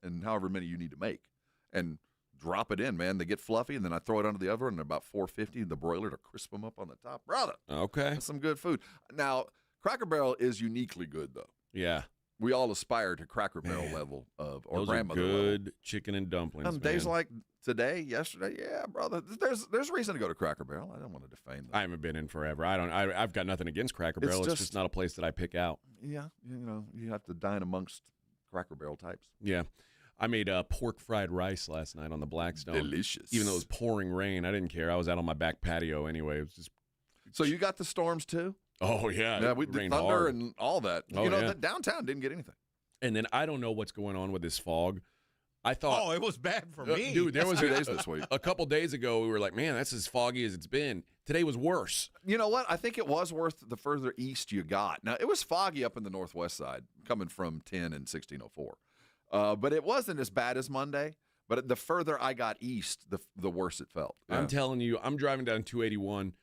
and however many you need to make, and drop it in, man. They get fluffy, and then I throw it under the oven, and about 450 the broiler to crisp them up on the top. Brother, Okay. that's some good food. Now, Cracker Barrel is uniquely good, though. Yeah. We all aspire to Cracker Barrel level or Those grandmother are good level. chicken and dumplings. On days man. like today, yesterday, yeah, brother. There's reason to go to Cracker Barrel. I don't want to defame them. I haven't been in forever. I've got nothing against Cracker Barrel. It's just not a place that I pick out. Yeah, you have to dine amongst Cracker Barrel types. Yeah. I made pork fried rice last night on the Blackstone. Delicious. Even though it was pouring rain, I didn't care. I was out on my back patio anyway. It was just. So you got the storms too? Oh yeah. Yeah, we it did rained thunder hard. and all that. Oh, yeah. That downtown didn't get anything. And then I don't know what's going on with this fog. I thought. Oh, it was bad for me. Dude, there was 2 days this week. A couple days ago, we were like, man, that's as foggy as it's been. Today was worse. You know what? I think it was worth the further east you got. Now, it was foggy up in the northwest side, coming from 10 and 1604. But it wasn't as bad as Monday. But the further I got east, the worse it felt. Yeah. I'm telling you, I'm driving down 281,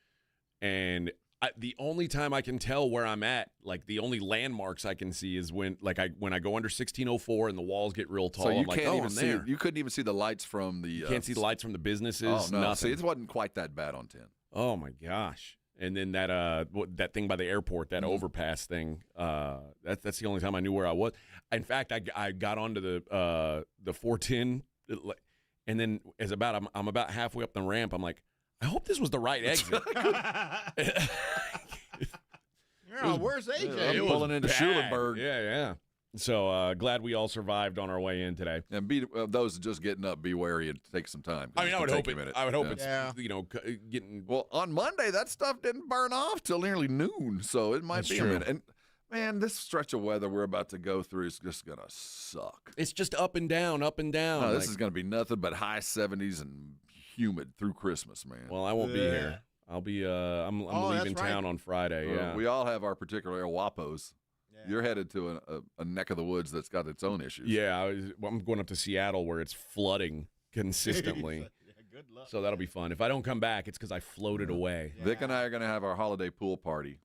and the only time I can tell where I'm at, like the only landmarks I can see is when I go under 1604 and the walls get real tall. So you I'm like, can't even I'm see. there. You couldn't even see the lights from the. You can't see the lights from the businesses. Oh no! Nothing. See, it wasn't quite that bad on 10. Oh my gosh! And then that thing by the airport, that overpass thing. That's the only time I knew where I was. In fact, I got onto the 410, and then I'm about halfway up the ramp. I'm like, I hope this was the right exit. Where's AJ? I'm pulling into bad. Schulenburg. Yeah. So glad we all survived on our way in today. And those just getting up, be wary and take some time. I mean, I would hope it's Yeah. getting. Well, on Monday, that stuff didn't burn off till nearly noon, so it might That's be true. a minute. And man, this stretch of weather we're about to go through is just gonna suck. It's just up and down, up and down. No, this is gonna be nothing but high 70s and humid through Christmas, man. Well, I won't be here. I'll be. I'm leaving that's right. town on Friday. Yeah. We all have our particular WAPOs. Yeah. You're headed to a neck of the woods that's got its own issues. Yeah, I'm going up to Seattle where it's flooding consistently. Yeah, good luck. So that'll be fun. If I don't come back, it's because I floated away. Vic and I are going to have our holiday pool party.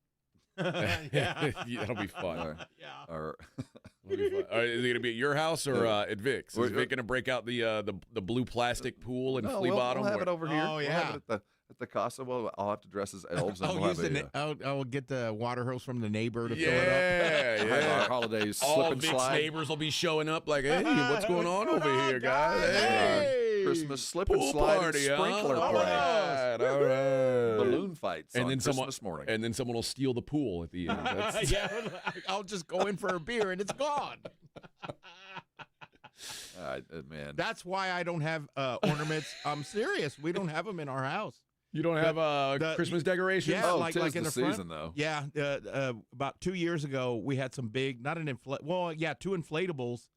Yeah, that'll be fun. Yeah. Our, That'll be fun. Is it going to be at your house or at Vic's? Is Vic going to break out the blue plastic pool and no, flea we'll bottom? have it over here. Oh, We'll have it at the casa. I'll have to dress as elves. And I'll get the water hose from the neighbor to fill it Yeah, have yeah. our holidays slip All and Vic's slide. neighbors will be showing up like, hey, what's going on over here, guys? guys? Hey. Christmas slip and Pool slide party, and sprinkler huh? play. All right. Balloon fights And on then Christmas morning. And then someone will steal the pool at the end. That's, Yeah, I'll just go in for a beer and it's gone. All right, man. That's why I don't have ornaments. I'm serious. We don't have them in our house. you don't have the- Christmas decorations? Yeah, Oh, like tis in the the front. season, though. Yeah, about 2 years ago, we had some big, not an two inflatables,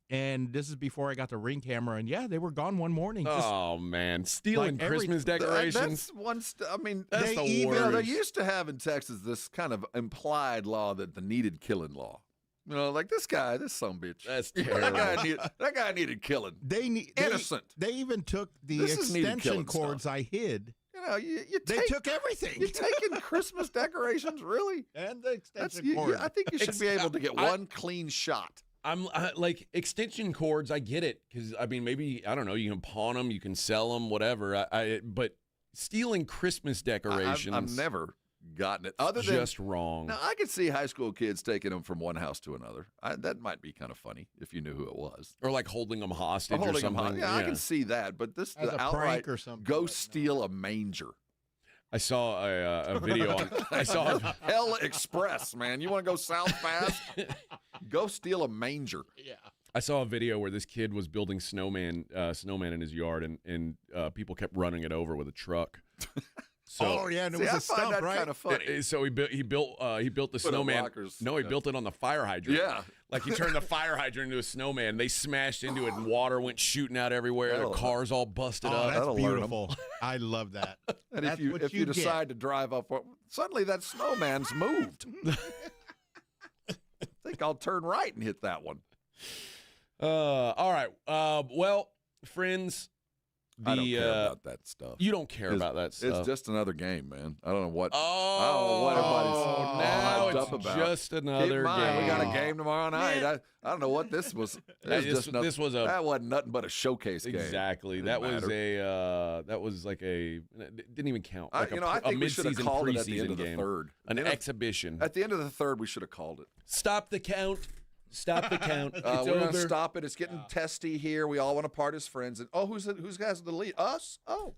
and this is before I got the Ring camera, and yeah, they were gone one morning. Oh, man. Stealing Like Christmas decorations. That's one. I mean, That's They the even- worst. they used to have in Texas this kind of implied law that the needed killing law. Like this guy, this sumbitch. That's that terrible. guy needed killing. They Innocent. They even took the This is needed extension killing cords stuff. I hid. You They take, took everything. you taking Christmas decorations, really? And the That's extension cord. I think you should be able to get one clean shot. I'm like extension cords. I get it because I mean maybe I don't know. You can pawn them, you can sell them, whatever. But stealing Christmas decorations, I've never gotten it. Other than just wrong. now, I could see high school kids taking them from one house to another. That might be kind of funny if you knew who it was. Or like holding them hostage or Holding them something. high. Yeah, I can see that. But this As the a outright prank or something go like that. steal a manger. I saw a video on. I saw. Hell Express, man. You want to go south fast? Go steal a manger. yeah. I saw a video where this kid was building snowman in his yard, and people kept running it over with a truck. So, Oh yeah, and it See, was I a find stump, that right? kind of funny. So he built the Put up snowman. rockers. No, he Yeah. built it on the fire hydrant. Yeah. Like he turned the fire hydrant into a snowman. They smashed into it, and water went shooting out everywhere. Their Oh. cars all busted Oh, up. that's That'll learn 'em. beautiful. I love that. And That's what if you get. decide to drive up, suddenly that snowman's moved. I think I'll turn right and hit that one. All right. Well, friends, I don't care about that stuff. You don't care about that stuff. It's just another game, man. I don't know what. Oh, everybody's now hyped it's up about. just another Keep in mind, game. we got a game tomorrow night. I don't know what this was. That wasn't nothing but a showcase game. Exactly. That was like a didn't even count. Like I think we should have called it at the end of the third. An exhibition. At the end of the third, we should have called it. Stop the count. Stop the count. It's we're going to over. stop it. It's getting testy here. We all want to part as friends. And who's has the lead? Us? Oh.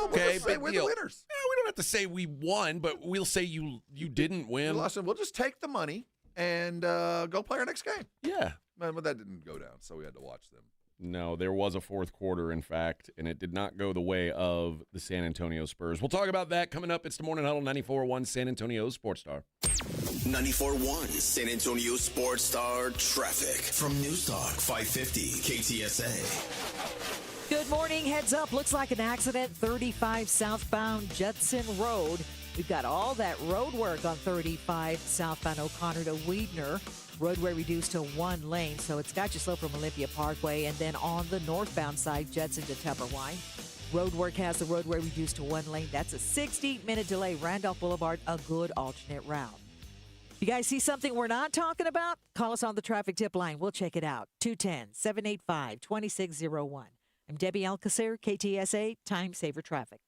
Okay, we're the winners. We don't have to say we won, but we'll say you didn't win. We'll just take the money and go play our next game. Yeah. But that didn't go down, so we had to watch them. No, there was a fourth quarter, in fact, and it did not go the way of the San Antonio Spurs. We'll talk about that coming up. It's the Morning Huddle, 94.1 San Antonio Sports Star. 94.1 San Antonio Sports Star traffic from Newstalk 550 KTSA. Good morning. Heads up. Looks like an accident. 35 southbound Judson Road. We've got all that road work on 35 southbound O'Connor to Weidner. Roadway reduced to one lane, so it's got you slow from Olympia Parkway. And then on the northbound side, Judson to Tupperwine. Road work has the roadway reduced to one lane. That's a 60-minute delay. Randolph Boulevard, a good alternate route. You guys see something we're not talking about? Call us on the traffic tip line. We'll check it out. 210-785-2601. I'm Debbie Alcacer, KTSA, Time Saver Traffic.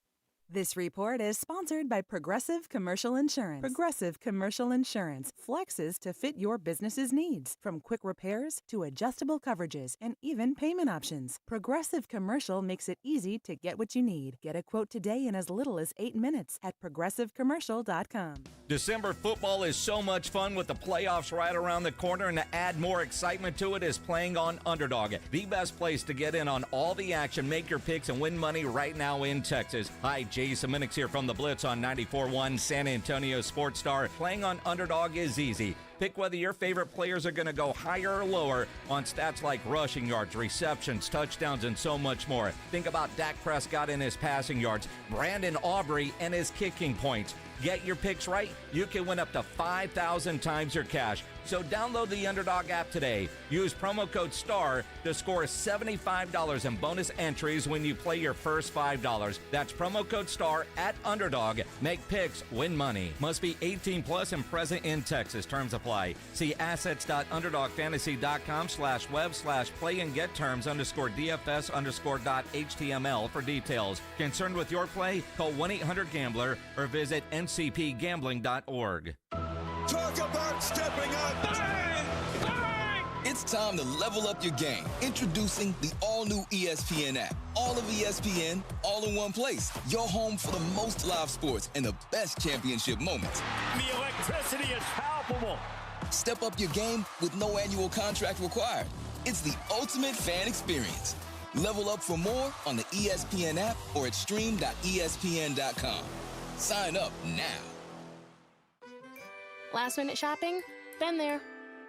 This report is sponsored by Progressive Commercial Insurance. Progressive Commercial Insurance flexes to fit your business's needs, from quick repairs to adjustable coverages and even payment options. Progressive Commercial makes it easy to get what you need. Get a quote today in as little as 8 minutes at progressivecommercial.com. December football is so much fun with the playoffs right around the corner, and to add more excitement to it is playing on Underdog, the best place to get in on all the action, make your picks, and win money right now in Texas. Hi, Jason Minix here from the Blitz on 94.1 San Antonio Sports Star. Playing on Underdog is easy. Pick whether your favorite players are going to go higher or lower on stats like rushing yards, receptions, touchdowns, and so much more. Think about Dak Prescott and his passing yards, Brandon Aubrey and his kicking points. Get your picks right, you can win up to 5,000 times your cash. So download the Underdog app today. Use promo code STAR to score $75 in bonus entries when you play your first $5. That's promo code STAR at Underdog. Make picks, win money. Must be 18 plus and present in Texas. Terms apply. See assets.underdogfantasy.com/web/play and get terms _DFS_.html for details. Concerned with your play? Call 1-800-GAMBLER or visit ncpgambling.org. Talk about stepping up. Bang! Bang! It's time to level up your game. Introducing the all-new ESPN app. All of ESPN, all in one place. Your home for the most live sports and the best championship moments. The electricity is palpable. Step up your game with no annual contract required. It's the ultimate fan experience. Level up for more on the ESPN app or at stream.espn.com. Sign up now. Last minute shopping? Been there.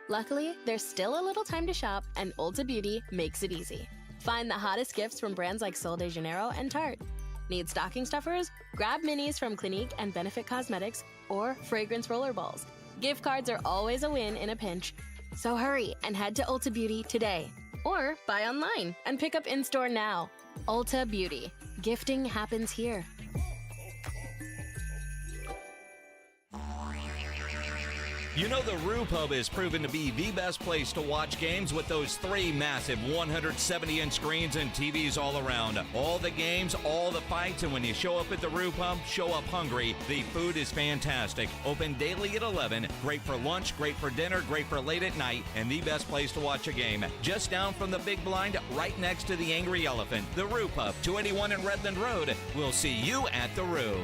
Luckily, there's still a little time to shop, and Ulta Beauty makes it easy. Find the hottest gifts from brands like Sol de Janeiro and Tarte. Need stocking stuffers? Grab minis from Clinique and Benefit Cosmetics or fragrance rollerballs. Gift cards are always a win in a pinch. So hurry and head to Ulta Beauty today. Or buy online and pick up in-store now. Ulta Beauty. Gifting happens here. You know the Roo Pub is proven to be the best place to watch games with those 3 massive 170-inch screens and TVs all around. All the games, all the fights, and when you show up at the Roo Pub, show up hungry. The food is fantastic. Open daily at 11. Great for lunch, great for dinner, great for late at night, and the best place to watch a game. Just down from the big blind, right next to the Angry Elephant. The Roo Pub, 281 in Redland Road. We'll see you at the Roo.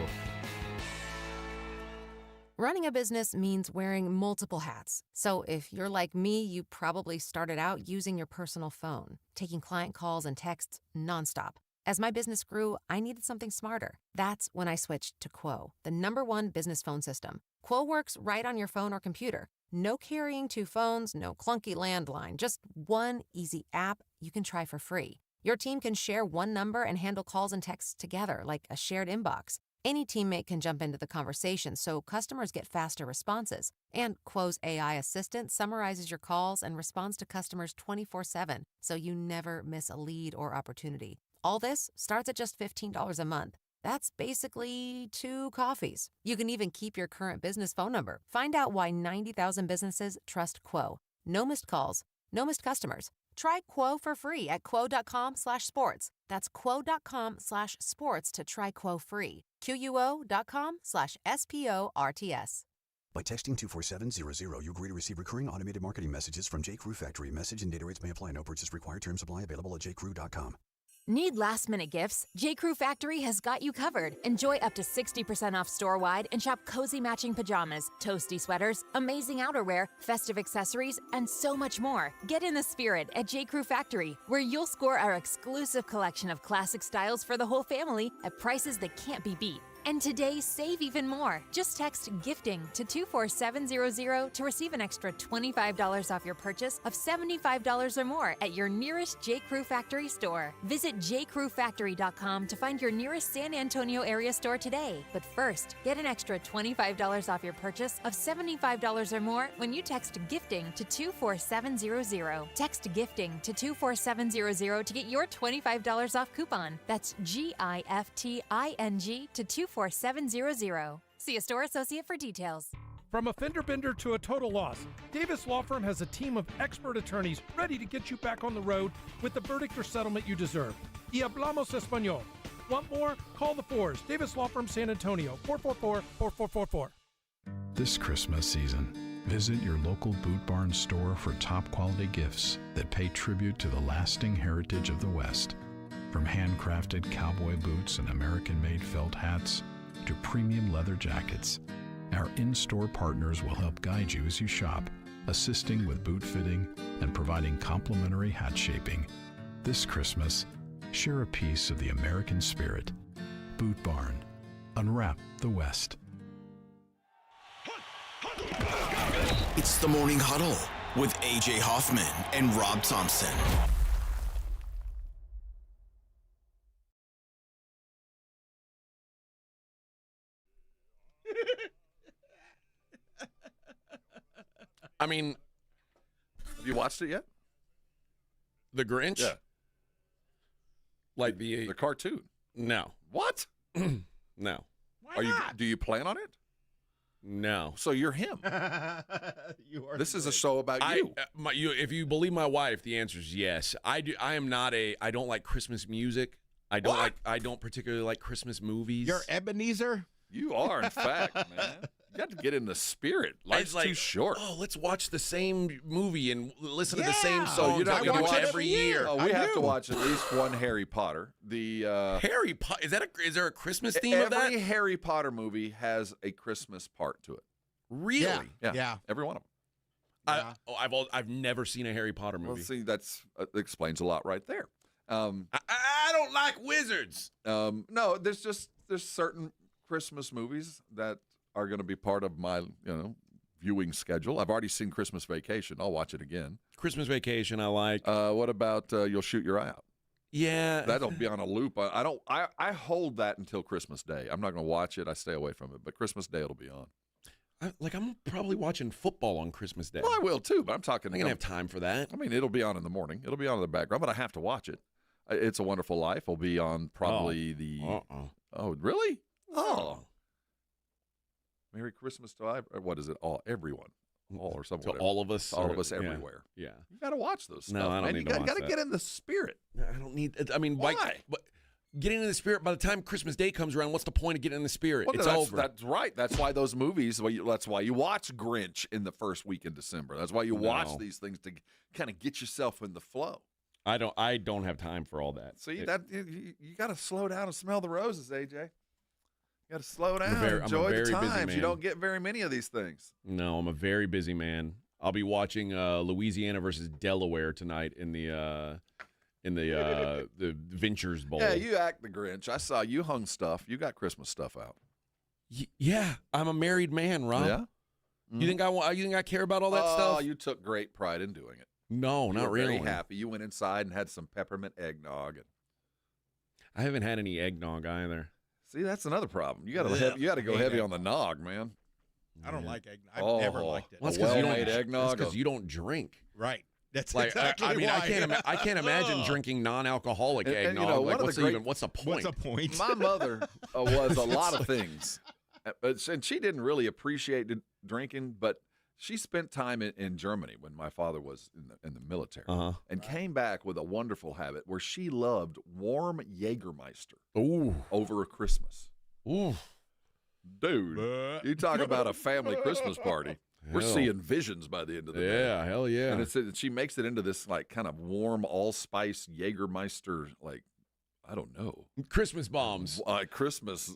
Running a business means wearing multiple hats. So if you're like me, you probably started out using your personal phone, taking client calls and texts nonstop. As my business grew, I needed something smarter. That's when I switched to Quo, the #1 business phone system. Quo works right on your phone or computer. No carrying 2 phones, no clunky landline, just one easy app you can try for free. Your team can share one number and handle calls and texts together like a shared inbox. Any teammate can jump into the conversation, so customers get faster responses. And Quo's AI assistant summarizes your calls and responds to customers 24/7, so you never miss a lead or opportunity. All this starts at just $15 a month. That's basically 2 coffees. You can even keep your current business phone number. Find out why 90,000 businesses trust Quo. No missed calls, no missed customers. Try Quo for free at quo.com/sports. That's quo.com/sports to try Quo free. QUO.com/SPORTS. By texting 24700, you agree to receive recurring automated marketing messages from J. Crew Factory. Message and data rates may apply. No purchase required. Terms apply. Available at jcrew.com. Need last-minute gifts? J. Crew Factory has got you covered. Enjoy up to 60% off store-wide and shop cozy matching pajamas, toasty sweaters, amazing outerwear, festive accessories, and so much more. Get in the spirit at J. Crew Factory, where you'll score our exclusive collection of classic styles for the whole family at prices that can't be beat. And today, save even more. Just text GIFTING to 24700 to receive an extra $25 off your purchase of $75 or more at your nearest J. Crew Factory store. Visit jcrewfactory.com to find your nearest San Antonio area store today. But first, get an extra $25 off your purchase of $75 or more when you text GIFTING to 24700. Text GIFTING to 24700 to get your $25 off coupon. That's GIFTING to 24700. See a store associate for details. From a fender bender to a total loss, Davis Law Firm has a team of expert attorneys ready to get you back on the road with the verdict or settlement you deserve. Y hablamos español. Want more? Call the Fours. Davis Law Firm, San Antonio, 444-4444. This Christmas season, visit your local Boot Barn store for top quality gifts that pay tribute to the lasting heritage of the West. From handcrafted cowboy boots and American-made felt hats to premium leather jackets, our in-store partners will help guide you as you shop, assisting with boot fitting and providing complimentary hat shaping. This Christmas, share a piece of the American spirit. Boot Barn. Unwrap the West. It's the Morning Huddle with AJ Hoffman and Rob Thompson. I mean, have you watched it yet? The Grinch? Yeah. Like the cartoon? No. What? No. Why not? Do you plan on it? No. So you're him. This is a show about you. If you believe my wife, the answer is yes. I do. I don't like Christmas music. I don't particularly like Christmas movies. You're Ebenezer? You are, in fact, man. You got to get in the spirit. Life's too short. Oh, let's watch the same movie and listen to the same songs. So you're not going to watch every year. Oh, we have to watch at least one Harry Potter. Harry Potter. Is there a Christmas theme of that? Every Harry Potter movie has a Christmas part to it. Really? Yeah. Every one of them. I've never seen a Harry Potter movie. Well, see, that's explains a lot right there. I don't like wizards. No, there's certain Christmas movies that are going to be part of my, viewing schedule. I've already seen Christmas Vacation. I'll watch it again. Christmas Vacation, I like. What about You'll Shoot Your Eye Out? Yeah, that'll be on a loop. I hold that until Christmas Day. I'm not going to watch it. I stay away from it. But Christmas Day it'll be on. I'm probably watching football on Christmas Day. Well, I will too. But I'm talking. I'm gonna have time for that. I mean, it'll be on in the morning. It'll be on in the background, but I have to watch it. It's a Wonderful Life will be on probably Oh, really? Oh. Merry Christmas to what is it? Everyone. All or something. To all of us. All of us everywhere. Yeah. You got to watch those stuff. No, I don't need to watch You got to get in the spirit. I don't need. I mean, why? But getting in the spirit. By the time Christmas Day comes around, what's the point of getting in the spirit? Well, it's over. That's right. That's why those movies. That's why you watch Grinch in the first week in December. That's why you watch these things to kind of get yourself in the flow. I don't have time for all that. See you got to slow down and smell the roses, AJ. You got to slow down. I'm enjoy a very the busy times. man. You don't get very many of these things. No, I'm a very busy man. I'll be watching Louisiana versus Delaware tonight in the Ventures Bowl. Yeah, you act the Grinch. I saw you hung stuff. You got Christmas stuff out. Yeah, I'm a married man, Rob. Yeah. Mm-hmm. You think I care about all that stuff? Oh, you took great pride in doing it. No, not really. Very happy. You went inside and had some peppermint eggnog. I haven't had any eggnog either. See, that's another problem. You got to go heavy on the nog, man. I don't like eggnog. I've never liked it. Well, that's well-made eggnog. That's because you don't drink. Right. That's like, exactly I mean, why. I can't imagine drinking non-alcoholic And, eggnog. you know, like, one of the what's the point? What's the point? My mother was a lot of things, and she didn't really appreciate drinking, but she spent time in Germany when my father was in the military, and came back with a wonderful habit where she loved warm Jägermeister over Christmas. Ooh. Dude, you talk about a family Christmas party. We're Hell. seeing visions by the end of the day. Yeah, hell yeah. And she makes it into this like kind of warm, allspice Jägermeister, like, I don't know. Christmas bombs. Christmas.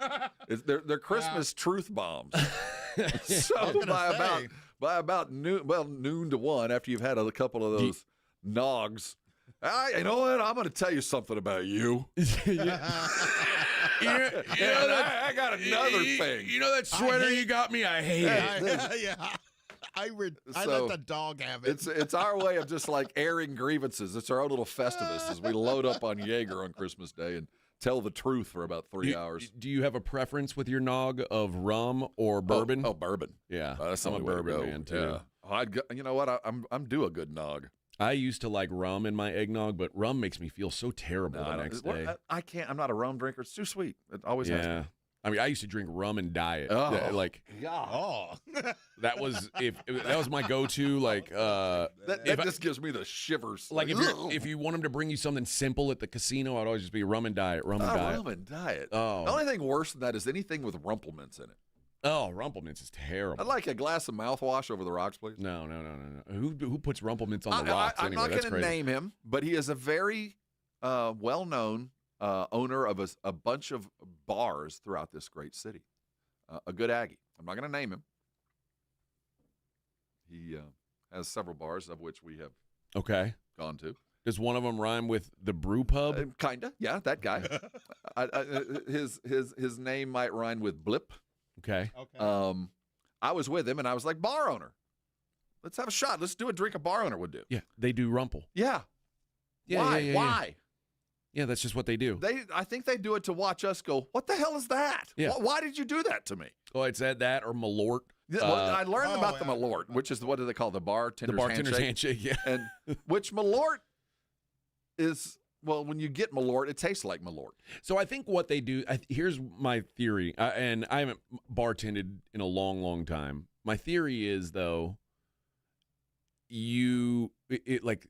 They're Christmas truth bombs. So by about noon to 1, after you've had a couple of those nogs, you know what? I'm going to tell you something about you. I got another thing. You know that sweater you got me? I hate it. Yeah. I So, let the dog have it. It's our way of just like airing grievances. It's our own little Festivus as we load up on Jaeger on Christmas Day and tell the truth for about 3 hours. Do you have a preference with your nog of rum or bourbon? Oh, bourbon. Yeah, That's I'm the a only way to bourbon go. man too. Yeah. You know what? I'm due a good nog. I used to like rum in my eggnog, but rum makes me feel so terrible the next day. I can't. I'm not a rum drinker. It's too sweet. It always has Yeah. to. I mean, I used to drink rum and diet. Oh, like God. that was that was my go-to. Like that just gives me the shivers. Like if you want them to bring you something simple at the casino, I'd always just be rum and diet, rum and diet. Rum and diet. Oh, the only thing worse than that is anything with rumplements in it. Oh, Rumplemints is terrible. I'd like a glass of mouthwash over the rocks, please. No. Who puts Rumplemints on the rocks I'm anyway? not going to name him, but he is a very well-known owner of a bunch of bars throughout this great city. A good Aggie. I'm not going to name him. He has several bars, of which we have gone to. Does one of them rhyme with the Brew Pub? Kinda, yeah, that guy. His name might rhyme with Blip. Okay. I was with him, and I was like, bar owner, let's have a shot. Let's do a drink a bar owner would do. Yeah, they do Rumple. Yeah. Yeah, Why? yeah. Why? Yeah, that's just what they do. I think they do it to watch us go, what the hell is that? Yeah. Why did you do that to me? Oh, it's that or Malort. Well, I learned about the Malort, which is, what do they call the bartender's handshake? Yeah. And which Malort is, well, when you get Malort, it tastes like Malort. So I think what they do, here's my theory, and I haven't bartended in a long, long time. My theory is, though, like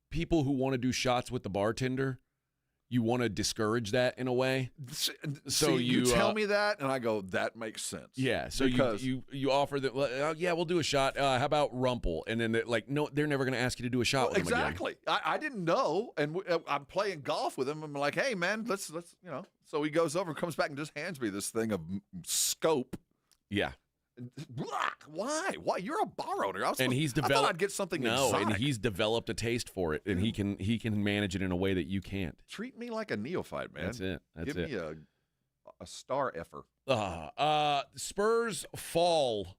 people who want to do shots with the bartender, you want to discourage that in a way. So you tell me that, and I go, that makes sense. Yeah. So you offer that. Well, yeah, we'll do a shot. How about Rumple? And then no, they're never going to ask you to do a shot with them again. Exactly. I didn't know, and I'm playing golf with him. I'm like, hey man, let's So he goes over and comes back and just hands me this thing of scope. Yeah. Why? You're a bar owner. I thought I'd get something exotic. And he's developed a taste for it, and he can manage it in a way that you can't. Treat me like a neophyte, man. That's it. Give me a star effer. Spurs fall,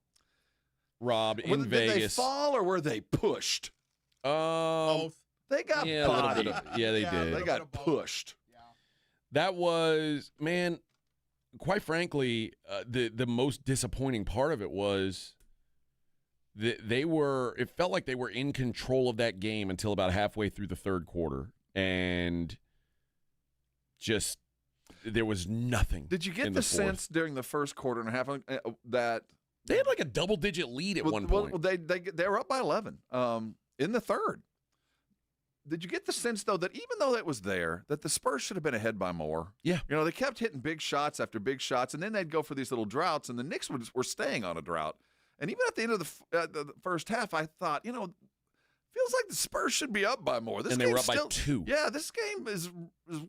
Rob, in Vegas. Did they fall or were they pushed? Both. They got bodied. They did. They got pushed. That was, man, quite frankly, the most disappointing part of it was that it felt like they were in control of that game until about halfway through the third quarter. And just, there was nothing. Did you get the sense during the first quarter and a half that they had like a double-digit lead at one point? Well, they were up by 11 in the third. Did you get the sense, though, that even though it was there, that the Spurs should have been ahead by more? Yeah. They kept hitting big shots after big shots, and then they'd go for these little droughts, and the Knicks were staying on a drought. And even at the end of the first half, I thought, feels like the Spurs should be up by more. And they were up by 2. Yeah, this game is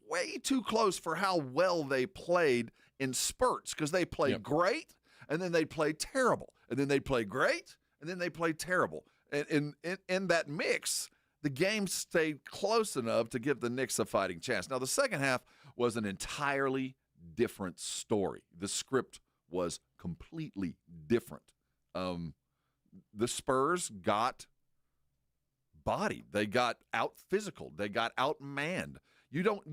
way too close for how well they played in spurts, because they played great, and then they'd play terrible, and then they'd play great, and then they played terrible. And in that mix, the game stayed close enough to give the Knicks a fighting chance. Now, the second half was an entirely different story. The script was completely different. The Spurs got bodied. They got out physical. They got outmanned. You don't.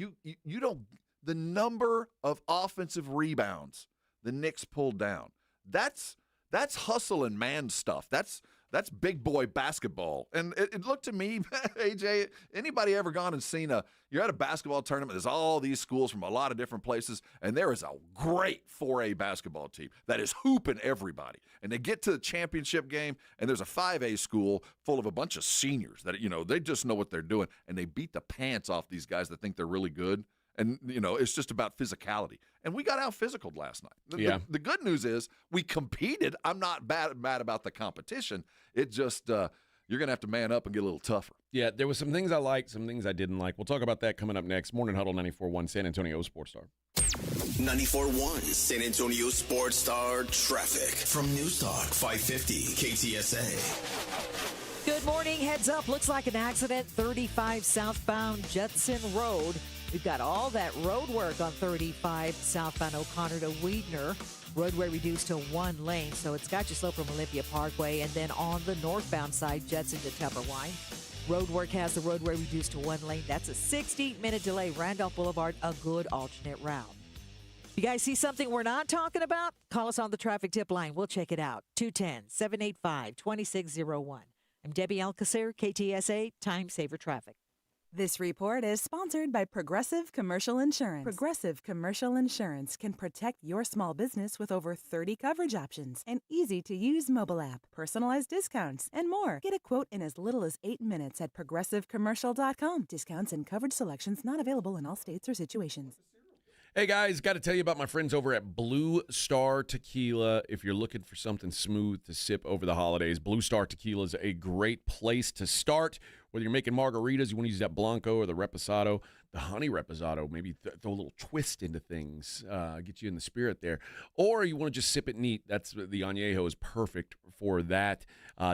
The number of offensive rebounds the Knicks pulled down. That's hustle and man stuff. That's That's big boy basketball. And it looked to me, AJ, anybody ever gone and seen you're at a basketball tournament, there's all these schools from a lot of different places, and there is a great 4A basketball team that is hooping everybody. And they get to the championship game, and there's a 5A school full of a bunch of seniors that, they just know what they're doing, and they beat the pants off these guys that think they're really good. And, it's just about physicality. And we got out physicaled last night. The good news is we competed. I'm not mad about the competition. It just you're going to have to man up and get a little tougher. Yeah, there was some things I liked, some things I didn't like. We'll talk about that coming up next. Morning Huddle 94.1 San Antonio Sports Star. 94.1 San Antonio Sports Star traffic from News Talk 550 KTSA. Good morning. Heads up. Looks like an accident. 35 southbound Judson Road. We've got all that road work on 35 southbound O'Connor to Weidner. Roadway reduced to one lane, so it's got you slow from Olympia Parkway. And then on the northbound side, Judson to Tupperwine. Road work has the roadway reduced to one lane. That's a 60-minute delay. Randolph Boulevard, a good alternate route. You guys see something we're not talking about? Call us on the traffic tip line. We'll check it out. 210-785-2601. I'm Debbie Alcacer, KTSA, Time Saver Traffic. This report is sponsored by Progressive Commercial Insurance. Progressive Commercial Insurance can protect your small business with over 30 coverage options, an easy-to-use mobile app, personalized discounts, and more. Get a quote in as little as 8 minutes at progressivecommercial.com. Discounts and coverage selections not available in all states or situations. Hey, guys, got to tell you about my friends over at Blue Star Tequila. If you're looking for something smooth to sip over the holidays, Blue Star Tequila is a great place to start. Whether you're making margaritas, you want to use that Blanco or the Reposado, the Honey Reposado, maybe throw a little twist into things, get you in the spirit there. Or you want to just sip it neat. That's the Añejo is perfect for that.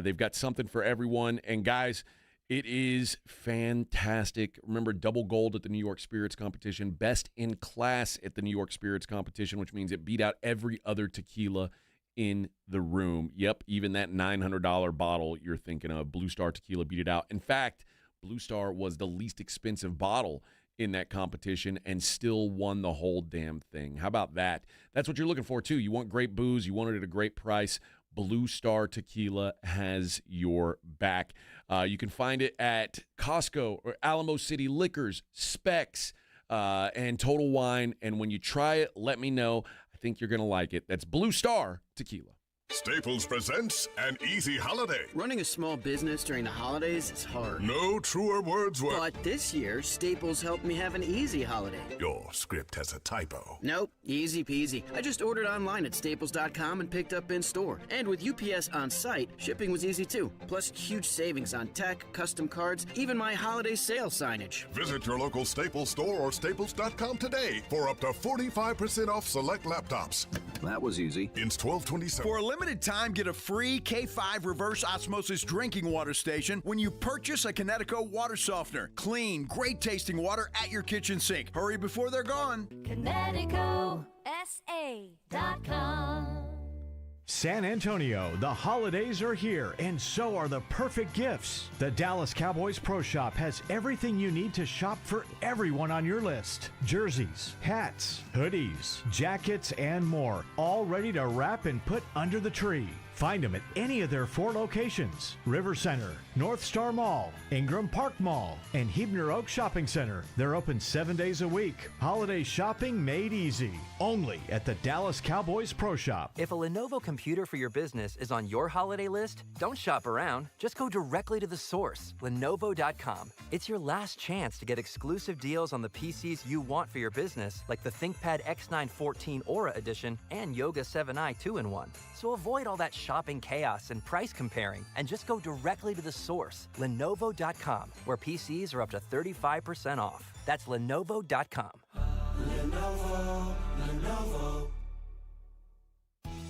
They've got something for everyone. And, guys, it is fantastic. Remember, double gold at the New York Spirits Competition, best in class at the New York Spirits Competition, which means it beat out every other tequila in the room. Yep, even that $900 bottle you're thinking of, Blue Star Tequila beat it out. In fact, Blue Star was the least expensive bottle in that competition and still won the whole damn thing. How about that? That's what you're looking for, too. You want great booze. You want it at a great price. Blue Star Tequila has your back. You can find it at Costco or Alamo City Liquors, Specs, and Total Wine. And when you try it, let me know. I think you're going to like it. That's Blue Star Tequila. Staples presents An Easy Holiday. Running a small business during the holidays is hard. No truer words were. But this year, Staples helped me have an easy holiday. Your script has a typo. Nope, easy peasy. I just ordered online at staples.com and picked up in store. And with UPS on site, shipping was easy too. Plus, huge savings on tech, custom cards, even my holiday sale signage. Visit your local Staples store or staples.com today for up to 45% off select laptops. That was easy. Ins 12/27. For a limited time, get a free K5 reverse osmosis drinking water station when you purchase a Connecticut water softener. Clean, great tasting water at your kitchen sink. Hurry before they're gone. ConnecticutSA.com. San Antonio, the holidays are here, and so are the perfect gifts. The Dallas Cowboys Pro Shop has everything you need to shop for everyone on your list. Jerseys, hats, hoodies, jackets, and more, all ready to wrap and put under the tree. Find them at any of their 4 locations: River Center, North Star Mall, Ingram Park Mall, and Hebner Oak Shopping Center. They're open 7 days a week. Holiday shopping made easy. Only at the Dallas Cowboys Pro Shop. If a Lenovo computer for your business is on your holiday list, don't shop around. Just go directly to the source, Lenovo.com. It's your last chance to get exclusive deals on the PCs you want for your business, like the ThinkPad X9 14 Aura Edition and Yoga 7i 2-in-1. So avoid all that shopping chaos and price comparing, and just go directly to the source, Lenovo.com, where PCs are up to 35% off. That's Lenovo.com. Lenovo.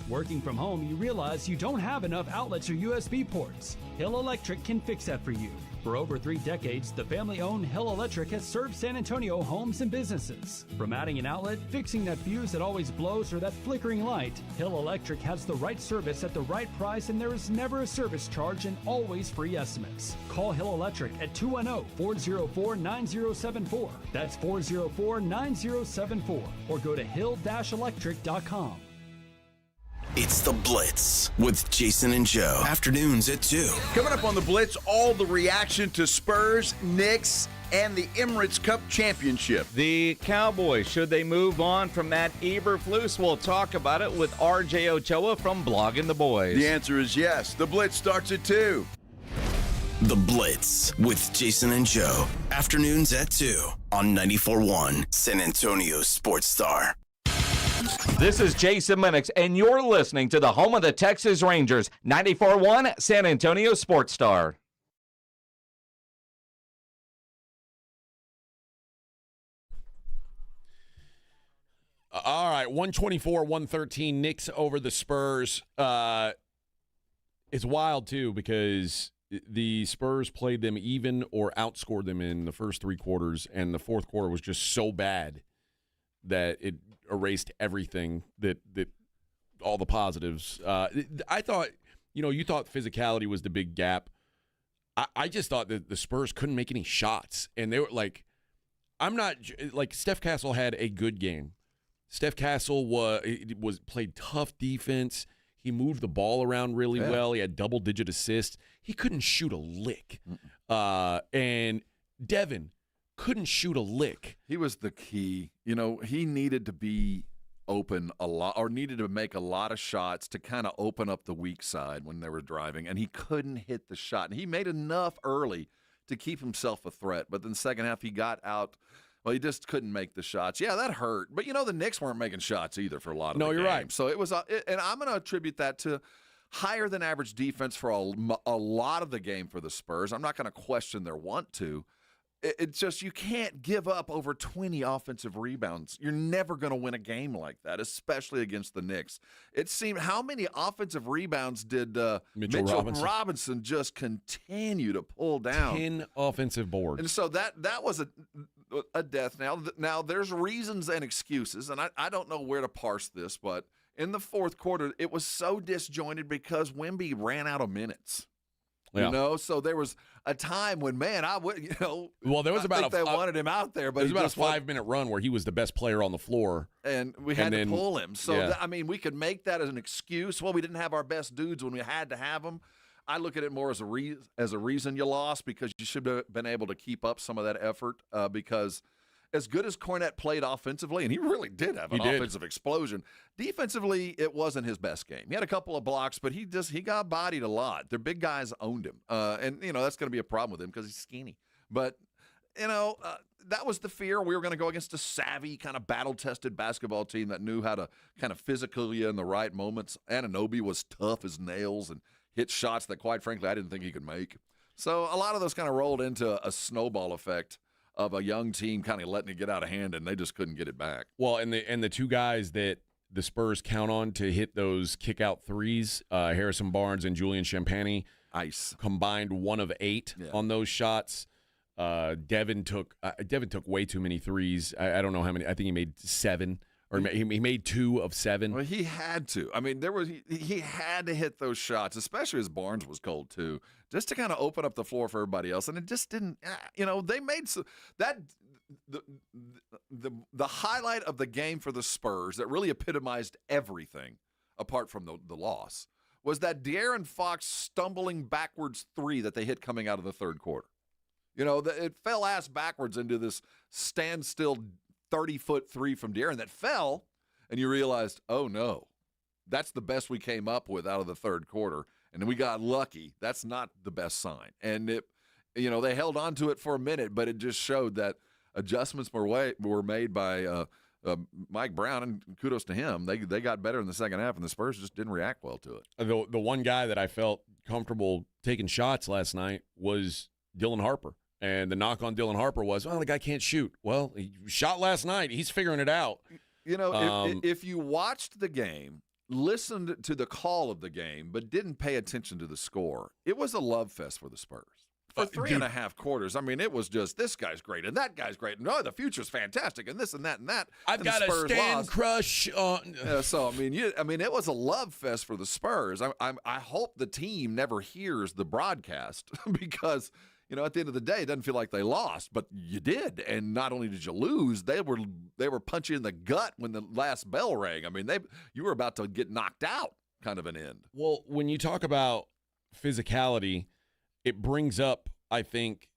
Working from home, you realize you don't have enough outlets or USB ports. Hill Electric can fix that for you. For over 3 decades, the family-owned Hill Electric has served San Antonio homes and businesses. From adding an outlet, fixing that fuse that always blows, or that flickering light, Hill Electric has the right service at the right price, and there is never a service charge and always free estimates. Call Hill Electric at 210-404-9074. That's 404-9074. Or go to hill-electric.com. It's The Blitz with Jason and Joe. Afternoons at 2. Coming up on The Blitz, all the reaction to Spurs, Knicks, and the Emirates Cup Championship. The Cowboys, should they move on from that Eberflus? We'll talk about it with RJ Ochoa from Blogging the Boys. The answer is yes. The Blitz starts at 2. The Blitz with Jason and Joe. Afternoons at 2 on 94.1 San Antonio Sports Star. This is Jason Minix, and you're listening to the home of the Texas Rangers, 94.1 San Antonio Sports Star. All right, 124-113, Knicks over the Spurs. It's wild, too, because the Spurs played them even or outscored them in the first three quarters, and the fourth quarter was just so bad that it erased everything, that all the positives. I thought, you thought physicality was the big gap. I just thought that the Spurs couldn't make any shots, and they were like, Steph Castle had a good game. Steph Castle was played tough defense. He moved the ball around really well. He had double-digit assists. He couldn't shoot a lick. And Devin couldn't shoot a lick. He was the key. He needed to be open a lot, or needed to make a lot of shots to kind of open up the weak side when they were driving, and he couldn't hit the shot. And he made enough early to keep himself a threat, but then the second half he got out. Well, he just couldn't make the shots. Yeah, that hurt. But, the Knicks weren't making shots either for a lot of the game. No, you're right. So it was and I'm going to attribute that to higher than average defense for a lot of the game for the Spurs. I'm not going to question their want to. It's just you can't give up over 20 offensive rebounds. You're never going to win a game like that, especially against the Knicks. It seemed, how many offensive rebounds did Mitchell Robinson just continue to pull down? 10 offensive boards. And so that was a death knell. Now, there's reasons and excuses, and I don't know where to parse this, but in the fourth quarter, it was so disjointed because Wemby ran out of minutes. Yeah. So there was a time when, man, I would, well, there was they wanted him out there, but there was about a 5-minute run where he was the best player on the floor, and we had to pull him. So we could make that as an excuse. Well, we didn't have our best dudes when we had to have them. I look at it more as a reason you lost, because you should have been able to keep up some of that effort. Because as good as Cornette played offensively, and he really did have an offensive explosion, defensively it wasn't his best game. He had a couple of blocks, but he got bodied a lot. Their big guys owned him, and that's going to be a problem with him because he's skinny. But that was the fear. We were going to go against a savvy, kind of battle-tested basketball team that knew how to kind of physical you in the right moments. Anunoby was tough as nails and hit shots that, quite frankly, I didn't think he could make. So a lot of those kind of rolled into a snowball effect of a young team kind of letting it get out of hand, and they just couldn't get it back. Well, and the two guys that the Spurs count on to hit those kick-out threes, Harrison Barnes and Julian Champagnie, combined 1 of 8 on those shots. Devin took way too many threes. I don't know how many. I think he made 7. Or he made 2 of 7. Well, he had to. I mean, he had to hit those shots, especially as Barnes was cold too, just to kind of open up the floor for everybody else. And it just didn't. They made that the highlight of the game for the Spurs that really epitomized everything, apart from the loss, was that De'Aaron Fox stumbling backwards 3 that they hit coming out of the third quarter. It fell ass backwards into this standstill 30-foot 3 from De'Aaron that fell, and you realized, oh, no, that's the best we came up with out of the third quarter, and then we got lucky. That's not the best sign. And, they held on to it for a minute, but it just showed that adjustments were made by Mike Brown, and kudos to him. They got better in the second half, and the Spurs just didn't react well to it. The one guy that I felt comfortable taking shots last night was Dylan Harper. And the knock on Dylan Harper was, the guy can't shoot. Well, he shot last night. He's figuring it out. If you watched the game, listened to the call of the game, but didn't pay attention to the score, it was a love fest for the Spurs. For 3.5 quarters, I mean, it was just, this guy's great, and that guy's great, and the future's fantastic, and this and that and that. I've got a Stan crush on. So, it was a love fest for the Spurs. I hope the team never hears the broadcast because – at the end of the day, it doesn't feel like they lost, but you did. And not only did you lose, they were punching in the gut when the last bell rang. I mean, you were about to get knocked out. kind of an end. Well, when you talk about physicality, it brings up, I think,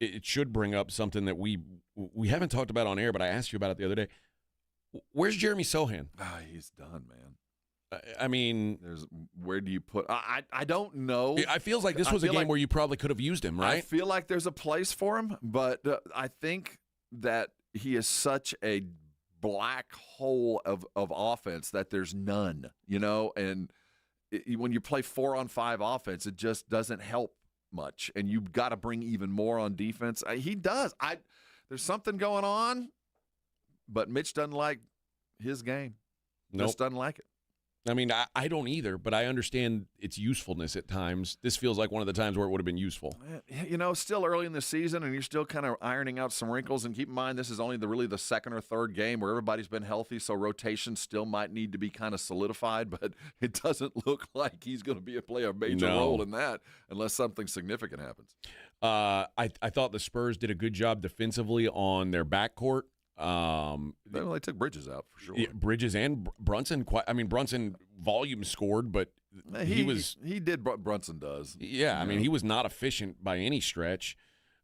it should bring up something that we haven't talked about on air, but I asked you about it the other day. Where's Jeremy Sohan? He's done, man. I mean, where do you put? I don't know. It feels like this was a game where you probably could have used him, right? I feel like there's a place for him, but I think that he is such a black hole of offense that there's none, and when you play 4-on-5 offense, it just doesn't help much, and you've got to bring even more on defense. He does. There's something going on, but Mitch doesn't like his game. Nope. Just doesn't like it. I mean, I don't either, but I understand its usefulness at times. This feels like one of the times where it would have been useful. Still early in the season, and you're still kind of ironing out some wrinkles. And keep in mind, this is only really the second or third game where everybody's been healthy, so rotation still might need to be kind of solidified. But it doesn't look like he's going to play a major role in that unless something significant happens. I thought the Spurs did a good job defensively on their backcourt. They took Bridges out for sure. Yeah, Bridges and Brunson. Brunson volume scored, but Brunson does. Yeah, I mean, he was not efficient by any stretch.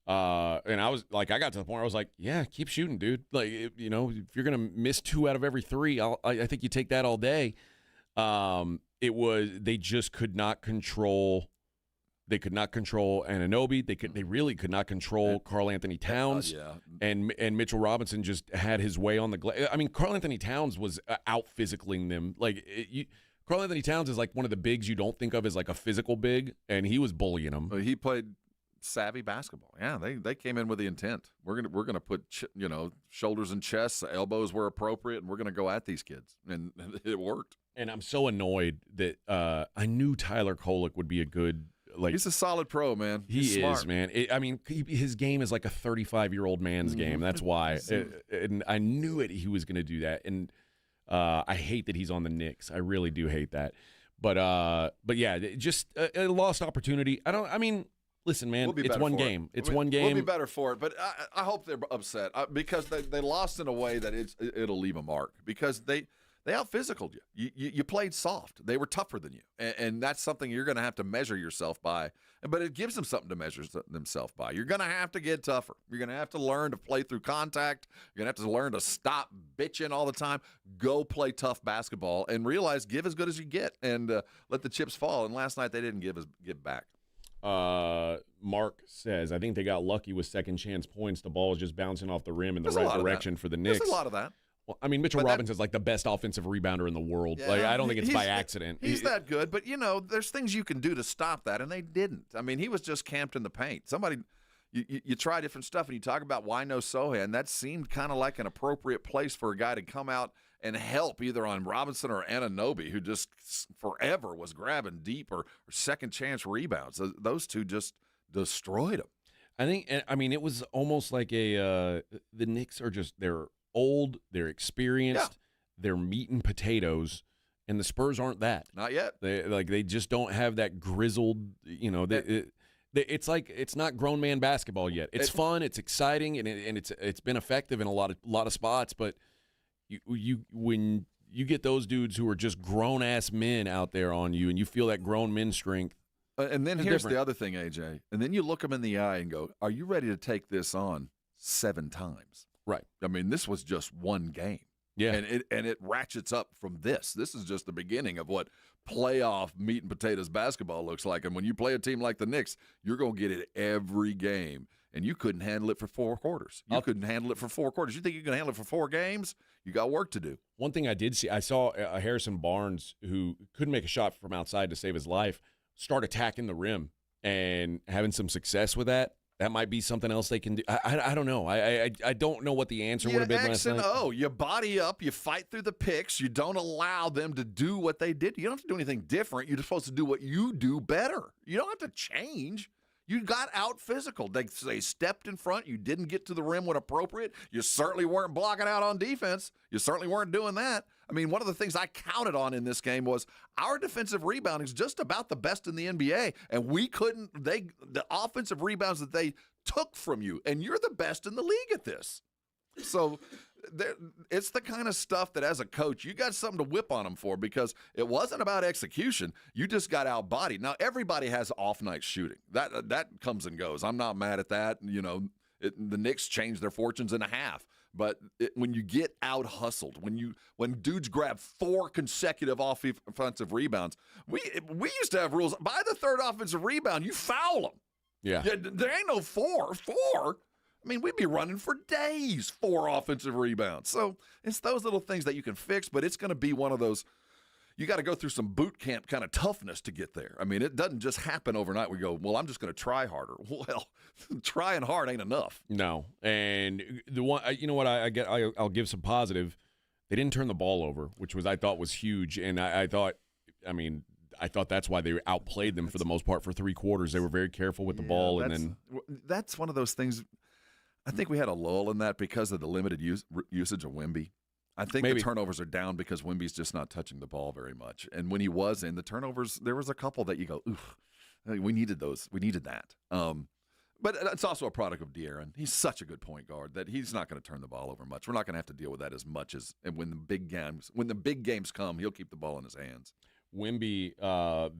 And I was like, I got to the point where I was like, yeah, keep shooting, dude. Like, if you're gonna miss 2 out of every 3, I think you take that all day. They just could not control. They could not control Anunoby. They really could not control Karl Anthony Towns. And Mitchell Robinson just had his way on the glass. I mean, Karl Anthony Towns was out physicaling them. Karl Anthony Towns is like one of the bigs you don't think of as like a physical big, and he was bullying them. He played savvy basketball. Yeah, they came in with the intent. We're gonna put shoulders and chests, elbows were appropriate, and we're gonna go at these kids, and it worked. And I'm so annoyed that I knew Tyler Kolek would be a good. He's a solid pro, man. He is, man. His game is like a 35-year-old man's game. That's why. And I knew it. He was going to do that. And I hate that he's on the Knicks. I really do hate that. But yeah, just a lost opportunity. Listen, man, it's one game. It's one game. We'll be better for it. But I hope they're upset because they lost in a way that it'll leave a mark because they out-physicaled you. You played soft. They were tougher than you. And that's something you're going to have to measure yourself by. But it gives them something to measure themselves by. You're going to have to get tougher. You're going to have to learn to play through contact. You're going to have to learn to stop bitching all the time. Go play tough basketball and realize give as good as you get and let the chips fall. And last night they didn't give back. Mark says, I think they got lucky with second chance points. The ball is just bouncing off the rim in the right direction for the Knicks. There's a lot of that. Well, I mean, Mitchell Robinson's like the best offensive rebounder in the world. Yeah, I don't think it's by accident. He's that good, but there's things you can do to stop that, and they didn't. I mean, he was just camped in the paint. You try different stuff, and you talk about why no Sohan. That seemed kind of like an appropriate place for a guy to come out and help either on Robinson or Anunoby, who just forever was grabbing deep or second chance rebounds. Those two just destroyed him. I think. I mean, it was almost like the Knicks are they're old, they're experienced, they're meat and potatoes, and the Spurs aren't that. Not yet. They just don't have that grizzled. It's like it's not grown man basketball yet. It's fun, it's exciting, and it's been effective in a lot of spots. But when you get those dudes who are just grown ass men out there on you, and you feel that grown men strength. And then here's the other thing, AJ. And then you look them in the eye and go, "Are you ready to take this on 7 times?" Right. I mean, this was just one game. Yeah. And it ratchets up from this. This is just the beginning of what playoff meat and potatoes basketball looks like. And when you play a team like the Knicks, you're going to get it every game. And you couldn't handle it for 4 quarters. You couldn't handle it for 4 quarters. You think you can handle it for 4 games? You got work to do. One thing I did see, I saw Harrison Barnes, who couldn't make a shot from outside to save his life, start attacking the rim and having some success with that. That might be something else they can do. I don't know. I don't know what the answer would have been last night. You body up. You fight through the picks. You don't allow them to do what they did. You don't have to do anything different. You're supposed to do what you do better. You don't have to change. You got out physical. They stepped in front. You didn't get to the rim when appropriate. You certainly weren't blocking out on defense. You certainly weren't doing that. I mean, one of the things I counted on in this game was our defensive rebounding is just about the best in the NBA, and we couldn't. The offensive rebounds that they took from you, and you're the best in the league at this. So it's the kind of stuff that as a coach, you got something to whip on them for, because it wasn't about execution. You just got outbodied. Now, everybody has off night shooting. That comes and goes. I'm not mad at that. The Knicks changed their fortunes in a half. But when you get out hustled, when dudes grab 4 consecutive offensive rebounds, we used to have rules. By the 3rd offensive rebound, you foul them. Yeah. There ain't no 4. I mean, we'd be running for days 4 offensive rebounds. So it's those little things that you can fix, but it's going to be one of those. You got to go through some boot camp kind of toughness to get there. I mean, it doesn't just happen overnight. We go, well, I'm just going to try harder. Well, trying hard ain't enough. No. And the one, you know what, I'll give some positive. They didn't turn the ball over, which I thought was huge. And I thought that's why they outplayed them for the most part for 3 quarters. They were very careful with the ball. That's one of those things. I think we had a lull in that because of the limited usage of Wemby. I think the turnovers are down because Wemby's just not touching the ball very much. And when he was in, the turnovers, there was a couple that you go, oof, we needed those. We needed that. But it's also a product of De'Aaron. He's such a good point guard that he's not going to turn the ball over much. We're not going to have to deal with that as much as when the big games come, he'll keep the ball in his hands. Wemby,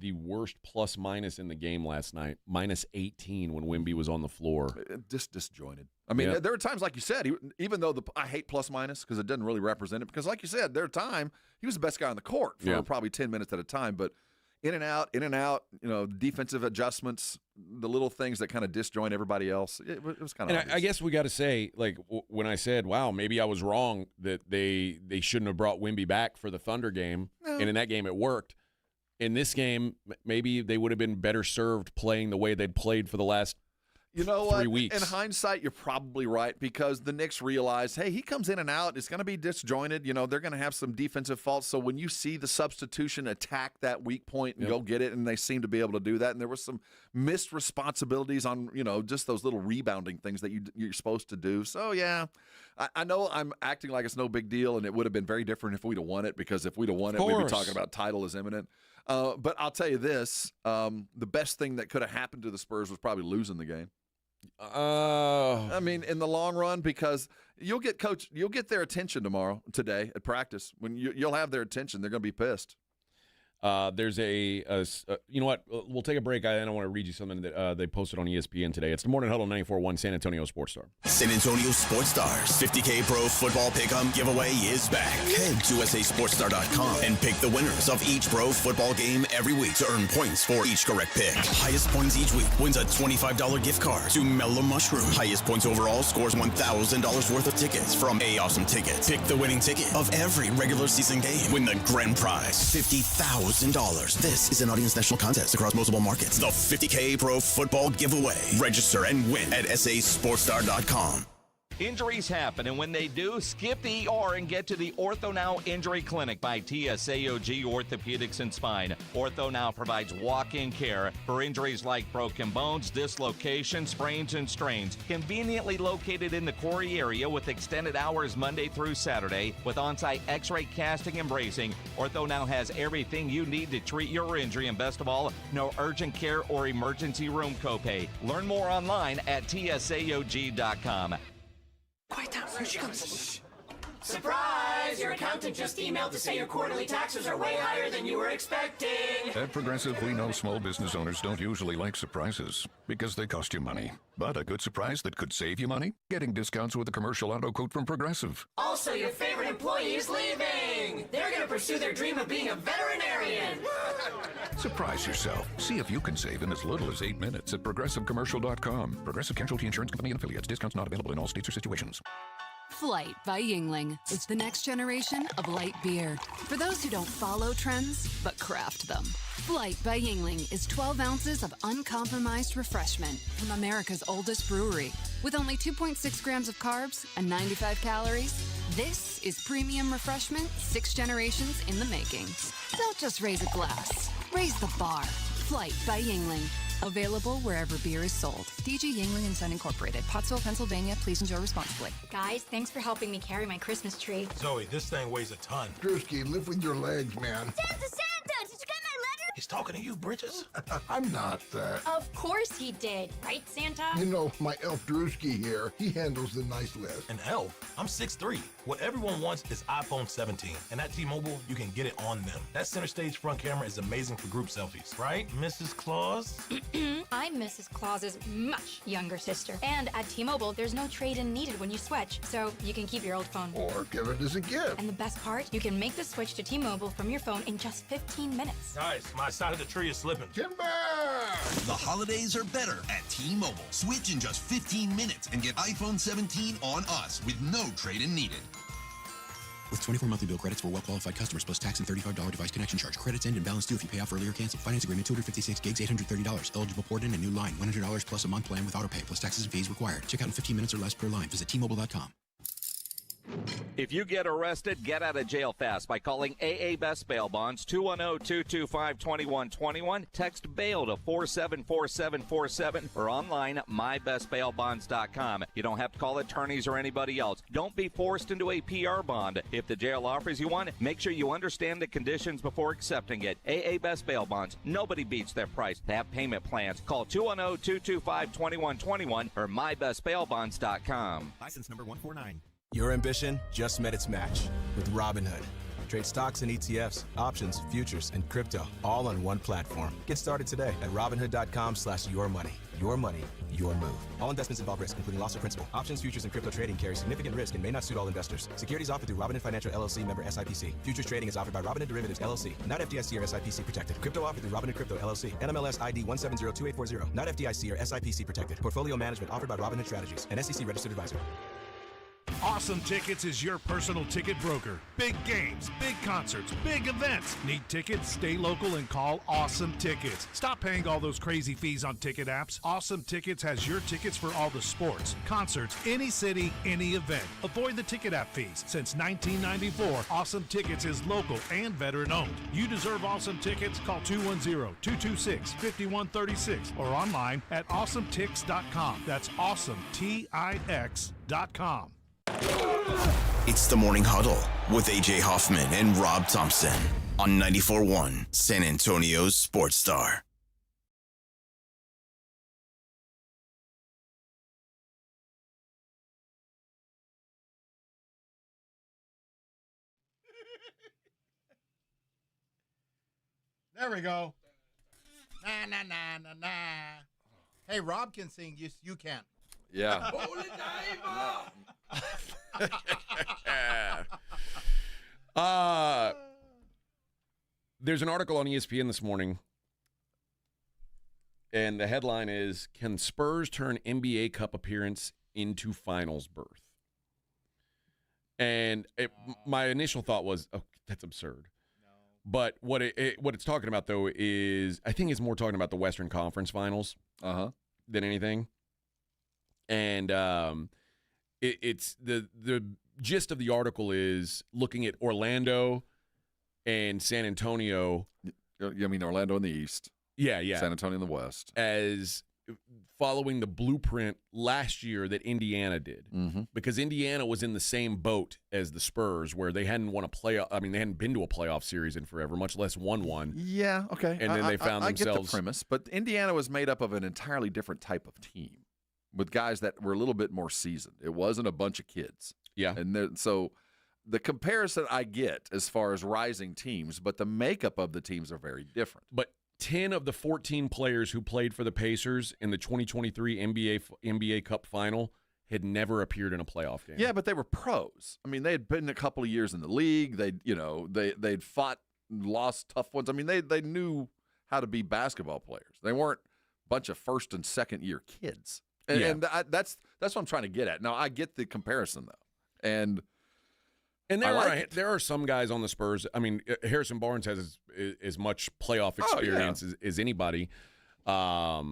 the worst plus-minus in the game last night, -18 when Wemby was on the floor. Just disjointed. I mean, there are times, like you said, even though I hate plus-minus because it doesn't really represent it, because like you said, there are times he was the best guy on the court for probably 10 minutes at a time, but in and out, defensive adjustments, the little things that kind of disjoint everybody else, it was kind of obvious. I guess we got to say, like, when I said, wow, maybe I was wrong that they shouldn't have brought Wemby back for the Thunder game, and in that game it worked. In this game, maybe they would have been better served playing the way they'd played for the last 3 weeks. In hindsight, you're probably right, because the Knicks realized, hey, he comes in and out. It's going to be disjointed. They're going to have some defensive faults. So when you see the substitution attack that weak point and go get it, and they seem to be able to do that, and there was some missed responsibilities on, just those little rebounding things that you're supposed to do. So, yeah, I know I'm acting like it's no big deal, and it would have been very different if we'd have won it, because if we'd have won it, we'd be talking about title is imminent. But I'll tell you this, the best thing that could have happened to the Spurs was probably losing the game. I mean, in the long run, because you'll get their attention today at practice. When you'll have their attention, they're going to be pissed. There's you know what? We'll take a break. I want to read you something that they posted on ESPN today. It's the Morning Huddle 94.1 San Antonio Sports Star. San Antonio Sports Stars $50K Pro Football Pick'em giveaway is back. Head to USASportsStar.com and pick the winners of each pro football game every week to earn points for each correct pick. Highest points each week wins a $25 gift card to Mellow Mushroom. Highest points overall scores $1,000 worth of tickets from A Awesome Tickets. Pick the winning ticket of every regular season game. Win the grand prize, $50,000. This is an Audience National contest across multiple markets. The $50K Pro Football Giveaway. Register and win at SASportsStar.com. Injuries happen, and when they do, skip the ER and get to the Ortho Now Injury Clinic by TSAOG Orthopedics and Spine. Ortho Now provides walk-in care for injuries like broken bones, dislocations, sprains, and strains. Conveniently located in the Quarry area with extended hours Monday through Saturday with on-site x-ray casting and bracing, Ortho Now has everything you need to treat your injury, and best of all, no urgent care or emergency room copay. Learn more online at TSAOG.com. Quiet down, here she comes. Surprise! Your accountant just emailed to say your quarterly taxes are way higher than you were expecting. At Progressive, we know small business owners don't usually like surprises because they cost you money. But a good surprise that could save you money? Getting discounts with a commercial auto quote from Progressive. Also, your favorite employee is leaving. They're going to pursue their dream of being a veterinarian. Surprise yourself. See if you can save in as little as 8 minutes at ProgressiveCommercial.com. Progressive Casualty Insurance Company and Affiliates. Discounts not available in all states or situations. Flight by Yingling. It's the next generation of light beer. For those who don't follow trends, but craft them. Flight by Yingling is 12 ounces of uncompromised refreshment from America's oldest brewery. With only 2.6 grams of carbs and 95 calories, this is premium refreshment 6 generations in the making. Don't just raise a glass, raise the bar. Flight by Yingling. Available wherever beer is sold. DG Yingling & Son Incorporated, Pottsville, Pennsylvania. Please enjoy responsibly. Guys, thanks for helping me carry my Christmas tree. Zoe, this thing weighs a ton. Drewski, live with your legs, man. Santa! Did you get my letter? He's talking to you, Bridges? I'm not. Of course he did, right, Santa? You know, my elf Drewski here, he handles the nice list. An elf? I'm 6'3". What everyone wants is iPhone 17. And at T-Mobile, you can get it on them. That center stage front camera is amazing for group selfies. Right, Mrs. Claus? I'm Mrs. Claus's much younger sister. And at T-Mobile, there's no trade-in needed when you switch, so you can keep your old phone. Or give it as a gift. And the best part? You can make the switch to T-Mobile from your phone in just 15 minutes. Nice. My side of the tree is slipping. Timber! The holidays are better at T-Mobile. Switch in just 15 minutes and get iPhone 17 on us with no trade-in needed. With 24 monthly bill credits for well-qualified customers plus tax and $35 device connection charge. Credits end and balance due if you pay off early or cancel. Finance agreement 256 gigs, $830. Eligible port in a new line. $100 plus a month plan with auto pay plus taxes and fees required. Check out in 15 minutes or less per line. Visit T-Mobile.com. If you get arrested, get out of jail fast by calling AA Best Bail Bonds, 210-225-2121. Text bail to 474747 or online at mybestbailbonds.com. You don't have to call attorneys or anybody else. Don't be forced into a PR bond. If the jail offers you one, make sure you understand the conditions before accepting it. AA Best Bail Bonds. Nobody beats their price. They have payment plans. Call 210-225-2121 or mybestbailbonds.com. License number 149. Your ambition just met its match with Robinhood. Trade stocks and ETFs, options, futures, and crypto all on one platform. Get started today at Robinhood.com/yourmoney. Your money, your move. All investments involve risk, including loss of principal. Options, futures, and crypto trading carry significant risk and may not suit all investors. Securities offered through Robinhood Financial LLC, member SIPC. Futures trading is offered by Robinhood Derivatives LLC, not FDIC or SIPC protected. Crypto offered through Robinhood Crypto LLC, NMLS ID 1702840, not FDIC or SIPC protected. Portfolio management offered by Robinhood Strategies, an SEC registered advisor. Awesome Tickets is your personal ticket broker. Big games, big concerts, big events. Need tickets? Stay local and call Awesome Tickets. Stop paying all those crazy fees on ticket apps. Awesome Tickets has your tickets for all the sports, concerts, any city, any event. Avoid the ticket app fees. Since 1994, Awesome Tickets is local and veteran owned. You deserve Awesome Tickets. Call 210-226-5136 or online at awesometix.com. That's awesometix.com. It's the Morning Huddle with A.J. Hoffman and Rob Thompson on 94.1 San Antonio's Sports Star. There we go. Na na na na na. Hey, Rob can sing. You can't. Yeah. There's an article on ESPN this morning, and the headline is, "Can Spurs turn NBA Cup appearance into finals berth?" And my initial thought was, oh, that's absurd. But what it's talking about, though, is I think it's more talking about the Western Conference Finals than anything. And it's the gist of the article is looking at Orlando and San Antonio. You mean Orlando in the East? Yeah, yeah. San Antonio in the West. As following the blueprint last year that Indiana did. Mm-hmm. Because Indiana was in the same boat as the Spurs, where they hadn't won a playoff. I mean, they hadn't been to a playoff series in forever, much less won one. Yeah, okay. And then they found themselves. I get the premise, but Indiana was made up of an entirely different type of team with guys that were a little bit more seasoned. It wasn't a bunch of kids. Yeah. And so the comparison I get as far as rising teams, but the makeup of the teams are very different. But 10 of the 14 players who played for the Pacers in the 2023 NBA Cup final had never appeared in a playoff game. Yeah, but they were pros. I mean, they had been a couple of years in the league. They'd fought, lost tough ones. I mean, they knew how to be basketball players. They weren't a bunch of first and second year kids. And that's what I'm trying to get at. Now, I get the comparison though, and there are some guys on the Spurs. I mean, Harrison Barnes has as much playoff experience as anybody, but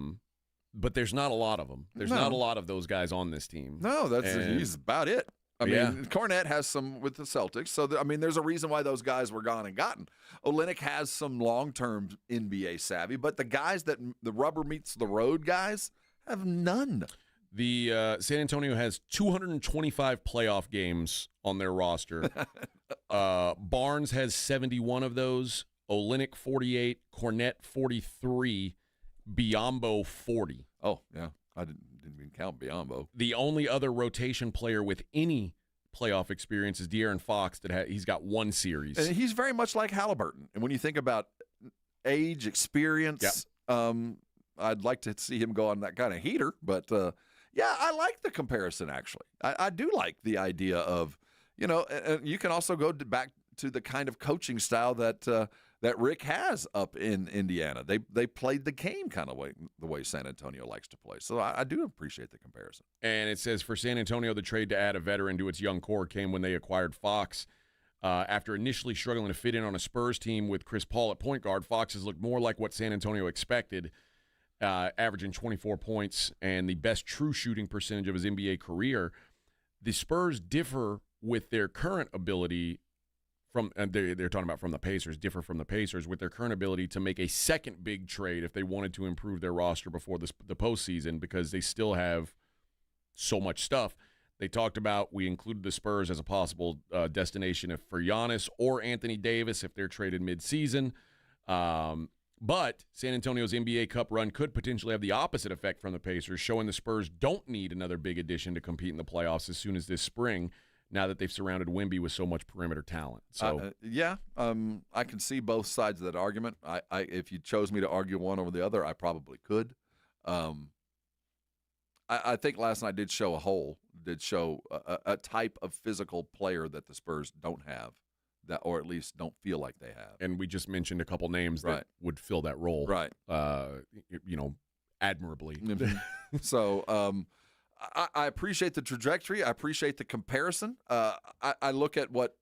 there's not a lot of them. There's not a lot of those guys on this team. No, he's about it. I mean, Cornette has some with the Celtics, so there's a reason why those guys were gone and gotten. Olynyk has some long-term NBA savvy, but the guys that the rubber meets the road guys have none. The San Antonio has 225 playoff games on their roster. Barnes has 71 of those. Olynyk 48, Cornette 43, Biyombo 40. Oh, yeah. I didn't even count Biyombo. The only other rotation player with any playoff experience is De'Aaron Fox. He's got one series. And he's very much like Halliburton. And when you think about age, experience, I'd like to see him go on that kind of heater. But, I like the comparison, actually. I do like the idea of, you can also go back to the kind of coaching style that Rick has up in Indiana. They played the game kind of the way San Antonio likes to play. So I do appreciate the comparison. And it says for San Antonio, the trade to add a veteran to its young core came when they acquired Fox. After initially struggling to fit in on a Spurs team with Chris Paul at point guard, Fox has looked more like what San Antonio expected, averaging 24 points and the best true shooting percentage of his NBA career. The Spurs differ with their current ability they're talking about from the Pacers, differ from the Pacers with their current ability to make a second big trade if they wanted to improve their roster before the postseason, because they still have so much stuff. They talked about, we included the Spurs as a possible destination for Giannis or Anthony Davis if they're traded midseason. But San Antonio's NBA Cup run could potentially have the opposite effect from the Pacers, showing the Spurs don't need another big addition to compete in the playoffs as soon as this spring, now that they've surrounded Wemby with so much perimeter talent. So I can see both sides of that argument. If you chose me to argue one over the other, I probably could. I think last night did show a type of physical player that the Spurs don't have, or at least don't feel like they have. And we just mentioned a couple names that would fill that role, right? Admirably. Mm-hmm. So. I appreciate the trajectory. I appreciate the comparison. I look at what,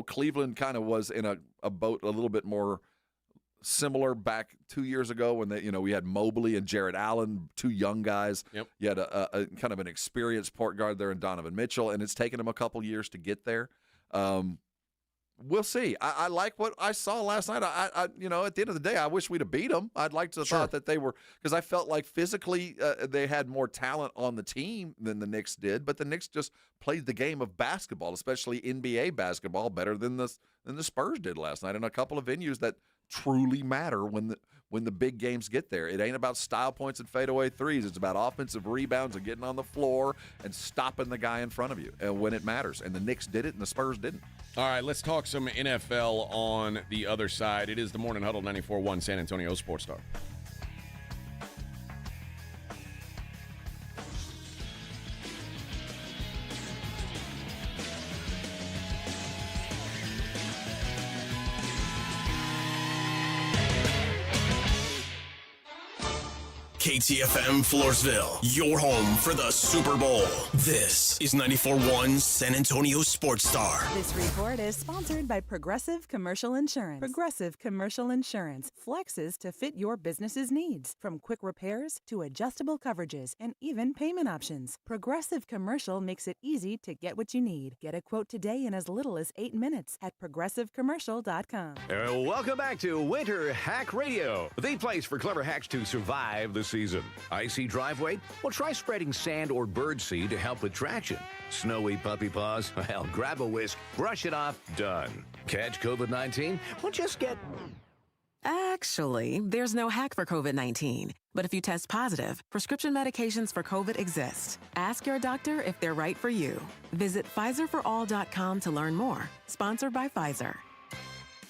Cleveland kind of was in a boat a little bit more similar back 2 years ago when we had Mobley and Jarrett Allen, two young guys. Yep. You had a kind of an experienced point guard there in Donovan Mitchell, and it's taken them a couple years to get there. We'll see. I like what I saw last night. At the end of the day, I wish we'd have beat them. I'd like to have thought that they were, because I felt like physically they had more talent on the team than the Knicks did. But the Knicks just played the game of basketball, especially NBA basketball, better than the Spurs did last night in a couple of venues that truly matter when the big games get there. It ain't about style points and fadeaway threes. It's about offensive rebounds and getting on the floor and stopping the guy in front of you and when it matters. And the Knicks did it and the Spurs didn't. All right, let's talk some NFL on the other side. It is the Morning Huddle 94.1 San Antonio Sports Star. KTFM Floresville, your home for the Super Bowl. This is 94.1 San Antonio Sports Star. This report is sponsored by Progressive Commercial Insurance. Progressive Commercial Insurance flexes to fit your business's needs, from quick repairs to adjustable coverages and even payment options. Progressive Commercial makes it easy to get what you need. Get a quote today in as little as 8 minutes at progressivecommercial.com. Welcome back to Winter Hack Radio, the place for clever hacks to survive the season. Icy driveway? Well, try spreading sand or birdseed to help with traction. Snowy puppy paws? Well, grab a whisk, brush it off, done. Catch COVID-19? Well, just get... Actually, there's no hack for COVID-19. But if you test positive, prescription medications for COVID exist. Ask your doctor if they're right for you. Visit PfizerForAll.com to learn more. Sponsored by Pfizer.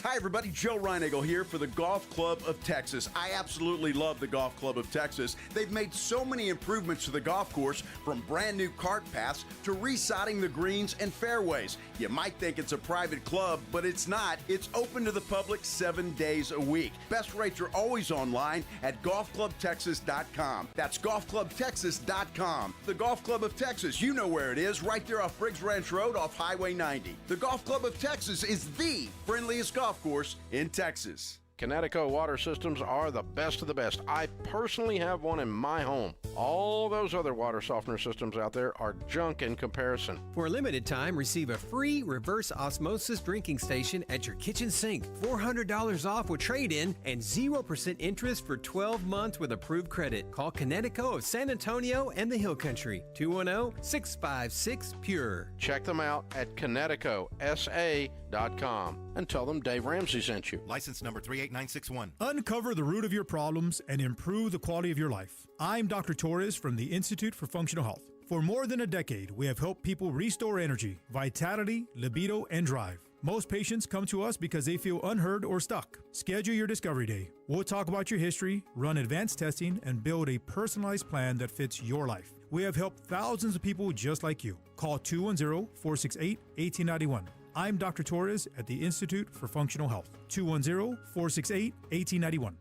Hi, everybody. Joe Reinagle here for the Golf Club of Texas. I absolutely love the Golf Club of Texas. They've made so many improvements to the golf course, from brand new cart paths to resodding the greens and fairways. You might think it's a private club, but it's not. It's open to the public 7 days a week. Best rates are always online at golfclubtexas.com. That's golfclubtexas.com. The Golf Club of Texas, you know where it is, right there off Briggs Ranch Road off Highway 90. The Golf Club of Texas is the friendliest golf course in Texas. Connecticut water systems are the best of the best. I personally have one in my home. All those other water softener systems out there are junk in comparison. For a limited time, receive a free reverse osmosis drinking station at your kitchen sink. $400 off with trade-in and 0% interest for 12 months with approved credit. Call Connecticut of San Antonio and the Hill Country. 210-656-PURE. Check them out at ConnecticutSA.com and tell them Dave Ramsey sent you. License number 38961. Uncover the root of your problems and improve the quality of your life. I'm Dr. Torres from the Institute for Functional Health. For more than a decade, we have helped people restore energy, vitality, libido, and drive. Most patients come to us because they feel unheard or stuck. Schedule your discovery day. We'll talk about your history, run advanced testing, and build a personalized plan that fits your life. We have helped thousands of people just like you. Call 210-468-1891. I'm Dr. Torres at the Institute for Functional Health. 210-468-1891.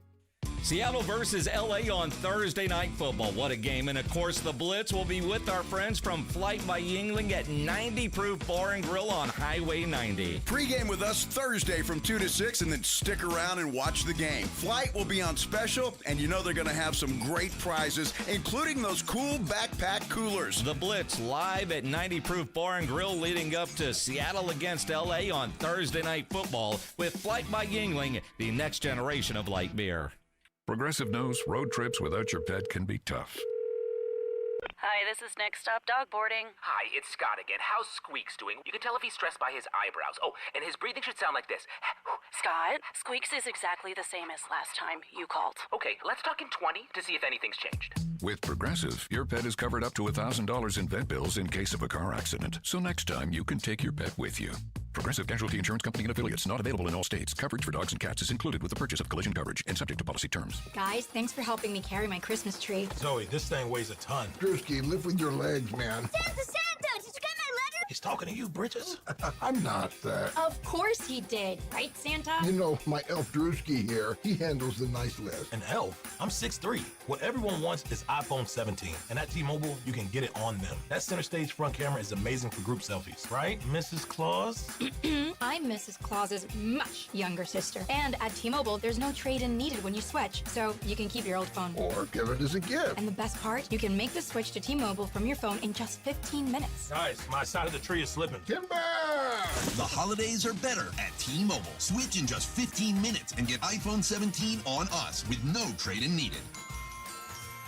Seattle versus LA on Thursday Night Football. What a game. And, of course, the Blitz will be with our friends from Flight by Yingling at 90 Proof Bar and Grill on Highway 90. Pre-game with us Thursday from 2 to 6, and then stick around and watch the game. Flight will be on special, and you know they're going to have some great prizes, including those cool backpack coolers. The Blitz live at 90 Proof Bar and Grill leading up to Seattle against LA on Thursday Night Football with Flight by Yingling, the next generation of light beer. Progressive knows road trips without your pet can be tough. Hi, this is Next Stop Dog Boarding. Hi, it's Scott again. How's Squeaks doing? You can tell if he's stressed by his eyebrows. Oh, and his breathing should sound like this. Scott, Squeaks is exactly the same as last time you called. Okay, let's talk in 20 to see if anything's changed. With Progressive, your pet is covered up to $1,000 in vet bills in case of a car accident. So next time, you can take your pet with you. Progressive Casualty Insurance Company and affiliates. Not available in all states. Coverage for dogs and cats is included with the purchase of collision coverage and subject to policy terms. Guys, thanks for helping me carry my Christmas tree. Zoe, this thing weighs a ton. Drewski, live with your legs, man. Santa! Did you get my letter? He's talking to you, Bridges. I'm not that. Of course he did. Right, Santa? You know, my elf Drewski here, he handles the nice list. An elf? I'm 6'3". What everyone wants is iPhone 17. And at T-Mobile, you can get it on them. That center stage front camera is amazing for group selfies. Right, Mrs. Claus? I'm Mrs. Claus's much younger sister. And at T-Mobile, there's no trade-in needed when you switch, so you can keep your old phone. Or give it as a gift. And the best part, you can make the switch to T-Mobile from your phone in just 15 minutes. Guys, my side of the tree is slipping. Timber! The holidays are better at T-Mobile. Switch in just 15 minutes and get iPhone 17 on us with no trade-in needed.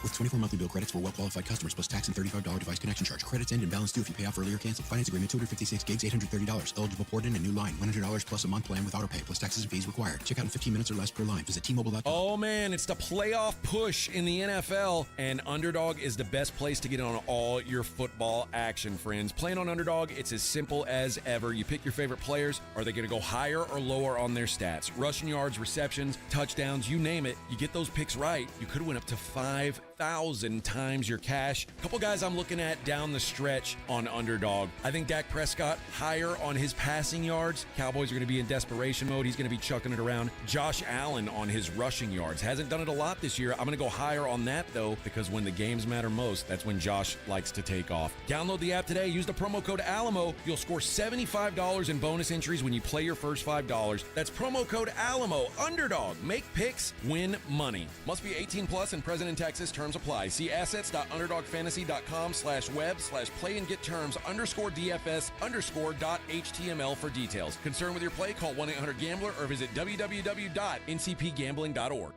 With 24 monthly bill credits for well-qualified customers plus tax and $35 device connection charge. Credits end and balance due if you pay off early or cancel. Finance agreement, 256 gigs, $830. Eligible port in and new line. $100 plus a month plan with auto pay plus taxes and fees required. Check out in 15 minutes or less per line. Visit T-Mobile.com. Oh, man, it's the playoff push in the NFL, and Underdog is the best place to get on all your football action, friends. Playing on Underdog, it's as simple as ever. You pick your favorite players. Are they going to go higher or lower on their stats? Rushing yards, receptions, touchdowns, you name it. You get those picks right, you could win up to 5,000 times your cash. A couple guys I'm looking at down the stretch on Underdog. I think Dak Prescott higher on his passing yards. Cowboys are going to be in desperation mode. He's going to be chucking it around. Josh Allen on his rushing yards. Hasn't done it a lot this year. I'm going to go higher on that, though, because when the games matter most, that's when Josh likes to take off. Download the app today. Use the promo code Alamo. You'll score $75 in bonus entries when you play your first $5. That's promo code Alamo. Underdog. Make picks. Win money. Must be 18 plus and present in Texas. Terms apply. See assets.underdogfantasy.com/web/play and get terms _DFS_.html for details. Concerned with your play? Call 1-800-GAMBLER or visit www.ncpgambling.org.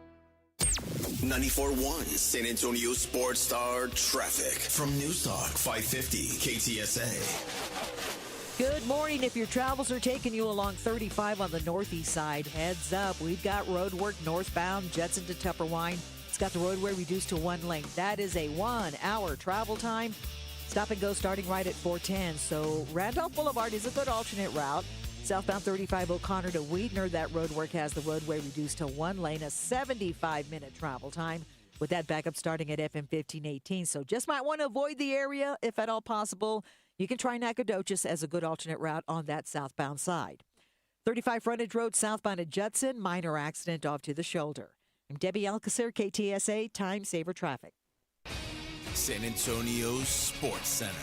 94.1 San Antonio Sports Star traffic from News Talk 550 KTSA. Good morning. If your travels are taking you along 35 on the northeast side, heads up. We've got road work northbound Judson to Tupperwine. It's got the roadway reduced to 1 lane. That is a 1-hour travel time. Stop and go starting right at 410. So Randolph Boulevard is a good alternate route. Southbound 35 O'Connor to Weidner, that road work has the roadway reduced to 1 lane, a 75-minute travel time. With that backup starting at FM 1518. So just might want to avoid the area if at all possible. You can try Nacogdoches as a good alternate route on that southbound side. 35 Frontage Road southbound at Judson, minor accident off to the shoulder. I'm Debbie Alcacer, KTSA, Time Saver Traffic. San Antonio's Sports Center.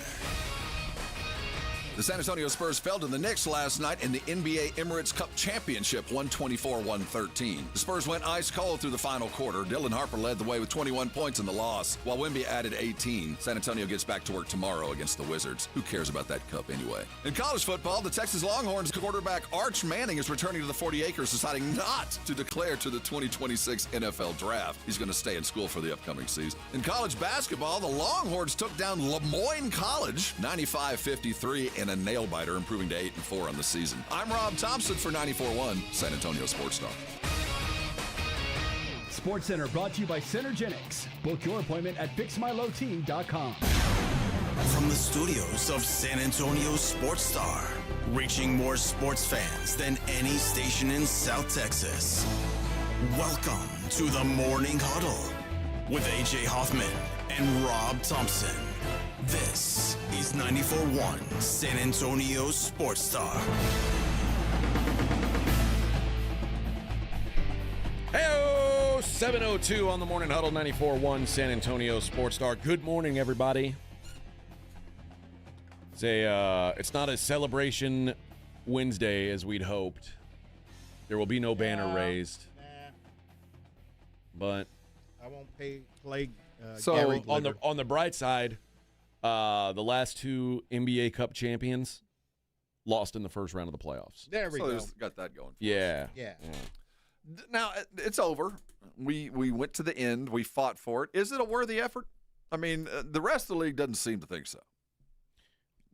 The San Antonio Spurs fell to the Knicks last night in the NBA Emirates Cup Championship, 124-113. The Spurs went ice cold through the final quarter. Dylan Harper led the way with 21 points in the loss, while Wemby added 18. San Antonio gets back to work tomorrow against the Wizards. Who cares about that cup anyway? In college football, the Texas Longhorns quarterback Arch Manning is returning to the 40 acres, deciding not to declare to the 2026 NFL Draft. He's going to stay in school for the upcoming season. In college basketball, the Longhorns took down Lemoyne College 95-53 in a nail-biter, improving to 8-4 on the season. I'm Rob Thompson for 94.1 San Antonio Sports Star. Sports Center brought to you by Centergenics. Book your appointment at fixmyloteam.com. From the studios of San Antonio Sports Star, reaching more sports fans than any station in South Texas. Welcome to the Morning Huddle with A.J. Hoffman and Rob Thompson. This is 94.1 San Antonio Sports Star. Hey-o, 7:02 on the Morning Huddle, 94.1 San Antonio Sports Star. Good morning, everybody. It's not a celebration Wednesday as we'd hoped. There will be no banner raised. But I won't play so Gary on the bright side, the last two NBA Cup champions lost in the first round of the playoffs. There we go. Got that going. Yeah. Now it's over. We went to the end. We fought for it. Is it a worthy effort? I mean, the rest of the league doesn't seem to think so.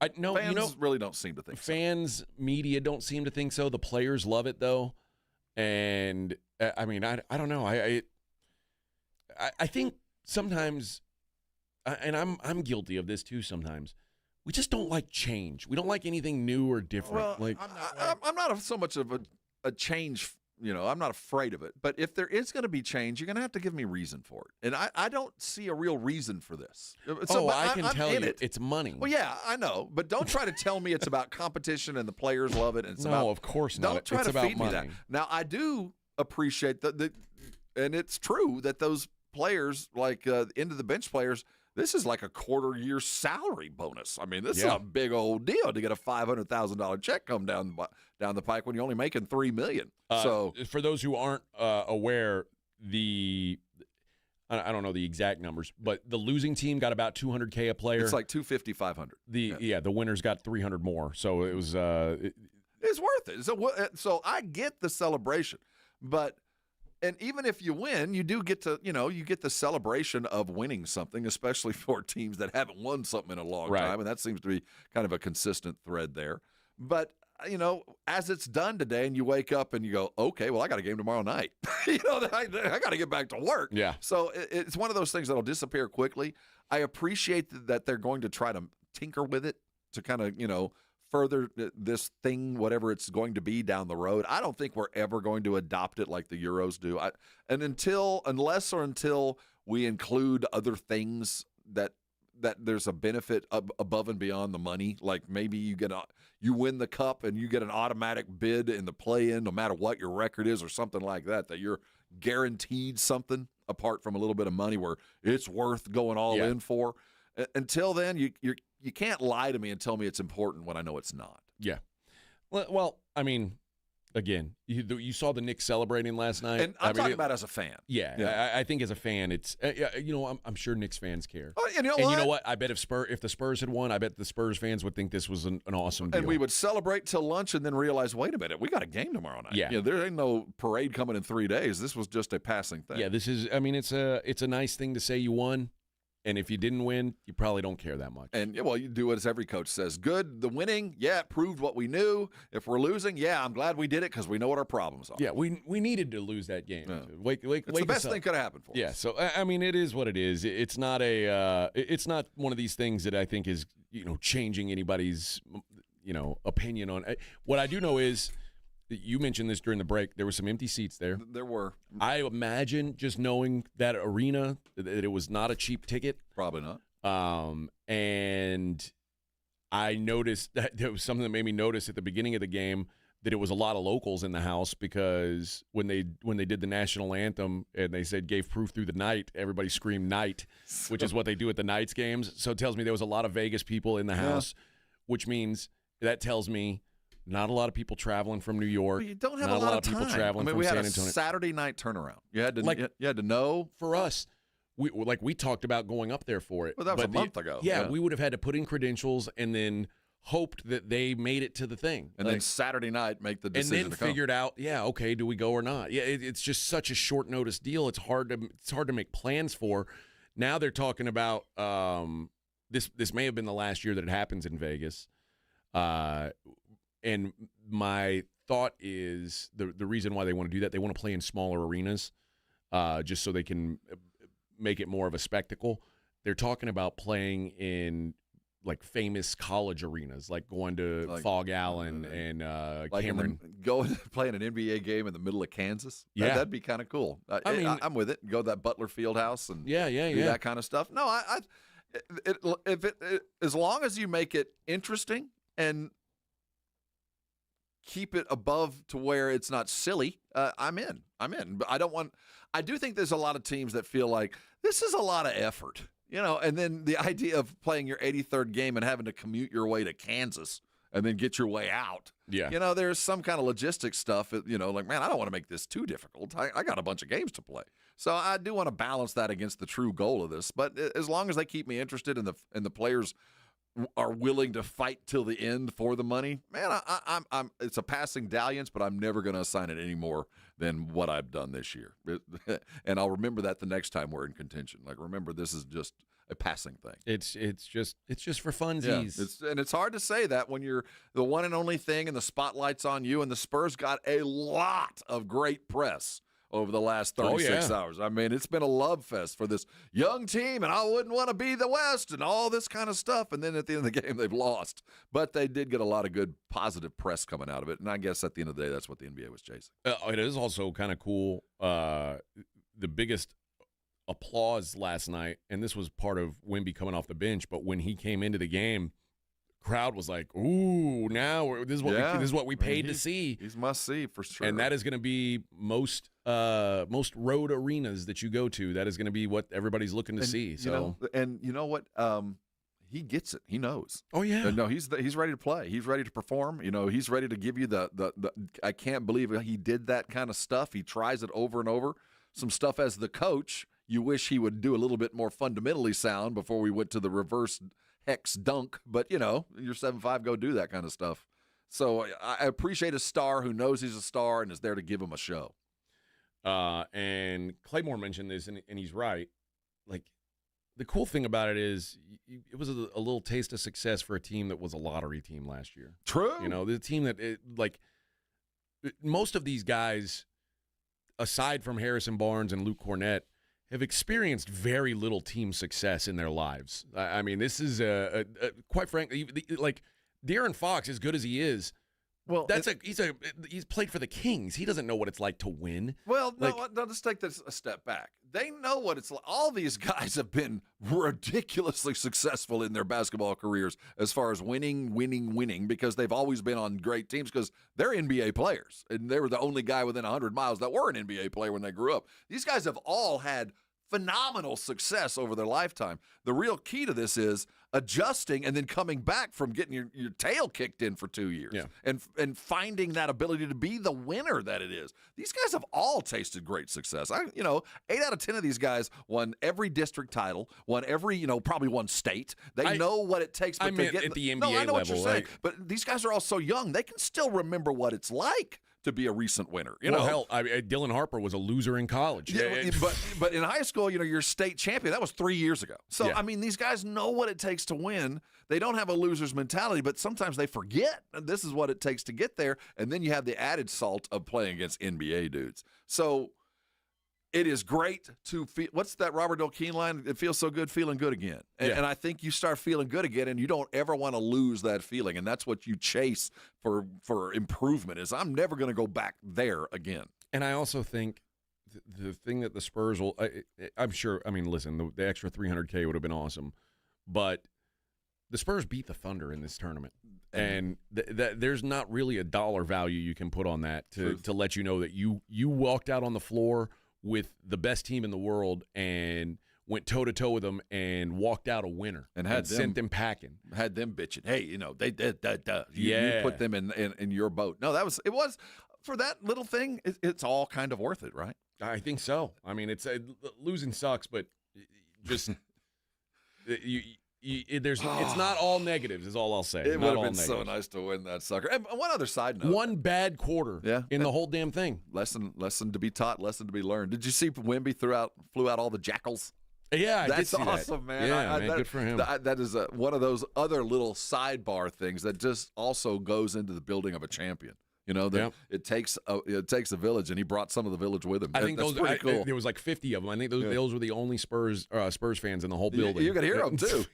Fans really don't seem to think so. Fans, media don't seem to think so. The players love it though, and I mean, I don't know. I think sometimes, and I'm guilty of this too. Sometimes we just don't like change. We don't like anything new or different. Well, I'm not so much of a change. I'm not afraid of it. But if there is going to be change, you're going to have to give me reason for it. And I don't see a real reason for this. So, I can tell you, it's money. Well, yeah, I know. But don't try to tell me it's about competition and the players love it. And of course not. Don't try it's to about feed money. me that. Now, I do appreciate that, and it's true that those players, like end of the bench players, this is like a quarter-year salary bonus. I mean, this is a big old deal to get a $500,000 check come down the pike when you're only making $3 million. So, for those who aren't aware, I don't know the exact numbers, but the losing team got about $200K a player. It's like $250, $500. The winners got $300 more. So it was. It's worth it. So I get the celebration, but. And even if you win, you do get to, you get the celebration of winning something, especially for teams that haven't won something in a long time. And that seems to be kind of a consistent thread there. But, as it's done today and you wake up and you go, okay, well, I got a game tomorrow night. I got to get back to work. Yeah. So it's one of those things that'll disappear quickly. I appreciate that they're going to try to tinker with it to kind of, further this thing, whatever it's going to be down the road. I don't think we're ever going to adopt it like the Euros do. Unless we include other things that there's a benefit above and beyond the money. Like maybe you win the cup and you get an automatic bid in the play-in, no matter what your record is, or something like that. That you're guaranteed something apart from a little bit of money where it's worth going all in for. Until then, you can't lie to me and tell me it's important when I know it's not. Yeah. Well, I mean, again, you saw the Knicks celebrating last night. And I'm talking about as a fan. Yeah. I think as a fan, it's I'm sure Knicks fans care. And you know what? I bet if the Spurs had won, I bet the Spurs fans would think this was an awesome deal. And we would celebrate till lunch and then realize, wait a minute, we got a game tomorrow night. Yeah. There ain't no parade coming in 3 days. This was just a passing thing. Yeah, this is. I mean, it's a nice thing to say you won. And if you didn't win, you probably don't care that much. And, you do as every coach says. Good, the winning, it proved what we knew. If we're losing, I'm glad we did it because we know what our problems are. Yeah, we needed to lose that game. Yeah. Wake it's the best thing could have happened for us. Yeah, so, I mean, it is what it is. It's not it's not one of these things that I think is, changing anybody's, opinion on it. What I do know is, you mentioned this during the break. There were some empty seats there. There were. I imagine just knowing that arena, that it was not a cheap ticket. Probably not. And I noticed that there was something that made me notice at the beginning of the game that it was a lot of locals in the house because when they did the national anthem and they said gave proof through the night, everybody screamed night, which is what they do at the Knights games. So it tells me there was a lot of Vegas people in the house, which means that tells me not a lot of people traveling from New York. But you don't have not a lot of people time. traveling from we San had a Antonio. Saturday night turnaround. You had to know. For us, we talked about going up there for it. Well, that was a month ago. Yeah, we would have had to put in credentials and then hoped that they made it to the thing. And then Saturday night make the decision and then to come. figured out, okay, do we go or not? Yeah, it's just such a short notice deal. It's hard to make plans for. Now they're talking about this may have been the last year that it happens in Vegas. And my thought is the reason why they want to do that, they want to play in smaller arenas just so they can make it more of a spectacle. They're talking about playing in like famous college arenas, like going to Fog Allen and Cameron. Playing an NBA game in the middle of Kansas. Yeah. That'd be kind of cool. I'm with it. Go to that Butler Fieldhouse and do that kind of stuff. No, as long as you make it interesting and keep it above to where it's not silly, I'm in. But I do think there's a lot of teams that feel like this is a lot of effort. And then the idea of playing your 83rd game and having to commute your way to Kansas and then get your way out. Yeah. There's some kind of logistics stuff, like, man, I don't want to make this too difficult. I got a bunch of games to play. So I do want to balance that against the true goal of this. But as long as they keep me interested and the players are willing to fight till the end for the money, man, I'm it's a passing dalliance, but I'm never going to assign it any more than what I've done this year. And I'll remember that the next time we're in contention. Like, remember, this is just a passing thing. It's just for funsies. Yeah, it's hard to say that when you're the one and only thing and the spotlight's on you, and the Spurs got a lot of great press over the last 36 hours. I mean, it's been a love fest for this young team, and I wouldn't want to be the West and all this kind of stuff. And then at the end of the game, they've lost. But they did get a lot of good positive press coming out of it. And I guess at the end of the day, that's what the NBA was chasing. It is also kind of cool. The biggest applause last night, and this was part of Wemby coming off the bench, but when he came into the game, crowd was like, "Ooh, now this is what we paid to see." He's must see for sure. And that is going to be most road arenas that you go to. That is going to be what everybody's looking to see. So, you know what? He gets it. He knows. Oh yeah. No, he's ready to play. He's ready to perform. He's ready to give you the. I can't believe he did that kind of stuff. He tries it over and over. Some stuff as the coach, you wish he would do a little bit more fundamentally sound before we went to the reverse hex dunk, but you're 7'5", go do that kind of stuff. So I appreciate a star who knows he's a star and is there to give him a show. And Claymore mentioned this, and he's right. Like, the cool thing about it is it was a little taste of success for a team that was a lottery team last year. True. The team that most of these guys, aside from Harrison Barnes and Luke Cornett, have experienced very little team success in their lives. I mean, this is quite frankly, like De'Aaron Fox, as good as he is. Well, he's played for the Kings. He doesn't know what it's like to win. Well, no, let's take this a step back. They know what it's like. All these guys have been ridiculously successful in their basketball careers as far as winning, because they've always been on great teams because they're NBA players. And they were the only guy within 100 miles that were an NBA player when they grew up. These guys have all had phenomenal success over their lifetime. The real key to this is adjusting and then coming back from getting your tail kicked in for 2 years and finding that ability to be the winner that it is. These guys have all tasted great success. 8 out of 10 of these guys won every district title, won every, probably one state. They know what it takes. But I meant at the NBA level. I know what you're saying, but these guys are all so young, they can still remember what it's like to be a recent winner. Hell, Dylan Harper was a loser in college. Yeah, but in high school, your state champion, that was 3 years ago. So, I mean, these guys know what it takes to win. They don't have a loser's mentality, but sometimes they forget this is what it takes to get there. And then you have the added salt of playing against NBA dudes. So it is great to feel. What's that Robert Dolkeen line? It feels so good feeling good again. And I think you start feeling good again, and you don't ever want to lose that feeling. And that's what you chase for improvement is I'm never going to go back there again. And I also think the thing that the Spurs will I'm sure, I mean, listen, the extra $300K would have been awesome. But the Spurs beat the Thunder in this tournament. And there's not really a dollar value you can put on that to let you know that you walked out on the floor with the best team in the world and went toe-to-toe with them and walked out a winner and sent them packing. Had them bitching. Hey, they did. You put them in your boat. No, it was for that little thing. It's all kind of worth it, right? I think so. I mean, it's losing sucks, but just it's not all negatives. Is all I'll say. It would have been so nice to win that sucker. And one other side note: one bad quarter, in the whole damn thing. Lesson to be taught, lesson to be learned. Did you see Wemby flew out all the jackals? Yeah, I that's did see awesome, that. man. Yeah, man, good for him. That is one of those other little sidebar things that just also goes into the building of a champion. It takes a village, and he brought some of the village with him. I think that's pretty cool. There was like 50 of them. I think those were the only Spurs fans in the whole building. You could hear them too.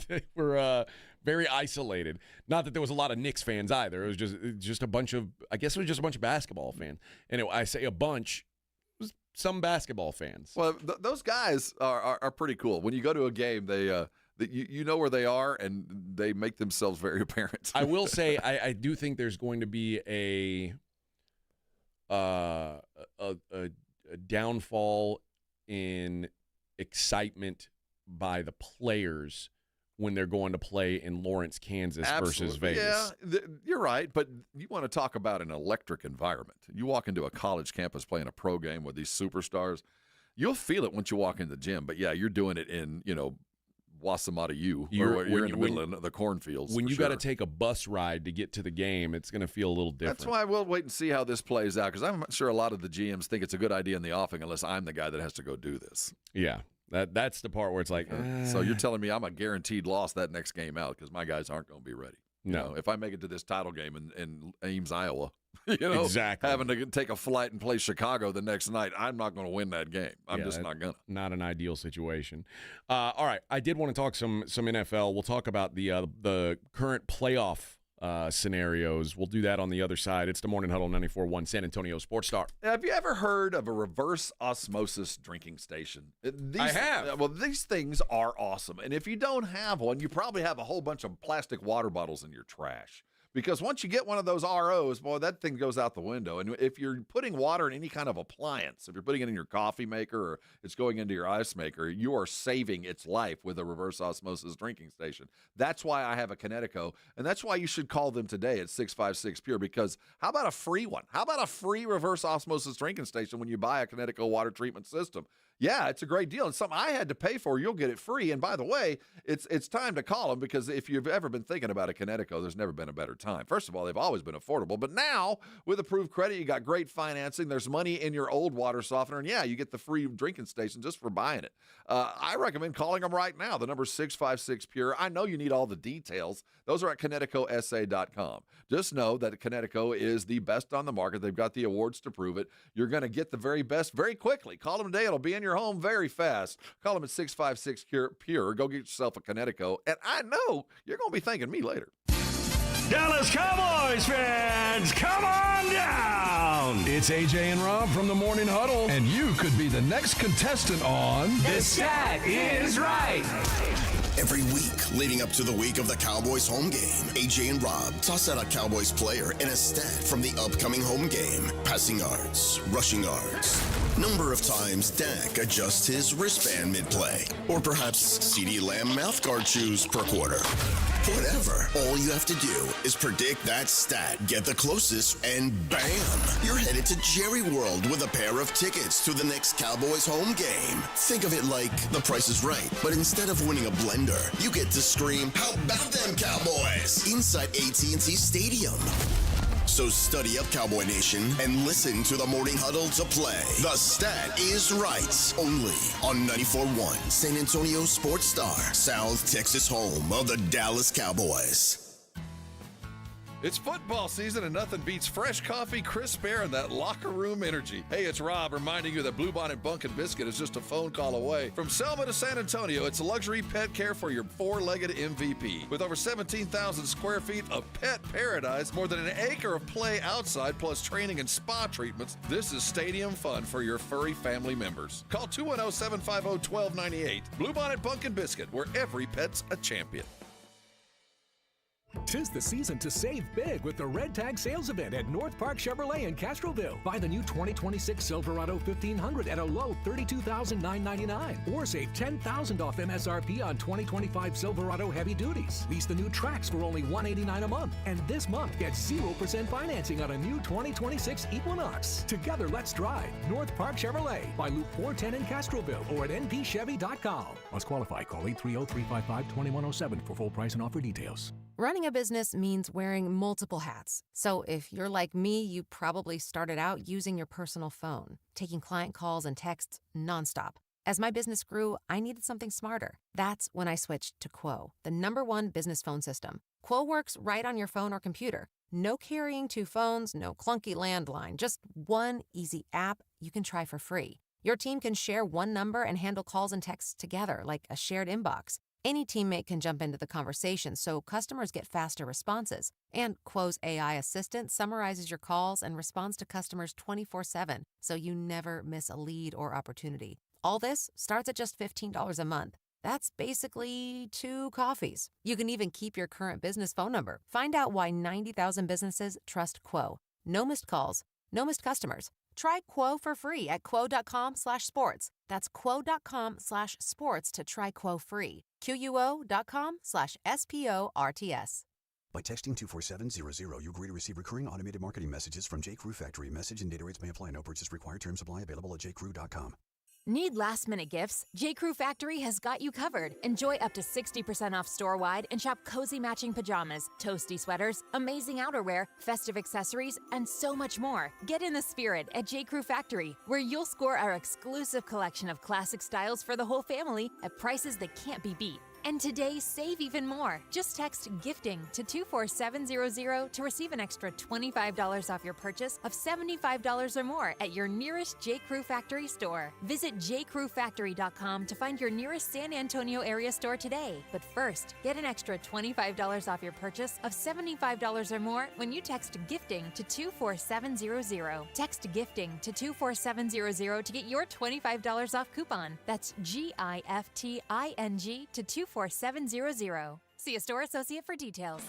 They were very isolated. Not that there was a lot of Knicks fans either. It was just a bunch of. I guess it was just a bunch of basketball fans. And I say a bunch. It was some basketball fans. Well, those guys are pretty cool. When you go to a game, they. You know where they are, and they make themselves very apparent. I will say, I do think there's going to be a downfall in excitement by the players when they're going to play in Lawrence, Kansas versus Vegas. Yeah, you're right, but you want to talk about an electric environment. You walk into a college campus playing a pro game with these superstars, you'll feel it once you walk in the gym. But, yeah, you're doing it in, Wasamata you're in the middle of the cornfields. When you got to take a bus ride to get to the game, it's going to feel a little different. That's why we'll wait and see how this plays out, because I'm sure a lot of the GMs think it's a good idea in the offing unless I'm the guy that has to go do this. Yeah, that's the part where it's like. So you're telling me I'm a guaranteed loss that next game out because my guys aren't going to be ready. No. If I make it to this title game in Ames, Iowa, exactly, having to take a flight and play Chicago the next night, I'm not going to win that game. I'm just not going to. Not an ideal situation. All right, I did want to talk some NFL. We'll talk about the current playoff scenarios. We'll do that on the other side. It's the Morning Huddle 94.1 San Antonio Sports Star. Have you ever heard of a reverse osmosis drinking station? I have. Well, these things are awesome. And if you don't have one, you probably have a whole bunch of plastic water bottles in your trash. Because once you get one of those ROs, boy, that thing goes out the window. And if you're putting water in any kind of appliance, if you're putting it in your coffee maker or it's going into your ice maker, you are saving its life with a reverse osmosis drinking station. That's why I have a Connecticut, and that's why you should call them today at 656 Pure, because how about a free one? How about a free reverse osmosis drinking station when you buy a Connecticut water treatment system? Yeah, it's a great deal. It's something I had to pay for. You'll get it free. And by the way, it's time to call them, because if you've ever been thinking about a Connecticut, there's never been a better time. First of all, they've always been affordable. But now, with approved credit, you got great financing. There's money in your old water softener. And, yeah, you get the free drinking station just for buying it. I recommend calling them right now. The number is 656 Pure. I know you need all the details. Those are at ConnecticutSA.com. Just know that Connecticut is the best on the market. They've got the awards to prove it. You're going to get the very best very quickly. Call them today. It'll be in your home very fast. Call them at 656 Pure. Go get yourself a Connecticut. And I know you're going to be thanking me later. Dallas Cowboys fans, come on down! It's AJ and Rob from the Morning Huddle, and you could be the next contestant on The Stat Is Right. Every week leading up to the week of the Cowboys home game, AJ and Rob toss out a Cowboys player and a stat from the upcoming home game. Passing yards, rushing yards, number of times Dak adjusts his wristband mid-play, or perhaps CeeDee Lamb mouthguard chews per quarter. Whatever. All you have to do is predict that stat, get the closest, and bam! You're headed to Jerry World with a pair of tickets to the next Cowboys home game. Think of it like The Price is Right, but instead of winning a blender, you get to scream, "How about them Cowboys?" inside AT&T Stadium. So study up, Cowboy Nation, and listen to the Morning Huddle to play. The Stat Is Right. Only on 94.1 San Antonio Sports Star, South Texas home of the Dallas Cowboys. It's football season, and nothing beats fresh coffee, crisp air, and that locker room energy. Hey, it's Rob reminding you that Bluebonnet Bunkin' Biscuit is just a phone call away. From Selma to San Antonio, it's luxury pet care for your four-legged MVP. With over 17,000 square feet of pet paradise, more than an acre of play outside, plus training and spa treatments, this is stadium fun for your furry family members. Call 210-750-1298. Bluebonnet Bunkin' Biscuit, where every pet's a champion. 'Tis the season to save big with the Red Tag Sales Event at North Park Chevrolet in Castroville. Buy the new 2026 Silverado 1500 at a low $32,999. Or save $10,000 off MSRP on 2025 Silverado Heavy Duties. Lease the new Trax for only $189 a month. And this month, get 0% financing on a new 2026 Equinox. Together, let's drive. North Park Chevrolet by Loop 410 in Castroville or at npchevy.com. Must qualify. Call 830-355-2107 for full price and offer details. Running a business means wearing multiple hats. So if you're like me, you probably started out using your personal phone, taking client calls and texts nonstop. As my business grew, I needed something smarter. That's when I switched to Quo, the #1 business phone system. Quo works right on your phone or computer. No carrying 2 phones, no clunky landline, just one easy app you can try for free. Your team can share one number and handle calls and texts together like a shared inbox. Any teammate can jump into the conversation so customers get faster responses. And Quo's AI assistant summarizes your calls and responds to customers 24/7, so you never miss a lead or opportunity. All this starts at just $15 a month. That's basically 2 coffees. You can even keep your current business phone number. Find out why 90,000 businesses trust Quo. No missed calls, no missed customers. Try Quo for free at quo.com/sports. That's quo.com/sports to try Quo free. QUO.com/SPORTS. By texting 24700, you agree to receive recurring automated marketing messages from J. Crew Factory. Message and data rates may apply. No purchase required. Terms apply. Available at jcrew.com. Need last-minute gifts? J.Crew Factory has got you covered. Enjoy up to 60% off store-wide and shop cozy matching pajamas, toasty sweaters, amazing outerwear, festive accessories, and so much more. Get in the spirit at J.Crew Factory, where you'll score our exclusive collection of classic styles for the whole family at prices that can't be beat. And today, save even more. Just text GIFTING to 24700 to receive an extra $25 off your purchase of $75 or more at your nearest J. Crew Factory store. Visit jcrewfactory.com to find your nearest San Antonio area store today. But first, get an extra $25 off your purchase of $75 or more when you text GIFTING to 24700. Text GIFTING to 24700 to get your $25 off coupon. That's GIFTING to 24700. See a store associate for details.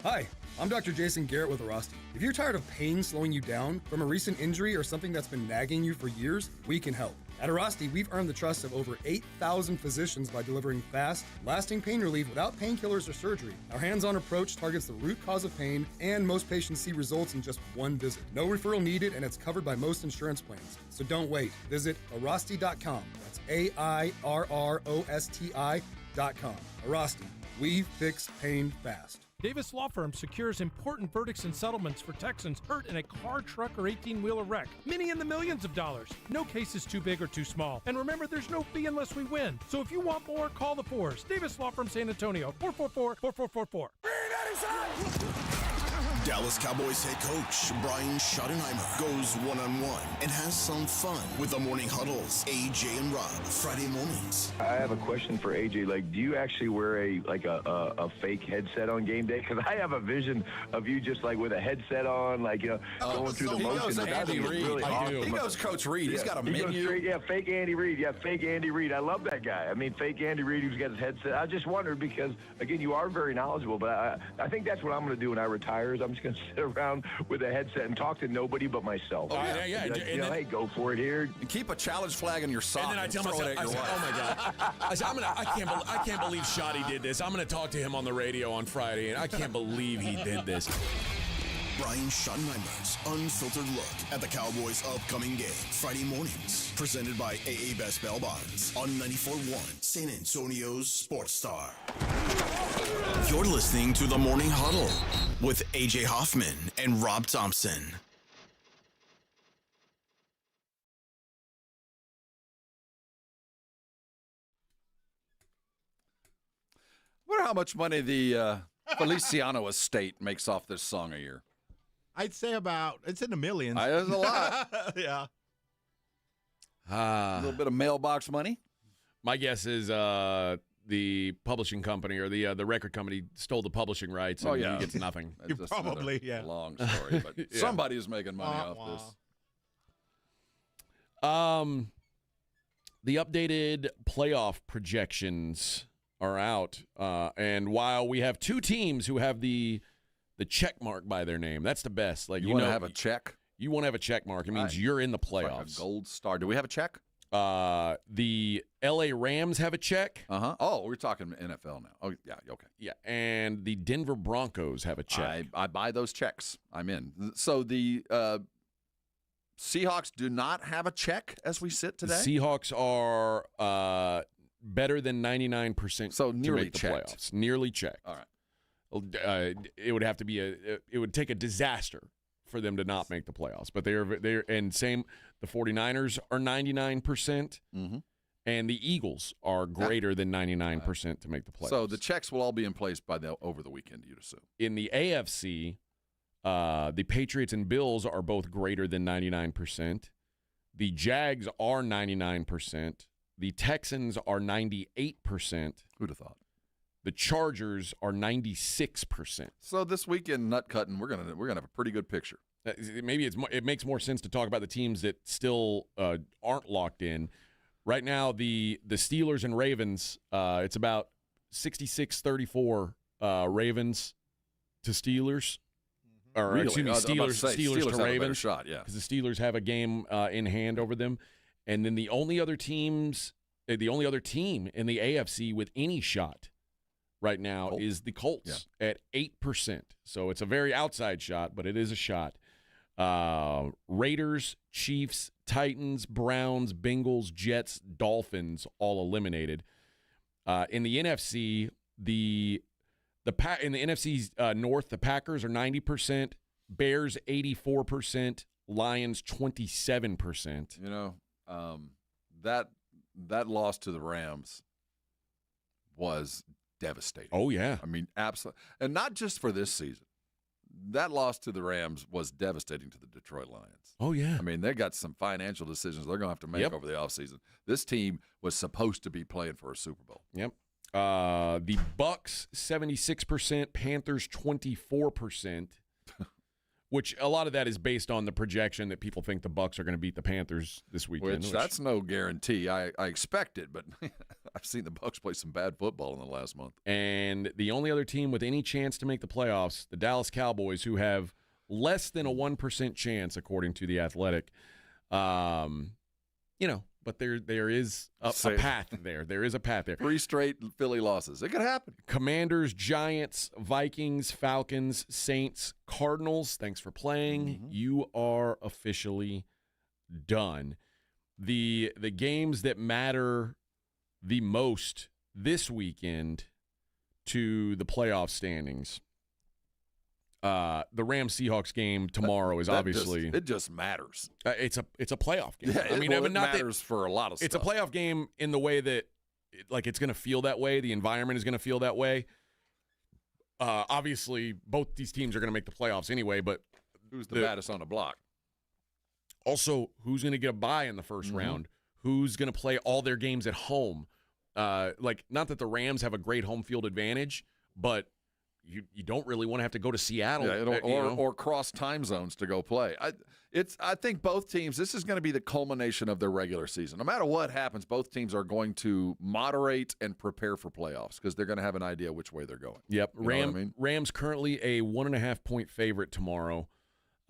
Hi, I'm Dr. Jason Garrett with Arasti. If you're tired of pain slowing you down from a recent injury or something that's been nagging you for years, we can help. At Arasti, we've earned the trust of over 8,000 physicians by delivering fast, lasting pain relief without painkillers or surgery. Our hands-on approach targets the root cause of pain, and most patients see results in just one visit. No referral needed, and it's covered by most insurance plans. So don't wait. Visit Arasti.com. That's AIRROSTI.com. Arasti. We fix pain fast. Davis Law Firm secures important verdicts and settlements for Texans hurt in a car, truck, or 18-wheeler wreck. Many in the millions of dollars. No case is too big or too small. And remember, there's no fee unless we win. So if you want more, call the Force. Davis Law Firm San Antonio, 444-4444. Dallas Cowboys head coach Brian Schottenheimer goes one-on-one and has some fun with the Morning Huddles, AJ and Rob, Friday mornings. I have a question for AJ. Like, do you actually wear a fake headset on game day? Because I have a vision of you just like with a headset on, like, you know, going through the motions. Andy Reid. Really awesome. He goes Coach Reid. He's got a menu. Fake Andy Reid. Yeah, fake Andy Reid. I love that guy. I mean, fake Andy Reid who's got his headset. I just wondered because, again, you are very knowledgeable, but I think that's what I'm going to do when I retire is I'm just going to sit around with a headset and talk to nobody but myself. Oh, yeah. Like, hey, go for it here. And keep a challenge flag in your sock. And then I tell myself, oh my God, I can't believe Shotty did this. I'm going to talk to him on the radio on Friday, and I can't believe he did this. Brian Schottenheimer's unfiltered look at the Cowboys' upcoming game. Friday mornings, presented by AA Best Bail Bonds on 94.1 San Antonio's Sports Star. You're listening to the Morning Huddle with AJ Hoffman and Rob Thompson. I wonder how much money the Feliciano estate makes off this song a year. I'd say it's in the millions. There's a lot. Yeah. A little bit of mailbox money. My guess is the publishing company or the record company stole the publishing rights and he gets nothing. Probably, long story, but somebody is making money off this. The updated playoff projections are out. And while we have two teams who have the check mark by their name, that's the best. Like you want to have a check? You want to have a check mark. It means you're in the playoffs. Like a gold star. Do we have a check? The L.A. Rams have a check. Oh, we're talking NFL now. Oh, yeah, okay. Yeah, and the Denver Broncos have a check. I buy those checks. I'm in. So the Seahawks do not have a check as we sit today? The Seahawks are better than 99% so nearly to make the checked. playoffs. Nearly checked. All right. It would have to be it would take a disaster for them to not make the playoffs. But they're and same the 49ers are 99%. And the Eagles are greater than 99% to make the playoffs. So the checks will all be in place over the weekend, you'd assume. In the AFC, the Patriots and Bills are both greater than 99%. The Jags are 99%. The Texans are 98%. Who'd have thought? The Chargers are 96%. So this weekend, nut cutting, we're gonna have a pretty good picture. Maybe it makes more sense to talk about the teams that still aren't locked in. Right now, the Steelers and Ravens, it's about 66-34 Ravens to Steelers. Or Really? excuse me, Steelers to have a better Ravens. shot, yeah. Because the Steelers have a game in hand over them. And then the only other team in the AFC with any shot right now is the Colts at 8%. So it's a very outside shot, but it is a shot. Raiders, Chiefs, Titans, Browns, Bengals, Jets, Dolphins all eliminated. In the NFC, in the NFC North, the Packers are 90%, Bears 84%, Lions 27%. You know, that loss to the Rams was devastating. Oh yeah, I mean, absolutely, and not just for this season. That loss to the Rams was devastating to the Detroit Lions. Oh, yeah. I mean, they got some financial decisions they're going to have to make over the offseason. This team was supposed to be playing for a Super Bowl. Yep. The Bucks, 76%, Panthers, 24%, which a lot of that is based on the projection that people think the Bucks are going to beat the Panthers this weekend. Which that's no guarantee. I expect it, but I've seen the Bucks play some bad football in the last month. And the only other team with any chance to make the playoffs, the Dallas Cowboys, who have less than a 1% chance, according to The Athletic. But there is a path there. There is a path there. 3 straight Philly losses. It could happen. Commanders, Giants, Vikings, Falcons, Saints, Cardinals. Thanks for playing. You are officially done. The games that matter the most this weekend to the playoff standings. The Rams-Seahawks game tomorrow is obviously it just matters. It's a playoff game. Yeah, it matters for a lot of stuff. It's a playoff game in the way that it's going to feel that way. The environment is going to feel that way. Obviously, both these teams are going to make the playoffs anyway. But who's the baddest on the block? Also, who's going to get a bye in the first round? Who's going to play all their games at home? Not that the Rams have a great home field advantage, but you don't really want to have to go to Seattle or cross time zones to go play. I think both teams, this is going to be the culmination of their regular season. No matter what happens, both teams are going to moderate and prepare for playoffs because they're going to have an idea which way they're going. Yep. You know what I mean? Rams currently a 1.5-point favorite tomorrow.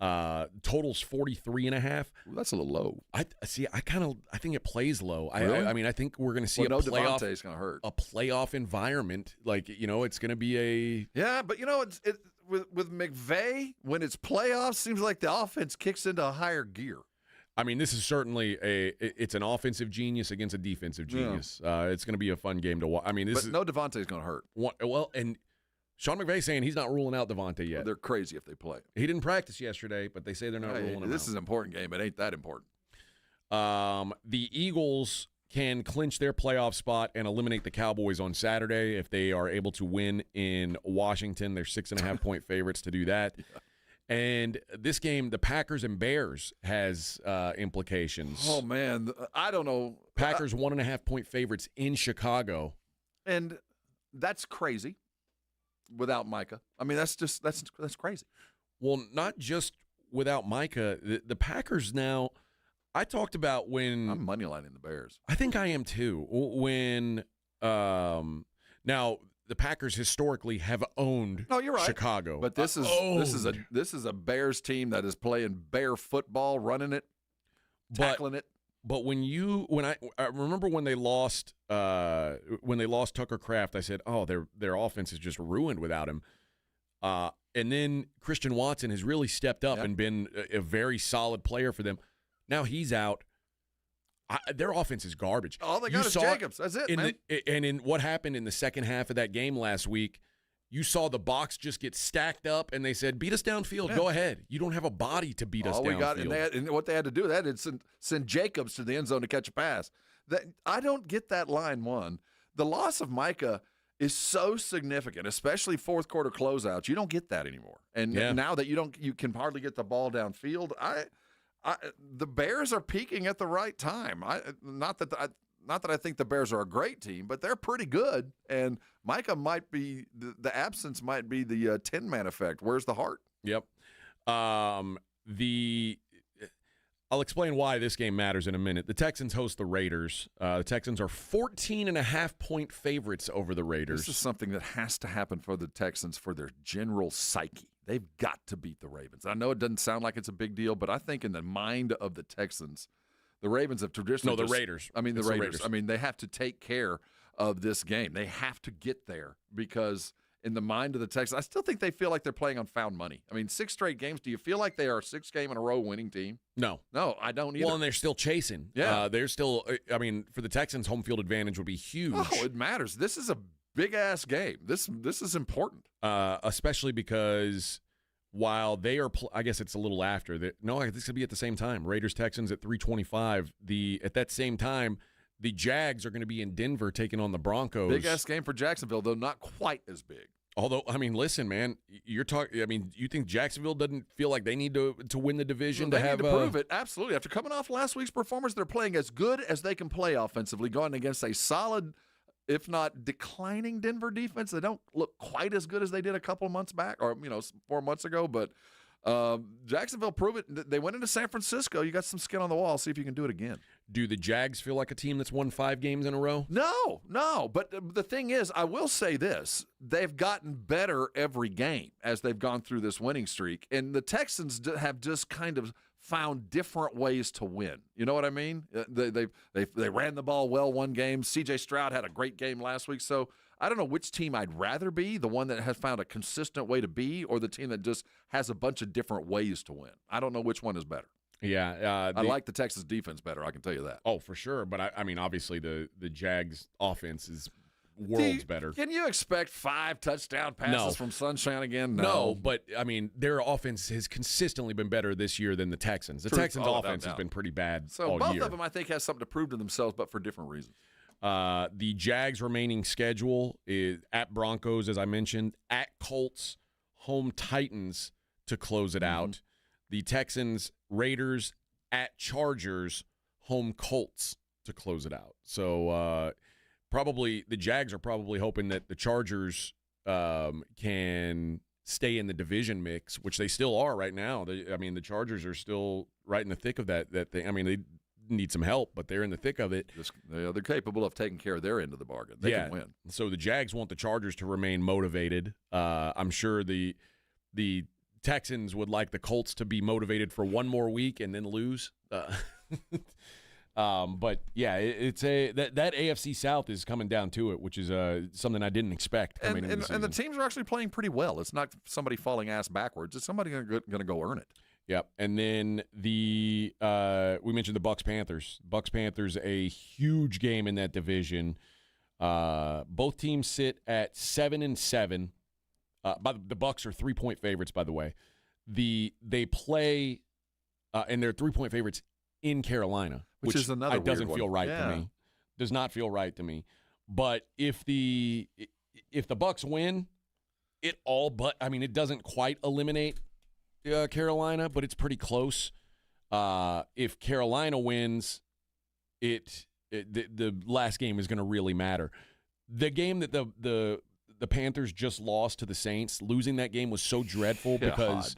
Totals 43.5. That's a little low. I think it plays low. Really? I think we're going to see Devontae's going to hurt. A playoff environment. It's going to be a but with McVay, when it's playoffs, seems like the offense kicks into a higher gear. I mean, this is certainly it's an offensive genius against a defensive genius. Yeah. It's going to be a fun game to watch. I mean, no Devontae's going to hurt. And Sean McVay saying he's not ruling out Devontae yet. Well, they're crazy if they play. He didn't practice yesterday, but they say they're not ruling him out. This is an important game. It ain't that important. The Eagles can clinch their playoff spot and eliminate the Cowboys on Saturday if they are able to win in Washington. They're 6.5-point favorites to do that. Yeah. And this game, the Packers and Bears, has implications. Oh, man. I don't know. Packers 1.5-point favorites in Chicago. And that's crazy. Without Micah. I mean, that's crazy. Well, not just without Micah. The Packers now, I talked about when... I'm moneylining the Bears. I think I am too. When Now, the Packers historically have owned you're right. Chicago. But this is a Bears team that is playing Bear football, running it, tackling it. But I remember when they lost Tucker Kraft, I said, "Oh, their offense is just ruined without him." And then Christian Watson has really stepped up and been a very solid player for them. Now he's out. Their offense is garbage. All they got is Jacobs. That's it, man. And in what happened in the second half of that game last week, you saw the box just get stacked up, and they said, beat us downfield. Yeah. Go ahead. You don't have a body to beat us downfield. And what they had to do, they had to send Jacobs to the end zone to catch a pass. I don't get that line, one. The loss of Micah is so significant, especially fourth quarter closeouts. You don't get that anymore. And now that you can hardly get the ball downfield, the Bears are peaking at the right time. Not that I think the Bears are a great team, but they're pretty good. And Micah might be the absence might be the 10-man effect. Where's the heart? Yep. I'll explain why this game matters in a minute. The Texans host the Raiders. The Texans are 14.5-point favorites over the Raiders. This is something that has to happen for the Texans for their general psyche. They've got to beat the Ravens. I know it doesn't sound like it's a big deal, but I think in the mind of the Texans, the Ravens have traditionally the Raiders. I mean, the Raiders. I mean, they have to take care of this game. They have to get there because in the mind of the Texans, I still think they feel like they're playing on found money. I mean, 6 straight games. Do you feel like they are a 6-game-in-a-row winning team? No. No, I don't either. Well, and they're still chasing. Yeah. They're still – I mean, for the Texans, home field advantage would be huge. Oh, it matters. This is a big-ass game. This is important. Especially because while they are I guess it's a little after. This could be at the same time. Raiders-Texans at 3:25. At that same time, the Jags are going to be in Denver taking on the Broncos. Big-ass game for Jacksonville, though not quite as big. Although, I mean, listen, man, you're talking. I mean, you think Jacksonville doesn't feel like they need to win the division They to have need to prove it? Absolutely. After coming off last week's performance, they're playing as good as they can play offensively, going against a solid, if not declining, Denver defense. They don't look quite as good as they did a couple of months back, or 4 months ago. But Jacksonville proved it. They went into San Francisco. You got some skin on the wall. See if you can do it again. Do the Jags feel like a team that's won 5 games in a row? No. But the thing is, I will say this. They've gotten better every game as they've gone through this winning streak. And the Texans have just kind of found different ways to win. You know what I mean? They ran the ball well one game. C.J. Stroud had a great game last week. So I don't know which team I'd rather be, the one that has found a consistent way to be or the team that just has a bunch of different ways to win. I don't know which one is better. Yeah. I like the Texas defense better, I can tell you that. Oh, for sure. But, I mean, obviously the Jags offense is worlds better. Can you expect 5 touchdown passes from Sunshine again? No, but, I mean, their offense has consistently been better this year than the Texans. The Texans' offense has been pretty bad all year. So both of them, I think, has something to prove to themselves, but for different reasons. The Jags' remaining schedule is at Broncos, as I mentioned, at Colts, home Titans to close it out. The Texans, Raiders, at Chargers, home Colts to close it out. So probably the Jags are probably hoping that the Chargers can stay in the division mix, which they still are right now. The Chargers are still right in the thick of that thing. I mean, they need some help, but they're in the thick of it. They're capable of taking care of their end of the bargain. They can win. So the Jags want the Chargers to remain motivated. I'm sure the Texans would like the Colts to be motivated for one more week and then lose. But yeah, it's that AFC South is coming down to it, which is something I didn't expect coming into the season. And the teams are actually playing pretty well. It's not somebody falling ass backwards. It's somebody going to go earn it. Yep. And then we mentioned the Bucs-Panthers. Bucs-Panthers, a huge game in that division. Both teams sit at 7-7. The Bucs are 3-point favorites, by the way. They play, and they're 3-point favorites in Carolina, which is another doesn't weird feel one. right to me. Does not feel right to me. But if the Bucs win, it doesn't quite eliminate Carolina, but it's pretty close. If Carolina wins, the last game is going to really matter. The game that the Panthers just lost to the Saints, losing that game was so dreadful because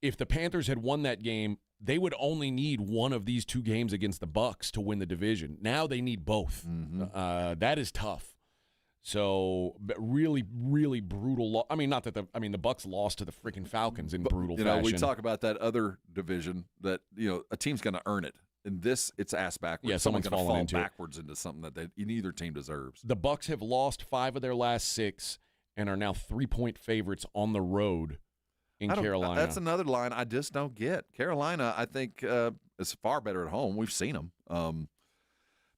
if the Panthers had won that game, they would only need one of these 2 games against the Bucs to win the division. Now they need both. That is tough. So, but really, really brutal. I mean, not that the Bucks lost to the freaking Falcons in brutal fashion. We talk about that other division that a team's going to earn it. In this, it's ass backwards. Yeah, someone's going to falling fall into backwards into something that neither team deserves. The Bucks have lost 5 of their last 6 and are now 3-point favorites on the road in Carolina. That's another line I just don't get. Carolina, I think, is far better at home. We've seen them.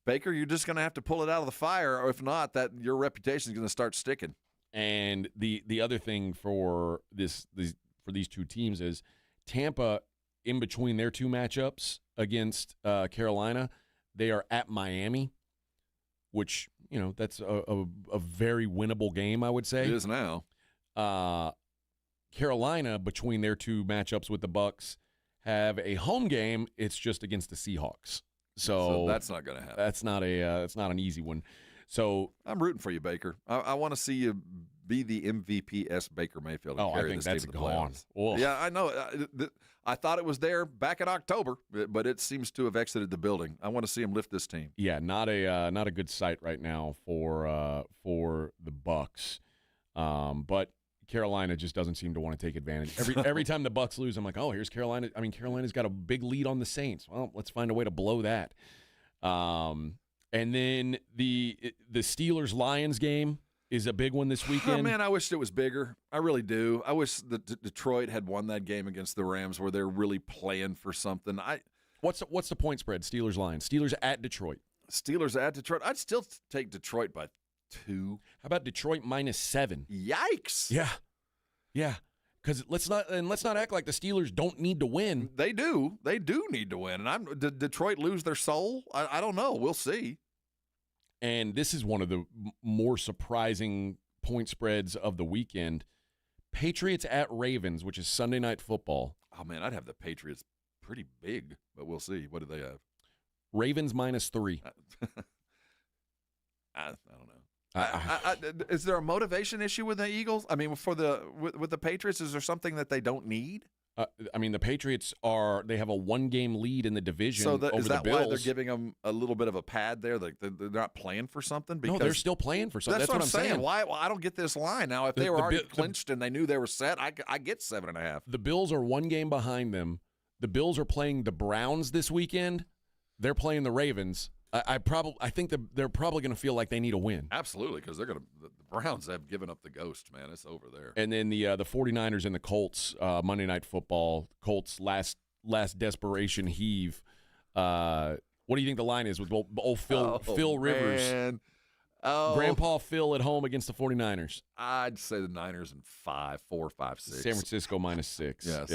Baker, you're just going to have to pull it out of the fire, or if not, that your reputation is going to start sticking. And the other thing for these two teams is Tampa, in between their 2 matchups against Carolina, they are at Miami, which that's a very winnable game, I would say. It is now. Carolina, between their 2 matchups with the Bucks, have a home game. It's just against the Seahawks. So that's not going to happen. That's not an easy one. So I'm rooting for you, Baker. I want to see you be the MVP Baker Mayfield. And carry I think this that's team to the gone. playoffs. Yeah, I know. I thought it was there back in October, but it seems to have exited the building. I want to see him lift this team. Yeah, not a good sight right now for the Bucks. But Carolina just doesn't seem to want to take advantage. Every time the Bucks lose, I'm like, oh, here's Carolina. I mean, Carolina's got a big lead on the Saints. Well, let's find a way to blow that. And then the Steelers-Lions game is a big one this weekend. Oh, man, I wish it was bigger. I really do. I wish that Detroit had won that game against the Rams where they're really playing for something. What's the point spread, Steelers-Lions? Steelers at Detroit. Steelers at Detroit. I'd still take Detroit by 2. How about Detroit -7? Yikes. Yeah. Because let's not act like the Steelers don't need to win. They do. They do need to win. And did Detroit lose their soul? I don't know. We'll see. And this is one of the more surprising point spreads of the weekend. Patriots at Ravens, which is Sunday Night Football. Oh, man, I'd have the Patriots pretty big, but we'll see. What do they have? Ravens -3. I don't know. Is there a motivation issue with the Eagles? I mean, with the Patriots, is there something that they don't need? The Patriots they have a 1-game lead in the division. So over is that the Bills. why they're giving them a little bit of a pad there? Like they're not playing for something? Because no, they're still playing for something. That's what I'm saying. Why? Well, I don't get this line now. If they were already clinched and they knew they were set, I get 7.5. The Bills are 1 game behind them. The Bills are playing the Browns this weekend. They're playing the Ravens. I think they're probably going to feel like they need a win. Absolutely, because the Browns have given up the ghost, man. It's over there. And then the 49ers and the Colts, Monday Night Football. Colts last desperation heave. What do you think the line is with old Phil Rivers? Man. Grandpa Phil at home against the 49ers. I'd say the Niners in 4, 5, 6. San Francisco -6. Yes.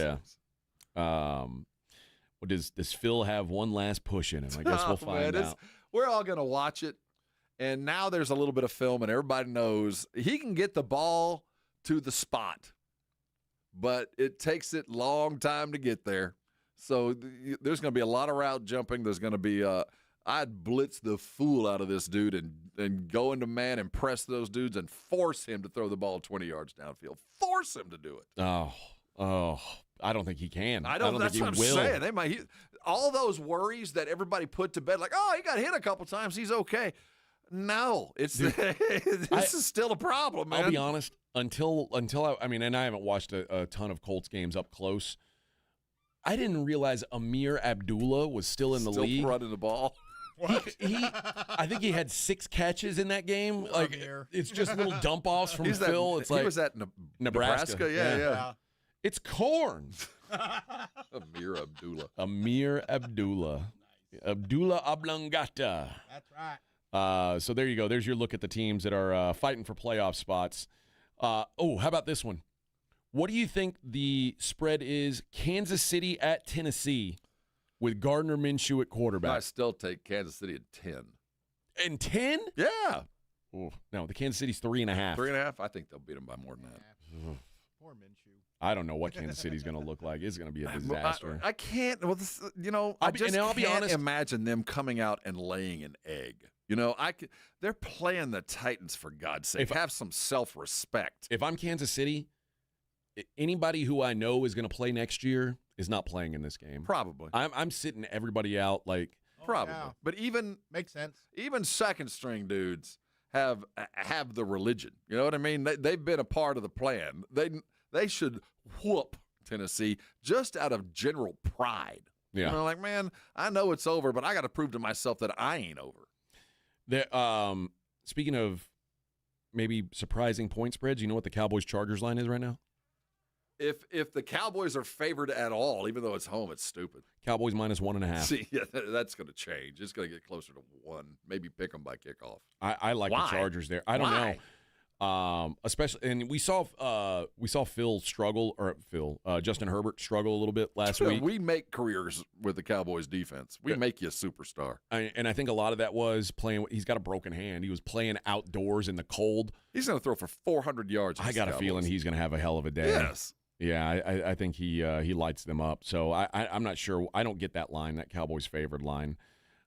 Yeah. Does Phil have one last push in him? I guess we'll find out. We're all going to watch it, and now there's a little bit of film, and everybody knows he can get the ball to the spot, but it takes it a long time to get there. So there's going to be a lot of route jumping. There's going to be I'd blitz the fool out of this dude and go into man and press those dudes and force him to throw the ball 20 yards downfield. Force him to do it. Oh. I don't think he can. I don't think that's what he will. I'm saying. All those worries that everybody put to bed, like, oh, he got hit a couple times, he's okay. No, this is still a problem, man. I'll be honest. Until I haven't watched a ton of Colts games up close. I didn't realize Amir Abdullah was still in the league. Still running the ball. I think he had 6 catches in that game. Like it's just little dump offs from Phil. He was at Nebraska. Yeah. It's corn. Amir Abdullah. Abdullah Oblongata. That's right. So there you go. There's your look at the teams that are fighting for playoff spots. How about this one? What do you think the spread is? Kansas City at Tennessee with Gardner Minshew at quarterback. I still take Kansas City at 10. And 10? Yeah. Ooh, no, the Kansas City's 3.5. 3.5? I think they'll beat them by more than that. Poor Minshew. I don't know what Kansas City's going to look like. It's going to be a disaster. I can't. Well, I just can't imagine them coming out and laying an egg. They're playing the Titans, for God's sake. Have some self-respect. If I'm Kansas City, anybody who I know is going to play next year is not playing in this game. Probably. I'm sitting everybody out like. Probably. Yeah. But even makes sense. Even second-string dudes have the religion. You know what I mean? They've been a part of the plan. They should whoop Tennessee just out of general pride. Yeah. You know, like, man, I know it's over, but I got to prove to myself that I ain't over. Speaking of maybe surprising point spreads, you know what the Cowboys-Chargers line is right now? If the Cowboys are favored at all, even though it's home, it's stupid. Cowboys minus 1.5. See, yeah, that's going to change. It's going to get closer to 1. Maybe pick them by kickoff. I like the Chargers there. I don't know. Especially, and we saw Phil struggle, or Justin Herbert struggle a little bit last week. We make careers with the Cowboys defense. We make you a superstar. And I think a lot of that was playing. He's got a broken hand. He was playing outdoors in the cold. He's going to throw for 400 yards. I got a feeling he's going to have a hell of a day. Yes. Yeah, I think he lights them up. So I'm not sure. I don't get that line, that Cowboys favored line.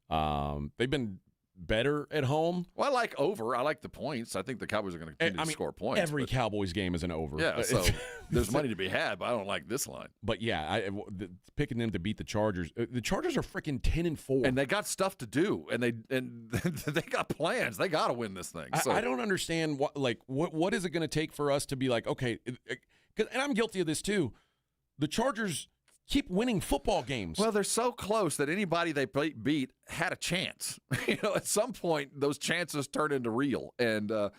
They've been better at home. Well, I like over. I like the points. I think the Cowboys are going to continue to score points. Every Cowboys game is an over. Yeah, so there's money to be had, but I don't like this line. But yeah, picking them to beat the Chargers. The Chargers are freaking 10-4, and they got stuff to do, and they got plans. They got to win this thing. So. I don't understand what is it going to take for us to be like, okay, and I'm guilty of this too. The Chargers keep winning football games. Well, they're so close that anybody they beat had a chance. At some point, those chances turn into real. And but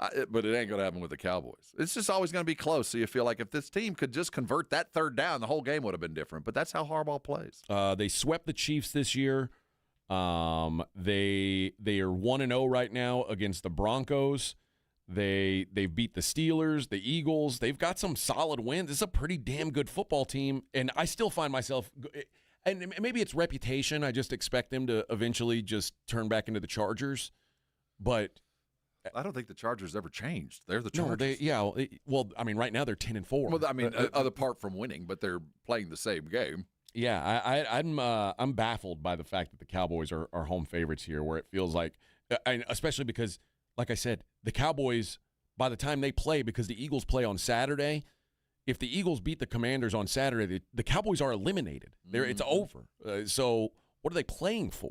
it ain't going to happen with the Cowboys. It's just always going to be close. So you feel like if this team could just convert that third down, the whole game would have been different. But that's how Harbaugh plays. They swept the Chiefs this year. They are 1-0 right now against the Broncos. They've beat the Steelers, the Eagles. They've got some solid wins. It's a pretty damn good football team, and I still find myself – and maybe it's reputation. I just expect them to eventually just turn back into the Chargers. But – I don't think the Chargers ever changed. They're the Chargers. Well, I mean, right now they're 10-4. Well, I mean, other part from winning, but they're playing the same game. Yeah, I'm baffled by the fact that the Cowboys are home favorites here, where it feels like – especially because – like I said, the Cowboys, by the time they play, because the Eagles play on Saturday, if the Eagles beat the Commanders on Saturday, the Cowboys are eliminated. It's over. So what are they playing for?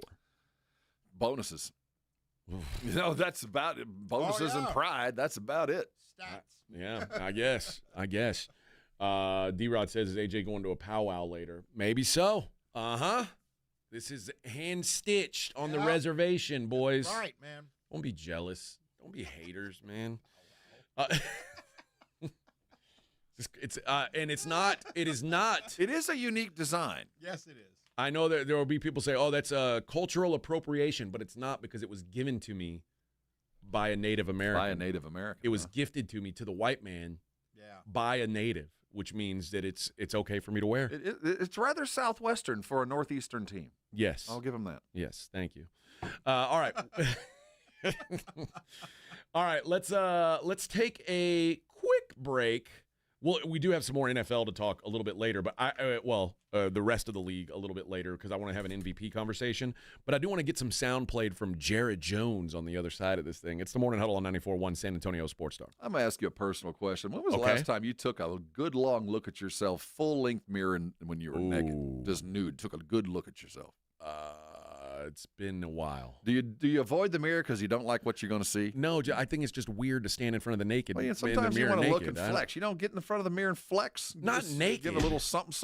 Bonuses. That's about it. Bonuses and pride. That's about it. Stats. Yeah, I guess. D-Rod says, is AJ going to a powwow later? Maybe so. Uh-huh. This is hand-stitched on the reservation, boys. All right, man. Don't be jealous. Don't be haters, man. It is not. It is a unique design. Yes, it is. I know that there will be people say, oh, that's a cultural appropriation, but it's not, because it was given to me by a Native American. It was gifted to me, to the white man, by a Native, which means that it's okay for me to wear. It's rather Southwestern for a Northeastern team. Yes. I'll give them that. Yes, thank you. All right. All right, let's take a quick break. Well, we do have some more NFL to talk a little bit later, but the rest of the league a little bit later, because I want to have an MVP conversation. But I do want to get some sound played from Jared Jones on the other side of this thing. It's the Morning Huddle on 94.1 San Antonio Sports Star. I'm going to ask you a personal question. When was the last time you took a good long look at yourself, full-length mirror when you were naked, just nude, took a good look at yourself? It's been a while. Do you avoid the mirror because you don't like what you're going to see? No, I think it's just weird to stand in front of the naked. Well, sometimes you want to look and flex. You don't get in the front of the mirror and flex. Not naked. Give a little something.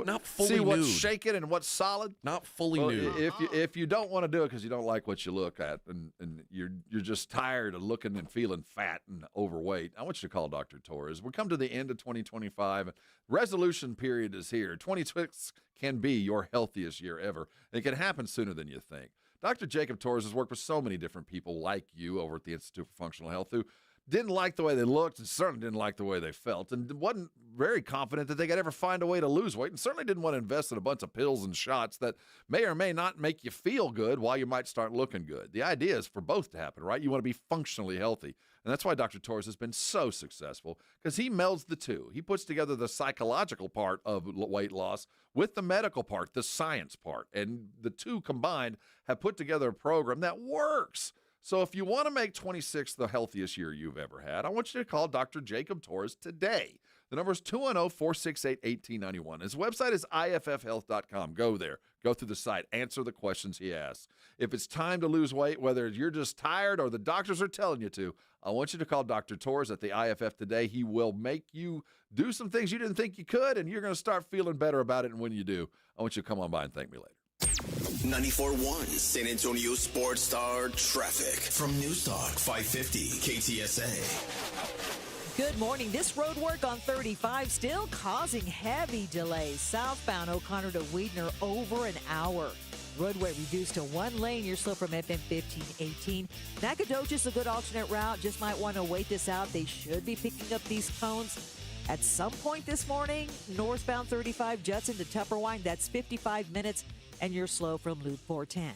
Not fully see what's nude. shaking and what's solid. Not fully nude. If you don't want to do it because you don't like what you look at and you're just tired of looking and feeling fat and overweight, I want you to call Dr. Torres. We come to the end of 2025. Resolution period is here. 2026 can be your healthiest year ever. It can happen sooner than you think. Dr. Jacob Torres has worked with so many different people like you over at the Institute for Functional Health who didn't like the way they looked and certainly didn't like the way they felt and wasn't very confident that they could ever find a way to lose weight and certainly didn't want to invest in a bunch of pills and shots that may or may not make you feel good while you might start looking good. The idea is for both to happen, right? You want to be functionally healthy. And that's why Dr. Torres has been so successful, because he melds the two. He puts together the psychological part of weight loss with the medical part, the science part. And the two combined have put together a program that works. So if you want to make 26 the healthiest year you've ever had, I want you to call Dr. Jacob Torres today. The number is 210-468-1891. His website is iffhealth.com. Go there. Go through the site. Answer the questions he asks. If it's time to lose weight, whether you're just tired or the doctors are telling you to, I want you to call Dr. Torres at the IFF today. He will make you do some things you didn't think you could, and you're going to start feeling better about it. And when you do, I want you to come on by and thank me later. 94.1 San Antonio Sports Star traffic from News Talk 550 KTSA. Good morning. This road work on 35 still causing heavy delays. Southbound O'Connor to Weidner over an hour. Roadway reduced to one lane. You're slow from FM 1518. Nacogdoches a good alternate route. Just might want to wait this out. They should be picking up these cones at some point this morning. Northbound 35 Judson to Tupperwine. That's 55 minutes, and you're slow from Loop 410.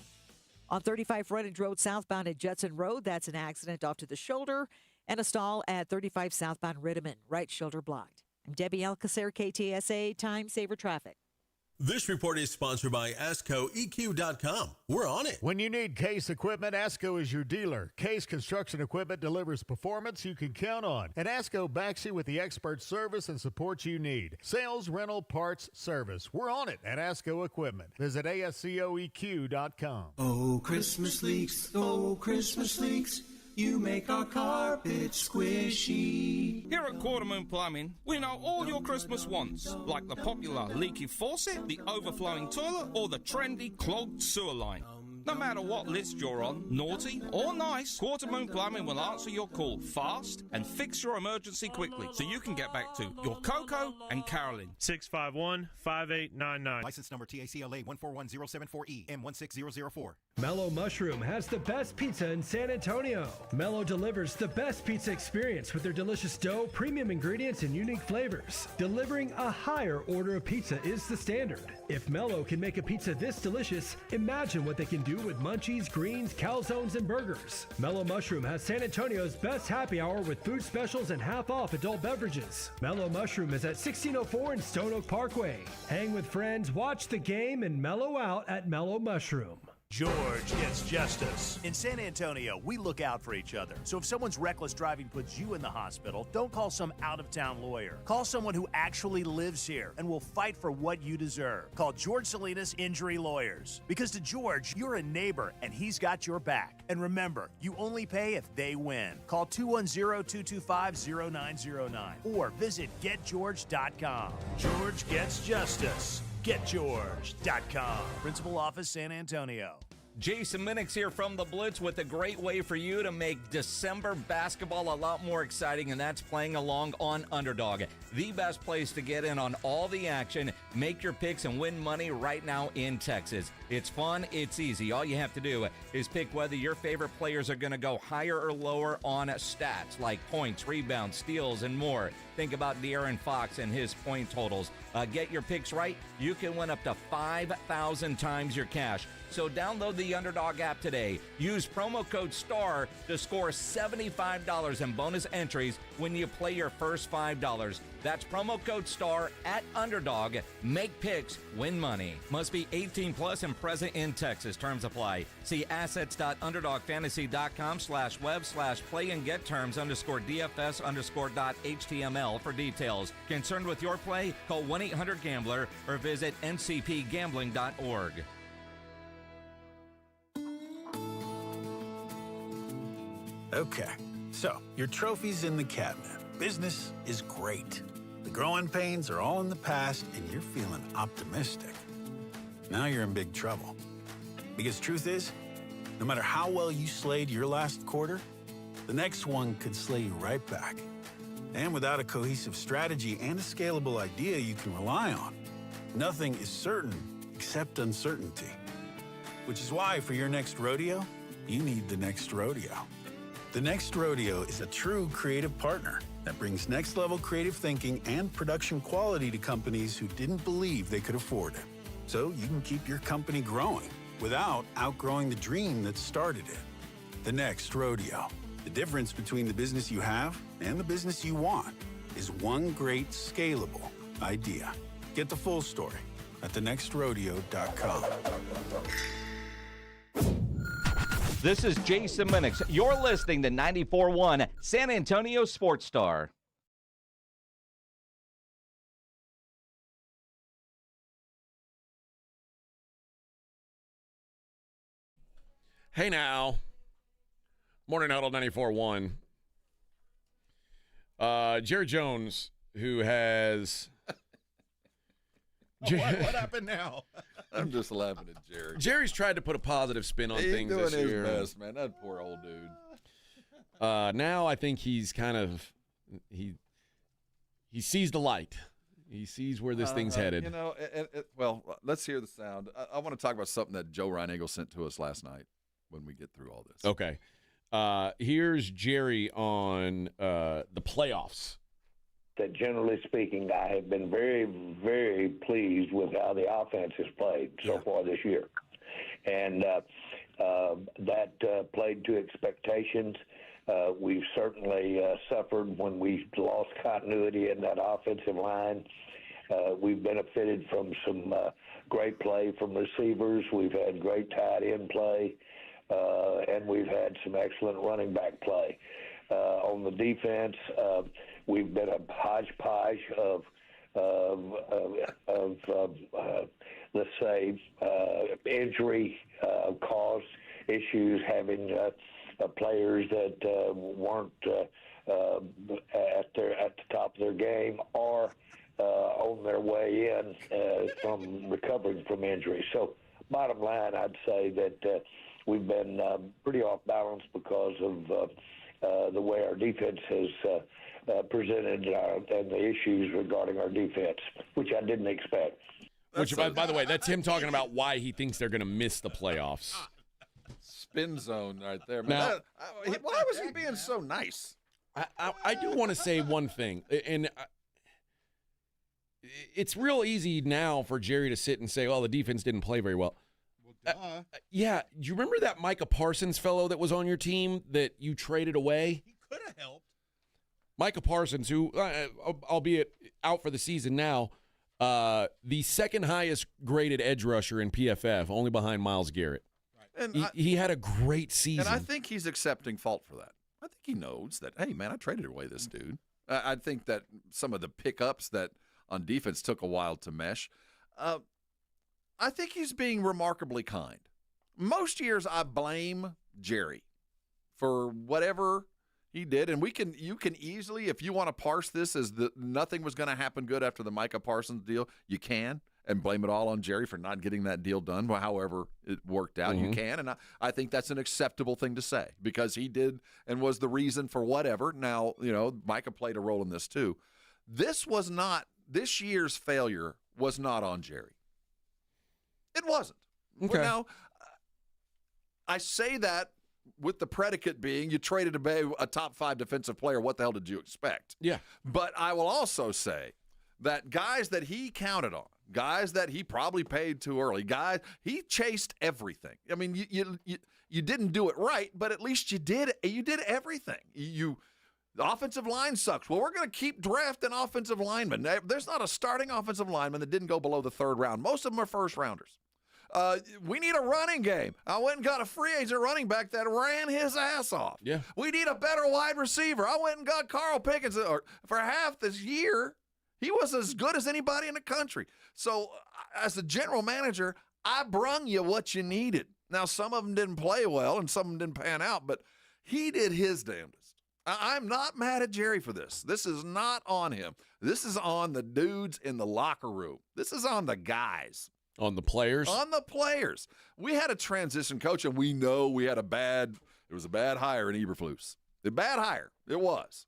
On 35 Frontage Road southbound at Judson Road, that's an accident off to the shoulder, and a stall at 35 southbound Rittiman, right shoulder blocked. I'm Debbie Alcacer, KTSA Time Saver Traffic. This report is sponsored by ASCOEQ.com. We're on it. When you need Case equipment, ASCO is your dealer. Case Construction Equipment delivers performance you can count on. And ASCO backs you with the expert service and support you need. Sales, rental, parts, service. We're on it at ASCO Equipment. Visit ASCOEQ.com. Oh, Christmas leaks. Oh, Christmas leaks. You make our carpet squishy. Here at Quartermoon Plumbing, we know all your Christmas wants, like the popular leaky faucet, the overflowing toilet, or the trendy clogged sewer line. No matter what list you're on, naughty or nice, Quartermoon Plumbing will answer your call fast and fix your emergency quickly so you can get back to your Coco and Carolyn. 651-5899. License number TACLA 141074E M16004. Mellow Mushroom has the best pizza in San Antonio. Mellow delivers the best pizza experience with their delicious dough, premium ingredients, and unique flavors. Delivering a higher order of pizza is the standard. If Mellow can make a pizza this delicious, imagine what they can do with munchies, greens, calzones, and burgers. Mellow Mushroom has San Antonio's best happy hour with food specials and half-off adult beverages. Mellow Mushroom is at 1604 in Stone Oak Parkway. Hang with friends, watch the game, and mellow out at Mellow Mushroom. George gets justice. In San Antonio, we look out for each other. So if someone's reckless driving puts you in the hospital, don't call some out-of-town lawyer. Call someone who actually lives here and will fight for what you deserve. Call George Salinas Injury Lawyers. Because to George, you're a neighbor and he's got your back. And remember, you only pay if they win. Call 210-225-0909 or visit getgeorge.com. George gets justice. GetGeorge.com. Principal Office, San Antonio. Jason Minix here from The Blitz with a great way for you to make December basketball a lot more exciting, and that's playing along on Underdog. The best place to get in on all the action, make your picks, and win money right now in Texas. It's fun, it's easy. All you have to do is pick whether your favorite players are going to go higher or lower on stats like points, rebounds, steals, and more. Think about De'Aaron Fox and his point totals. Get your picks right, you can win up to 5,000 times your cash. So download the Underdog app today. Use promo code STAR to score $75 in bonus entries when you play your first $5. That's promo code STAR at Underdog. Make picks, win money. Must be 18 plus and present in Texas. Terms apply. See assets.underdogfantasy.com/web/play-and-get-terms_DFS_.html for details. Concerned with your play? Call 1-800-GAMBLER or visit ncpgambling.org. Okay, so your trophy's in the cabinet. Business is great. The growing pains are all in the past, and you're feeling optimistic. Now you're in big trouble. Because truth is, no matter how well you slayed your last quarter, the next one could slay you right back. And without a cohesive strategy and a scalable idea you can rely on, nothing is certain except uncertainty. Which is why for your next rodeo, you need the Next Rodeo. The Next Rodeo is a true creative partner that brings next-level creative thinking and production quality to companies who didn't believe they could afford it. So you can keep your company growing without outgrowing the dream that started it. The Next Rodeo. The difference between the business you have and the business you want is one great scalable idea. Get the full story at thenextrodeo.com. This is Jason Minix. You're listening to 94.1 San Antonio Sports Star. Hey now. Morning Huddle 94.1. Jerry Jones, who has... What happened now? I'm just laughing at Jerry. Jerry's tried to put a positive spin on things doing this his year. best, man. That poor old dude. Now I think he's kind of he sees the light. He sees where this thing's headed. You know, well, let's hear the sound. I want to talk about something that Joe Reinagle sent to us last night when we get through all this. Okay. Here's Jerry on the playoffs. That generally speaking, I have been very, very pleased with how the offense has played so far this year. And that played to expectations. We've certainly suffered when we lost continuity in that offensive line. We've benefited from some great play from receivers. We've had great tight end play, and we've had some excellent running back play. On the defense, we've been a hodgepodge of let's say, injury caused issues, having players that weren't at the top of their game or on their way in from recovering from injury. So, bottom line, I'd say that we've been pretty off balance because of the way our defense has presented and the issues regarding our defense, which I didn't expect. Which, by the way, that's him talking about why he thinks they're going to miss the playoffs. Spin zone right there. Now, why was he being so nice? I do want to say one thing, and it's real easy now for Jerry to sit and say, "Oh, the defense didn't play very well." Yeah, do you remember that Micah Parsons fellow that was on your team that you traded away? He could have helped. Micah Parsons, who, albeit out for the season now, the second highest graded edge rusher in PFF, only behind Myles Garrett. And he had a great season. And I think he's accepting fault for that. I think he knows that, hey, man, I traded away this dude. I think that some of the pickups that on defense took a while to mesh. I think he's being remarkably kind. Most years I blame Jerry for whatever he did, and you can easily, if you want to parse this as nothing was going to happen good after the Micah Parsons deal, you can, and blame it all on Jerry for not getting that deal done. However it worked out, you can, and I think that's an acceptable thing to say because he did and was the reason for whatever. Now, Micah played a role in this too. This year's failure was not on Jerry. It wasn't. Okay. Now, I say that with the predicate being you traded away a top 5 defensive player. What the hell did you expect? Yeah. But I will also say that guys that he counted on, guys that he probably paid too early, guys, he chased everything. I mean, you didn't do it right, but at least you did everything. The offensive line sucks. Well, we're going to keep drafting offensive linemen. There's not a starting offensive lineman that didn't go below the 3rd round. Most of them are first rounders. We need a running game. I went and got a free agent running back that ran his ass off. Yeah. We need a better wide receiver. I went and got Carl Pickens. For half this year, he was as good as anybody in the country. So as a general manager, I brung you what you needed. Now, some of them didn't play well and some of them didn't pan out, but he did his damnedest. I'm not mad at Jerry for this. This is not on him. This is on the dudes in the locker room. This is on the guys. On the players? On the players. We had a transition coach, and we know we had it was a bad hire in Eberflus. A bad hire. It was.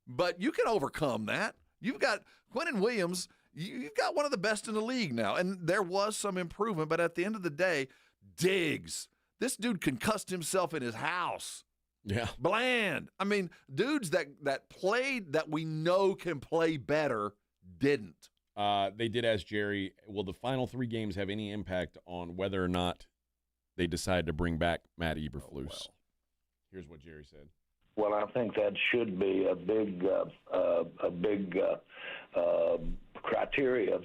But you can overcome that. You've got Quinnen Williams. You've got one of the best in the league now, and there was some improvement. But at the end of the day, Diggs, this dude concussed himself in his house. Yeah. Bland. I mean, dudes that played that we know can play better didn't. They did ask Jerry, will the final 3 games have any impact on whether or not they decide to bring back Matt Eberflus? Well. Here's what Jerry said. Well, I think that should be a big criteria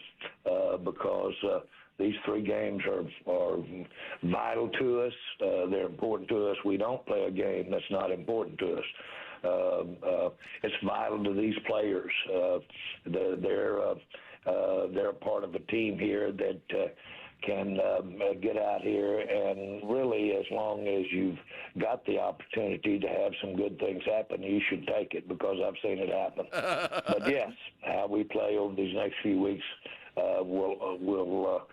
because these 3 games are vital to us. They're important to us. We don't play a game that's not important to us. It's vital to these players. They're a part of a team here that can get out here, and really, as long as you've got the opportunity to have some good things happen, you should take it, because I've seen it happen. But yes, how we play over these next few weeks will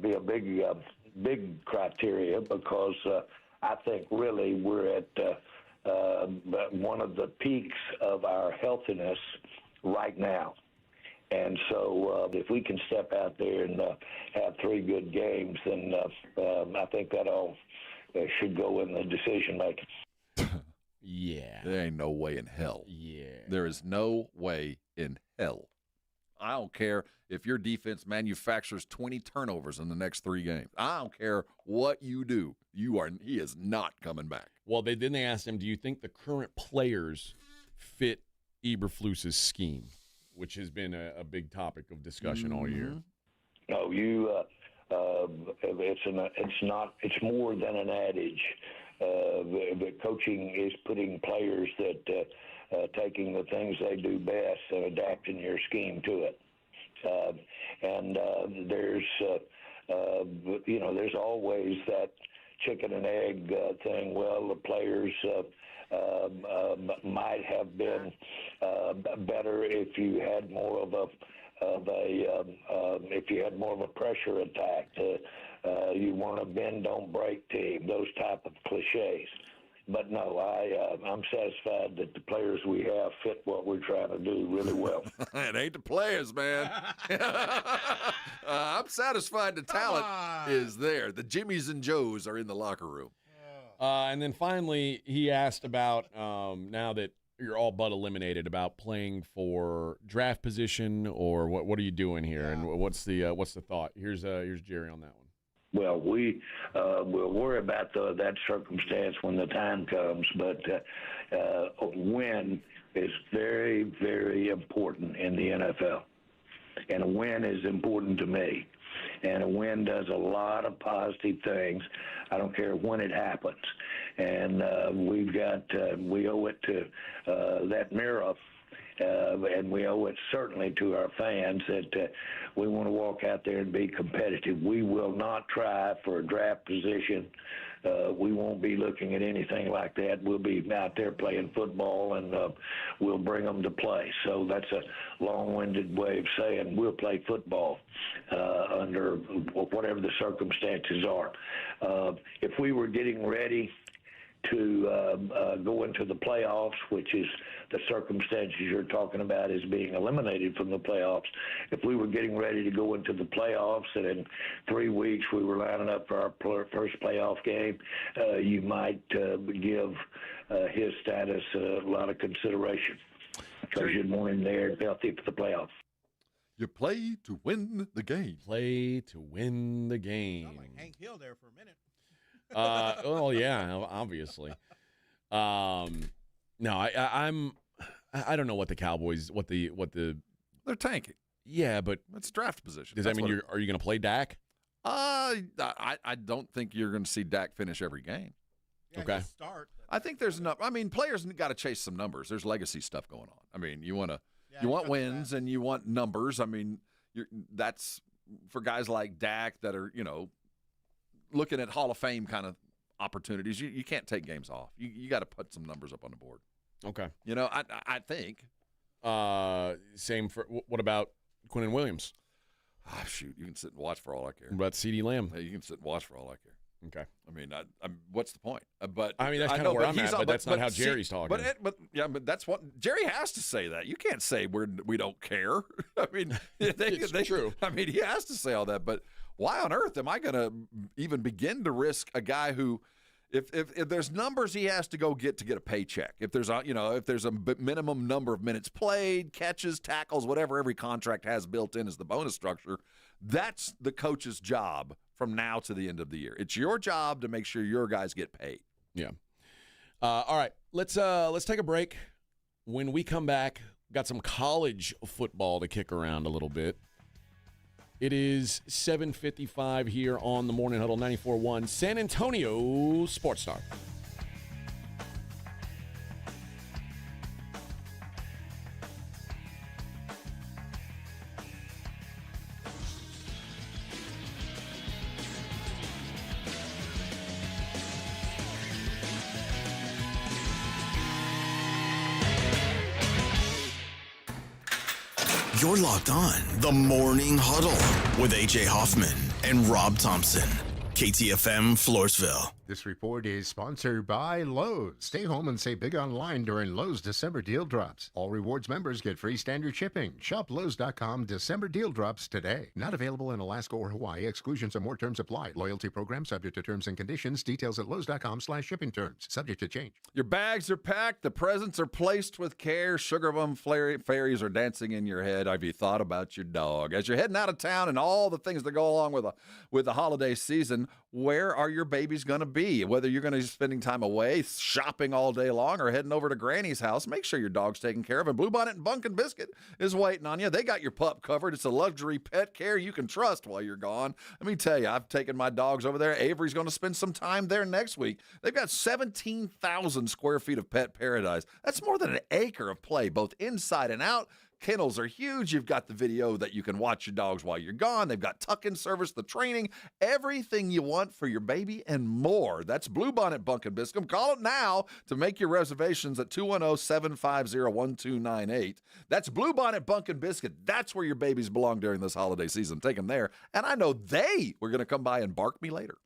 be a big criteria, because I think really we're at one of the peaks of our healthiness right now. And so if we can step out there and have 3 good games, then I think that all should go in the decision-making. Yeah. There ain't no way in hell. Yeah. There is no way in hell. I don't care if your defense manufactures 20 turnovers in the next 3 games. I don't care what you do. He is not coming back. Well, they asked him, do you think the current players fit Eberflus's scheme, which has been a big topic of discussion all year? No, it's more than an adage. The coaching is putting players that taking the things they do best and adapting your scheme to it. There's always that chicken and egg thing. Well, the players might have been better if you had more of a pressure attack. You want a bend don't break team. Those type of cliches. But no, I'm satisfied that the players we have fit what we're trying to do really well. It ain't the players, man. I'm satisfied the talent is there. The Jimmies and Joes are in the locker room. And then finally, he asked about, now that you're all but eliminated, about playing for draft position, or what are you doing here, and what's the thought? Here's Jerry on that one. Well, we'll worry about that circumstance when the time comes, but a win is very, very important in the NFL. And a win is important to me. And a win does a lot of positive things. I don't care when it happens. And we owe it to that mirror. And we owe it certainly to our fans that we want to walk out there and be competitive. We will not try for a draft position. We won't be looking at anything like that. We'll be out there playing football, and we'll bring them to play. So that's a long-winded way of saying we'll play football under whatever the circumstances are. If we were getting ready to go into the playoffs, which is the circumstances you're talking about as being eliminated from the playoffs. If we were getting ready to go into the playoffs and in 3 weeks we were lining up for our first playoff game, you might give his status a lot of consideration, because you'd want him there healthy for the playoffs. You play to win the game. Play to win the game. Sounds like Hank Hill there for a minute. Well, yeah, obviously. No, I don't know what the Cowboys, what the they're tanking. Yeah, but it's draft position. Does that mean are you going to play Dak? I don't think you're going to see Dak finish every game. Yeah, okay. Start. I think there's enough. I mean, players got to chase some numbers. There's legacy stuff going on. I mean, you want wins and you want numbers. I mean, that's for guys like Dak that are looking at Hall of Fame kind of opportunities. You can't take games off. You got to put some numbers up on the board. Okay. I think. Same for what about Quinnen Williams? Oh, shoot, you can sit and watch for all I care. What about CeeDee Lamb? Hey, you can sit and watch for all I care. Okay. I mean, what's the point? But I mean, that's kind of where I'm at, but that's not how Jerry's talking. But that's what Jerry has to say. That you can't say we don't care. I mean, it's true. I mean, he has to say all that. But why on earth am I going to even begin to risk a guy who, if there's numbers he has to go get a paycheck, if there's a minimum number of minutes played, catches, tackles, whatever every contract has built in as the bonus structure, that's the coach's job from now to the end of the year. It's your job to make sure your guys get paid. Yeah. All right, let's take a break. When we come back, got some college football to kick around a little bit. It is 7:55 here on the Morning Huddle 94.1 San Antonio Sports Star. You're locked on the Morning Huddle with AJ Hoffman and Rob Thompson. KTFM Floresville. This report is sponsored by Lowe's. Stay home and save big online during Lowe's December deal drops. All rewards members get free standard shipping. Shop Lowe's.com December deal drops today. Not available in Alaska or Hawaii. Exclusions and more terms apply. Loyalty program subject to terms and conditions. Details at Lowe's.com/shipping terms. Subject to change. Your bags are packed. The presents are placed with care. Sugar Bum fairies are dancing in your head. Have you thought about your dog? As you're heading out of town and all the things that go along with the holiday season, where are your babies going to be? Whether you're going to be spending time away, shopping all day long, or heading over to Granny's house, make sure your dog's taken care of. And Bluebonnet and Bunkin' Biscuit is waiting on you. They got your pup covered. It's a luxury pet care you can trust while you're gone. Let me tell you, I've taken my dogs over there. Avery's going to spend some time there next week. They've got 17,000 square feet of pet paradise. That's more than an acre of play, both inside and out. Kennels are huge. You've got the video that you can watch your dogs while you're gone. They've got tuck-in service, the training, everything you want for your baby and more. That's Bluebonnet Bunkin' Biscuit. Call it now to make your reservations at 210-750-1298. That's Bluebonnet Bunkin' Biscuit. That's where your babies belong during this holiday season. Take them there. And I know they were going to come by and bark me later.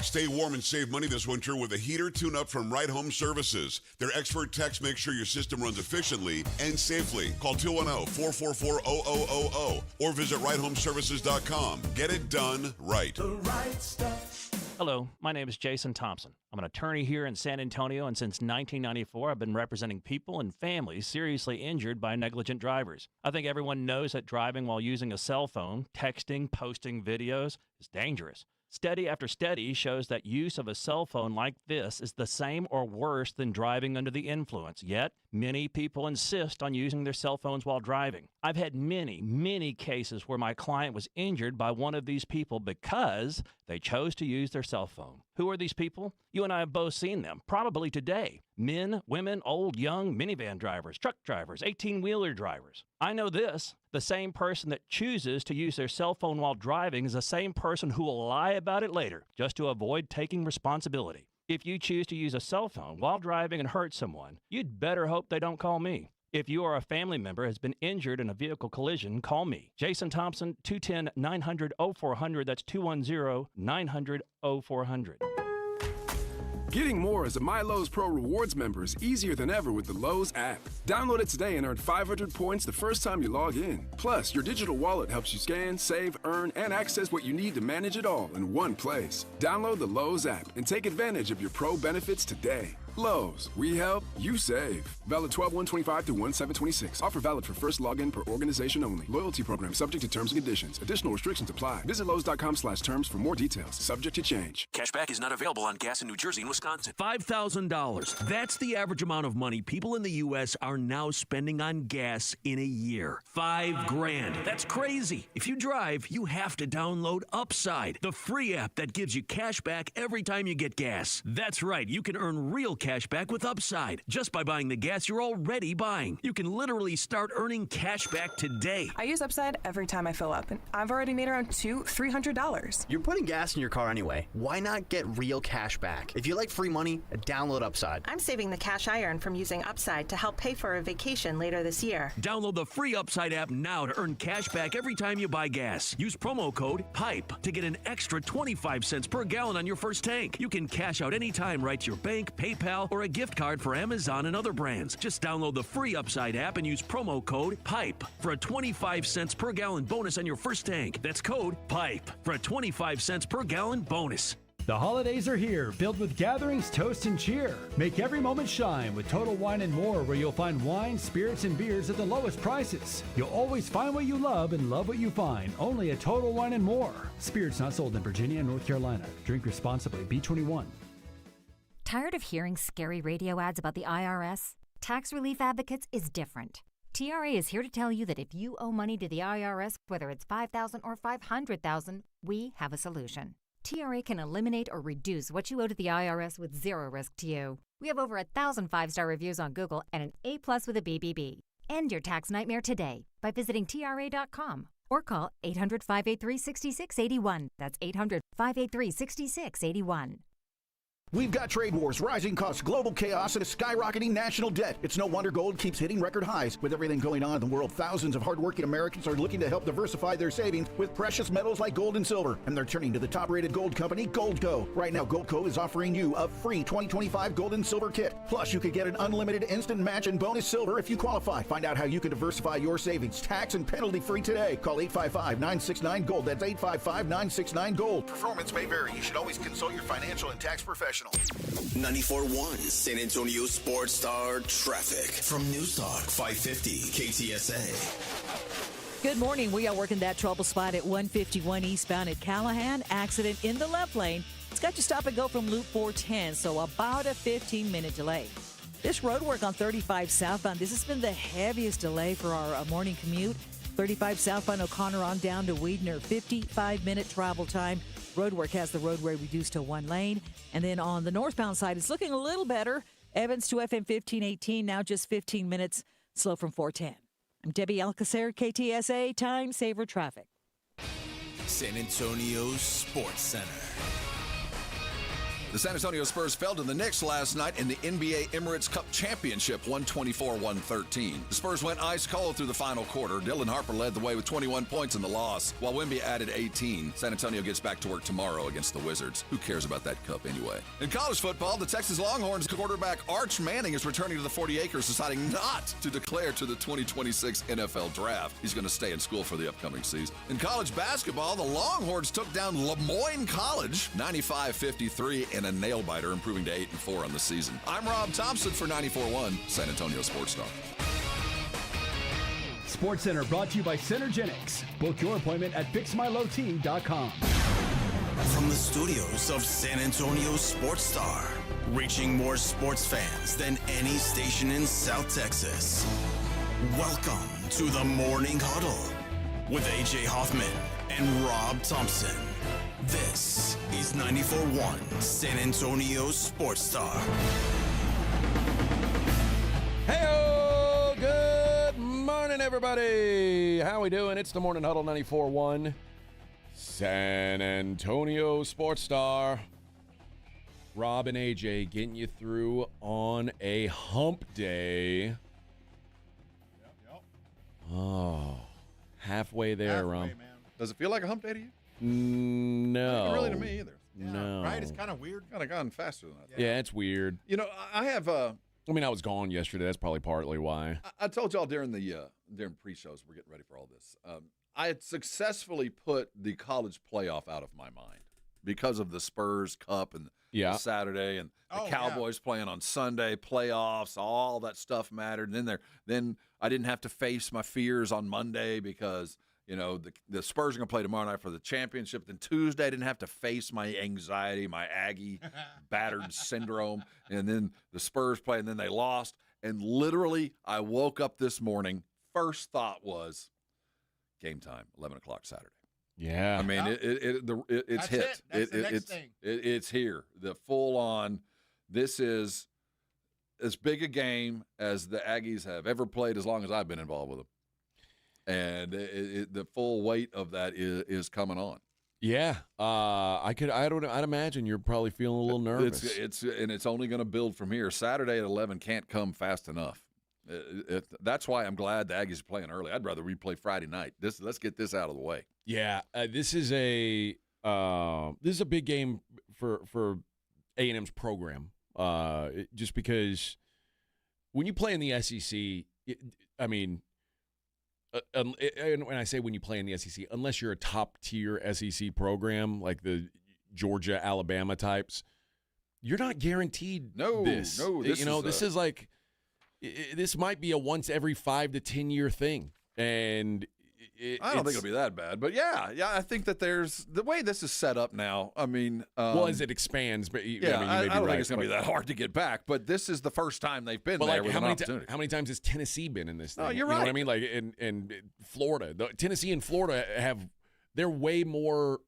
Stay warm and save money this winter with a heater tune-up from Right Home Services. Their expert techs make sure your system runs efficiently and safely. Call 210-444-0000 or visit righthomeservices.com. Get it done right. The right stuff. Hello, my name is Jason Thompson. I'm an attorney here in San Antonio, and since 1994, I've been representing people and families seriously injured by negligent drivers. I think everyone knows that driving while using a cell phone, texting, posting videos is dangerous. Study after study shows that use of a cell phone like this is the same or worse than driving under the influence. Yet, many people insist on using their cell phones while driving. I've had many cases where my client was injured by one of these people because they chose to use their cell phone. Who are these people? You and I have both seen them, probably today. Men, women, old, young, minivan drivers, truck drivers, 18-wheeler drivers. I know this. The same person that chooses to use their cell phone while driving is the same person who will lie about it later just to avoid taking responsibility. If you choose to use a cell phone while driving and hurt someone, you'd better hope they don't call me. If you or a family member has been injured in a vehicle collision, call me. Jason Thompson, 210-900-0400. That's 210-900-0400. Getting more as a MyLowe's Pro Rewards member is easier than ever with the Lowe's app. Download it today and earn 500 points the first time you log in. Plus, your digital wallet helps you scan, save, earn, and access what you need to manage it all in one place. Download the Lowe's app and take advantage of your Pro benefits today. Lowe's, we help, you save. Valid 12/1/25 through 1/7/26. Offer valid for first login per organization only. Loyalty program subject to terms and conditions. Additional restrictions apply. Visit Lowe's.com/terms for more details. Subject to change. Cashback is not available on gas in New Jersey and Wisconsin. $5,000. That's the average amount of money people in the U.S. are now spending on gas in a year. $5,000. That's crazy. If you drive, you have to download Upside, the free app that gives you cash back every time you get gas. That's right. You can earn real cash back with Upside just by buying the gas you're already buying. You can literally start earning cash back today. I use Upside every time I fill up, and I've already made around $200-$300. You're putting gas in your car anyway. Why not get real cash back? If you like free money, download Upside. I'm saving the cash I earn from using Upside to help pay for a vacation later this year. Download the free Upside app now to earn cash back every time you buy gas. Use promo code PIPE to get an extra 25 cents per gallon on your first tank. You can cash out anytime right to your bank, PayPal, or a gift card for Amazon and other brands. Just download the free Upside app and use promo code PIPE for a 25 cents per gallon bonus on your first tank. That's code PIPE for a 25 cents per gallon bonus. The holidays are here, filled with gatherings, toast, and cheer. Make every moment shine with Total Wine & More, where you'll find wine, spirits, and beers at the lowest prices. You'll always find what you love and love what you find, only at Total Wine & More. Spirits not sold in Virginia and North Carolina. Drink responsibly. B21. Tired of hearing scary radio ads about the IRS? Tax Relief Advocates is different. TRA is here to tell you that if you owe money to the IRS, whether it's $5,000 or $500,000, we have a solution. TRA can eliminate or reduce what you owe to the IRS with zero risk to you. We have over 1,000 5-star reviews on Google and an A+ with a BBB. End your tax nightmare today by visiting TRA.com or call 800-583-6681. That's 800-583-6681. We've got trade wars, rising costs, global chaos, and a skyrocketing national debt. It's no wonder gold keeps hitting record highs. With everything going on in the world, thousands of hardworking Americans are looking to help diversify their savings with precious metals like gold and silver. And they're turning to the top-rated gold company, Goldco. Right now, Goldco is offering you a free 2025 gold and silver kit. Plus, you could get an unlimited instant match and bonus silver if you qualify. Find out how you can diversify your savings, tax and penalty-free today. Call 855-969-GOLD. That's 855-969-GOLD. Performance may vary. You should always consult your financial and tax professional. 94.1 San Antonio Sports Star traffic from News Talk 550 KTSA. Good morning. We are working that trouble spot at 151 eastbound at Callahan. Accident in the left lane. It's got you stop and go from Loop 410, so about a 15-minute delay. This road work on 35 southbound, this has been the heaviest delay for our morning commute. 35 southbound O'Connor on down to Weidner, 55-minute travel time. Roadwork has the roadway reduced to one lane. And then on the northbound side, it's looking a little better. Evans to FM 1518, now just 15 minutes, slow from 410. I'm Debbie Alcacer, KTSA, Time Saver Traffic. San Antonio Sports Center. The San Antonio Spurs fell to the Knicks last night in the NBA Emirates Cup Championship, 124-113. The Spurs went ice cold through the final quarter. Dylan Harper led the way with 21 points in the loss, while Wemby added 18. San Antonio gets back to work tomorrow against the Wizards. Who cares about that cup anyway? In college football, the Texas Longhorns quarterback Arch Manning is returning to the 40 acres, deciding not to declare to the 2026 NFL Draft. He's going to stay in school for the upcoming season. In college basketball, the Longhorns took down Lemoyne College 95-53 in a nail-biter, improving to 8-4 on the season. I'm Rob Thompson for 94.1 San Antonio Sports Star. Sports Center brought to you by Centergenics. Book your appointment at fixmylowteam.com. From the studios of San Antonio Sports Star, reaching more sports fans than any station in South Texas. Welcome to the Morning Huddle with AJ Hoffman and Rob Thompson. This is 94.1 San Antonio Sports Star. Hey-o! Good morning, everybody. How we doing? It's the Morning Huddle 94.1 San Antonio Sports Star. Rob and AJ getting you through on a hump day. Yep. Oh, halfway there, Rob. Man. Does it feel like a hump day to you? No. Not really to me either. Yeah, No. right? It's kind of weird. Kind of gone faster than I thought. Yeah, it's weird. You know, I have I mean, I was gone yesterday. That's probably partly why. I told y'all during pre-shows, we're getting ready for all this. I had successfully put the college playoff out of my mind because of the Spurs Cup and the Saturday and the Cowboys playing on Sunday, playoffs, all that stuff mattered. And then I didn't have to face my fears on Monday because you know the Spurs are going to play tomorrow night for the championship. Then Tuesday I didn't have to face my anxiety, my Aggie battered syndrome. And then the Spurs play, and then they lost. And literally, I woke up this morning. First thought was game time, 11 o'clock Saturday. Yeah, I mean it's hit. That's the next thing. It's here. The full on. This is as big a game as the Aggies have ever played as long as I've been involved with them. And the full weight of that is coming on. Yeah, I'd imagine you're probably feeling a little nervous. It's only going to build from here. Saturday at 11 can't come fast enough. That's why I'm glad the Aggies are playing early. I'd rather we play Friday night. Let's get this out of the way. Yeah, this is a big game for A&M's program. Just because when you play in the SEC, and when I say when you play in the SEC, unless you're a top-tier SEC program like the Georgia, Alabama types, you're not guaranteed this. No, this might be a once every 5 to 10 year thing, and I don't think it'll be that bad. But yeah, I think that there's the way this is set up now. I mean, as it expands, but I don't think it's going to be that hard to get back. But this is the first time they've been there with an opportunity. How many times has Tennessee been in this thing? No, you're you right. Know what I mean? Like in Florida, Tennessee and Florida they're way more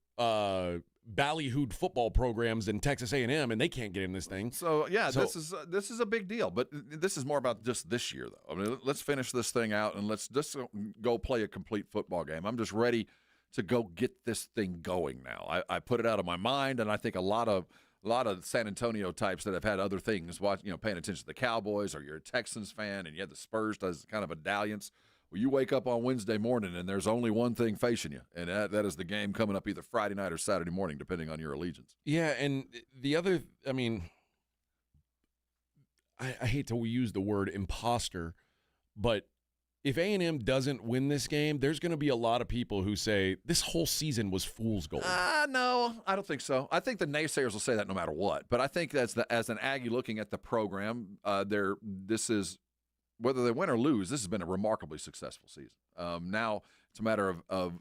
ballyhooed football programs than Texas A&M, and they can't get in this thing. So this is a big deal. But this is more about just this year, though. I mean, let's finish this thing out and let's just go play a complete football game. I'm just ready to go get this thing going now. I put it out of my mind, and I think a lot of a lot of San Antonio types that have had other things, paying attention to the Cowboys, or you're a Texans fan and you have the Spurs as kind of a dalliance. Well, you wake up on Wednesday morning and there's only one thing facing you, and that is the game coming up either Friday night or Saturday morning, depending on your allegiance. Yeah, and the other, I mean, I hate to use the word imposter, but if A&M doesn't win this game, there's going to be a lot of people who say this whole season was fool's gold. No, I don't think so. I think the naysayers will say that no matter what. But I think as an Aggie looking at the program, this is, whether they win or lose, this has been a remarkably successful season. Now it's a matter of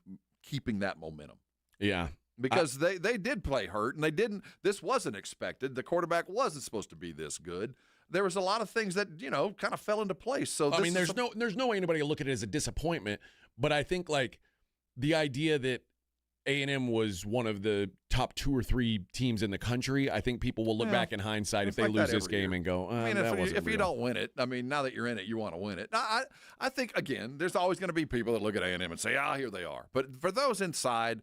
keeping that momentum. Yeah. Because they did play hurt, and this wasn't expected. The quarterback wasn't supposed to be this good. There was a lot of things that, kind of fell into place. So I mean, there's no way anybody will look at it as a disappointment, but I think like the idea that A&M was one of the top 2 or 3 teams in the country, I think people will look back in hindsight if they lose this game and go, I mean, if you don't win it, I mean, now that you're in it, you want to win it. I think, again, there's always going to be people that look at A&M and say, here they are. But for those inside,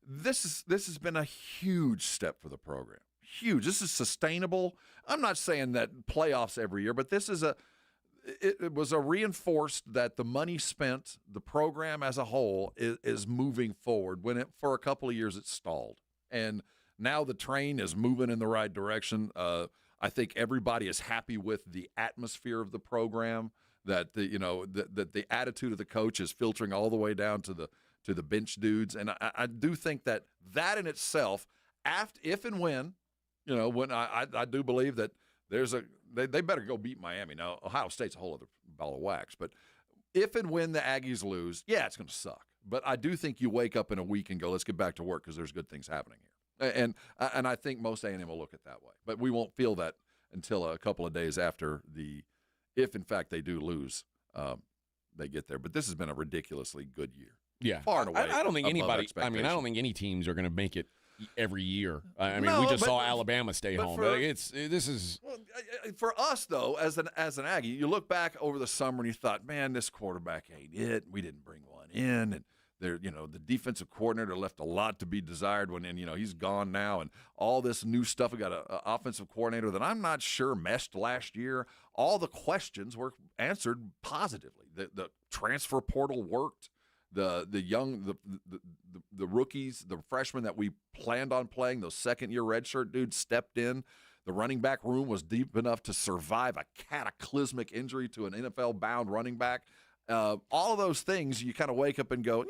this has been a huge step for the program. Huge. This is sustainable. I'm not saying that playoffs every year, but this is it was a reinforced that the money spent, the program as a whole is moving forward. When for a couple of years it stalled, and now the train is moving in the right direction. I think everybody is happy with the atmosphere of the program. That the attitude of the coach is filtering all the way down to the bench dudes, and I do think that in itself, if and when. When I do believe that they better go beat Miami. Now, Ohio State's a whole other ball of wax. But if and when the Aggies lose, it's going to suck. But I do think you wake up in a week and go, let's get back to work because there's good things happening here. And I think most A&M will look at it that way. But we won't feel that until a couple of days after if, in fact, they do lose, they get there. But this has been a ridiculously good year. Yeah. Far and away. I don't think anybody – I mean, I don't think any teams are going to make it – every year. I mean, we just saw Alabama stay home. For us though, as an Aggie, you look back over the summer and you thought, man, this quarterback ain't it. We didn't bring one in, and the defensive coordinator left a lot to be desired when he's gone now, and all this new stuff. We got an offensive coordinator that I'm not sure meshed last year. All the questions were answered positively. The transfer portal worked. The rookies, the freshmen that we planned on playing, those second-year redshirt dudes stepped in. The running back room was deep enough to survive a cataclysmic injury to an NFL-bound running back. All of those things, you kind of wake up and go,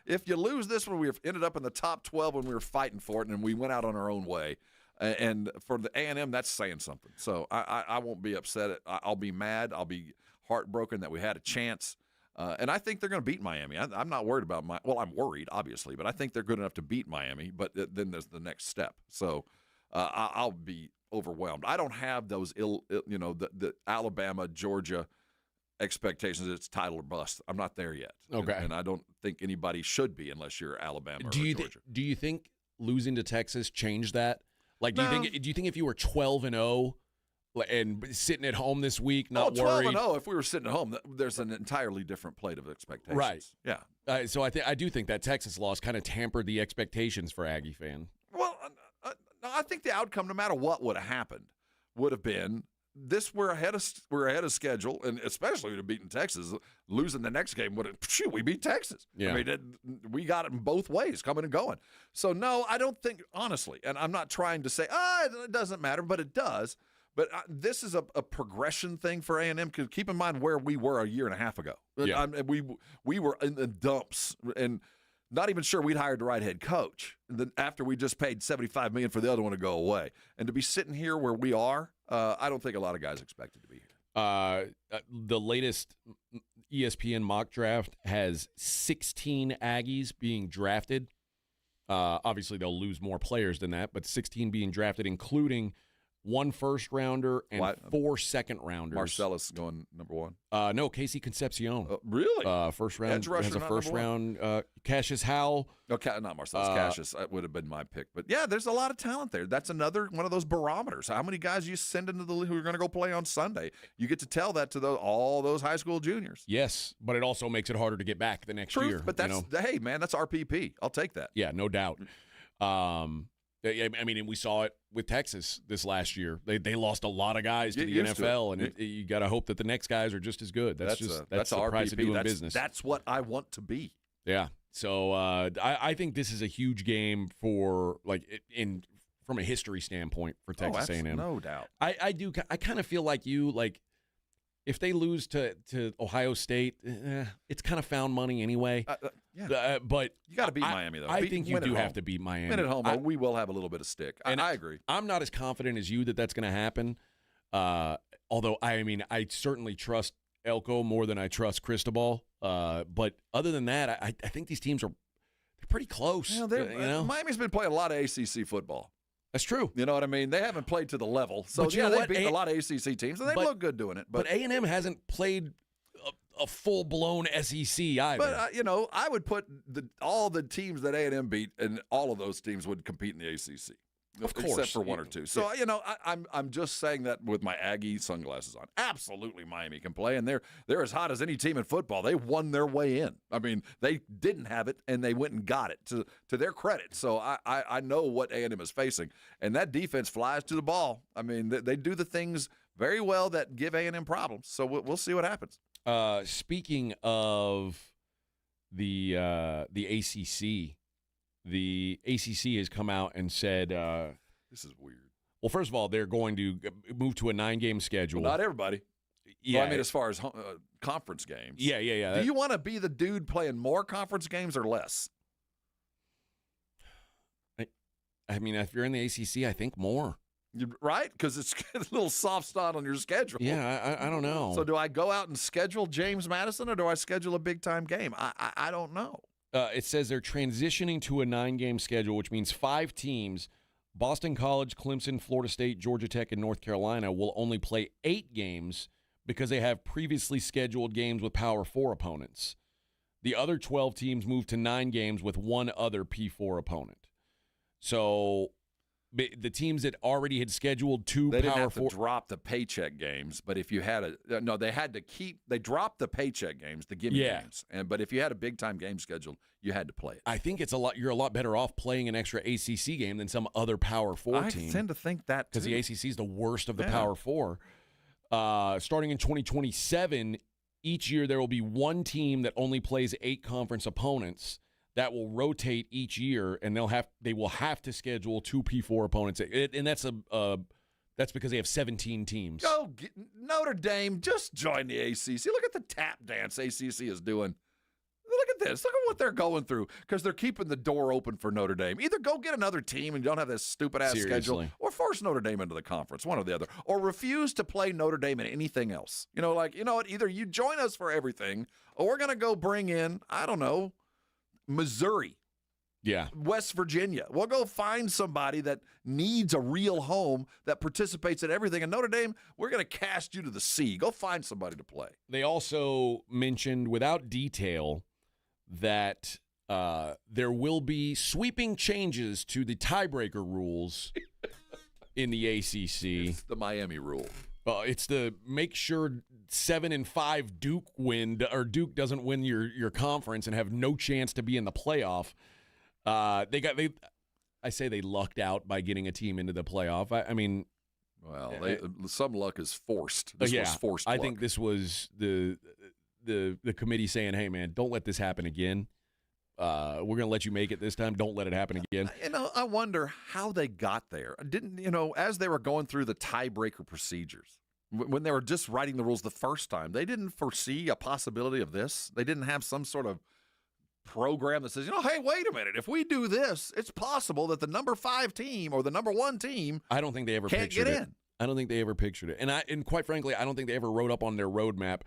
if you lose this one, we ended up in the top 12 when we were fighting for it, and we went out on our own way. And for the A&M, that's saying something. So I won't be upset. I'll be mad. I'll be heartbroken that we had a chance. And I think they're going to beat Miami. I'm not worried about I'm worried, obviously, but I think they're good enough to beat Miami. But then there's the next step. So I'll be overwhelmed. I don't have those the Alabama, Georgia expectations. It's title or bust. I'm not there yet. Okay. And I don't think anybody should be unless you're Alabama or Georgia. Do you think losing to Texas changed that? Like, do you think if you were 12-0? And sitting at home this week, not worried. 12-0. If we were sitting at home, there's an entirely different plate of expectations. Right. Yeah. So I do think that Texas loss kind of tampered the expectations for Aggie fan. Well, I think the outcome, no matter what would have happened, would have been we're ahead of schedule, and especially to beating Texas, losing the next game we beat Texas. Yeah. I mean, we got it in both ways, coming and going. So no, I don't think, honestly, and I'm not trying to say it doesn't matter, but it does. But this is a progression thing for A&M, because keep in mind where we were a year and a half ago. Yeah. We were in the dumps and not even sure we'd hired the right head coach. And then after we just paid $75 million for the other one to go away, and to be sitting here where we are, I don't think a lot of guys expected to be here. The latest ESPN mock draft has 16 Aggies being drafted. Obviously, they'll lose more players than that, but 16 being drafted, including 1 first-rounder and 4 second-rounders. Marcellus going number 1? No, Casey Concepcion. Really? First round. Edge rusher, has a not first round. Cassius Howell. Okay, not Marcellus. Cassius would have been my pick. But, yeah, there's a lot of talent there. That's another one of those barometers. How many guys you send into the league who are going to go play on Sunday? You get to tell that to all those high school juniors. Yes, but it also makes it harder to get back the next year. But hey, man, that's RPP. I'll take that. Yeah, no doubt. I mean, and we saw it with Texas this last year. They lost a lot of guys to Get the used to NFL, and you got to hope that the next guys are just as good. That's the price of doing business. That's what I want to be. Yeah. So I think this is a huge game for from a history standpoint for Texas A&M. No doubt. I kind of feel like you if they lose to Ohio State, it's kind of found money anyway. Yeah. But you got to beat Miami, though. I think you do have to beat Miami. Win at home, we will have a little bit of stick. And I agree. I'm not as confident as you that that's going to happen. Although, I certainly trust Elko more than I trust Cristobal. But other than that, I think these teams they're pretty close. Miami's been playing a lot of ACC football. That's true. You know what I mean? They haven't played to the level. So, they beat a lot of ACC teams, and they look good doing it. But A&M hasn't played a full-blown SEC either. But, I would put all the teams that A&M beat, and all of those teams would compete in the ACC. Of course. Except for one or two. So, I'm just saying that with my Aggie sunglasses on. Absolutely Miami can play, and they're as hot as any team in football. They won their way in. I mean, they didn't have it, and they went and got it, to their credit. So I know what A&M is facing. And that defense flies to the ball. I mean, they do the things very well that give A&M problems. So we'll see what happens. Speaking of the ACC, the ACC has come out and said this is weird. Well, first of all, they're going to move to a 9-game schedule. Well, not everybody. Yeah, well, I mean, as far as conference games. Yeah. Do you want to be the dude playing more conference games or less? I mean, if you're in the ACC, I think more. Right? Because it's a little soft spot on your schedule. Yeah, I don't know. So do I go out and schedule James Madison, or do I schedule a big-time game? I don't know. It says they're transitioning to a 9-game schedule, which means 5 teams, Boston College, Clemson, Florida State, Georgia Tech, and North Carolina, will only play 8 games because they have previously scheduled games with Power 4 opponents. The other 12 teams move to 9 games with one other P4 opponent. So the teams that already had scheduled 2 they Power 4 didn't have to drop the paycheck games, but if you had they had to they dropped the paycheck games, the gimme games, but if you had a big time game scheduled, you had to play it. I think you're a lot better off playing an extra ACC game than some other Power 4 team. I tend to think that too, because the ACC is the worst of the Power 4. Starting in 2027, each year there will be one team that only plays 8 conference opponents. That will rotate each year, and they will have to schedule 2 P4 opponents, and that's because they have 17 teams. Go Notre Dame, just join the ACC. Look at the tap dance ACC is doing. Look at this. Look at what they're going through because they're keeping the door open for Notre Dame. Either go get another team and don't have this stupid-ass schedule, or force Notre Dame into the conference, one or the other, or refuse to play Notre Dame in anything else. You know what? Either you join us for everything, or we're going to go bring in, I don't know, Missouri, West Virginia. We'll go find somebody that needs a real home that participates in everything. And Notre Dame, we're going to cast you to the sea. Go find somebody to play. They also mentioned without detail that there will be sweeping changes to the tiebreaker rules in the ACC. It's the Miami rule. It's the make sure 7-5 Duke doesn't win your conference and have no chance to be in the playoff. I say they lucked out by getting a team into the playoff. I mean, well, some luck is forced. This was forced luck. I think this was the committee saying, "Hey, man, don't let this happen again. We're going to let you make it this time. Don't let it happen again." I wonder how they got there. As they were going through the tiebreaker procedures, when they were just writing the rules the first time, they didn't foresee a possibility of this. They didn't have some sort of program that says, hey, wait a minute. If we do this, it's possible that the number 5 team or the number 1 team I don't think they ever can't pictured get it. in. I don't think they ever pictured it. And quite frankly, I don't think they ever wrote up on their roadmap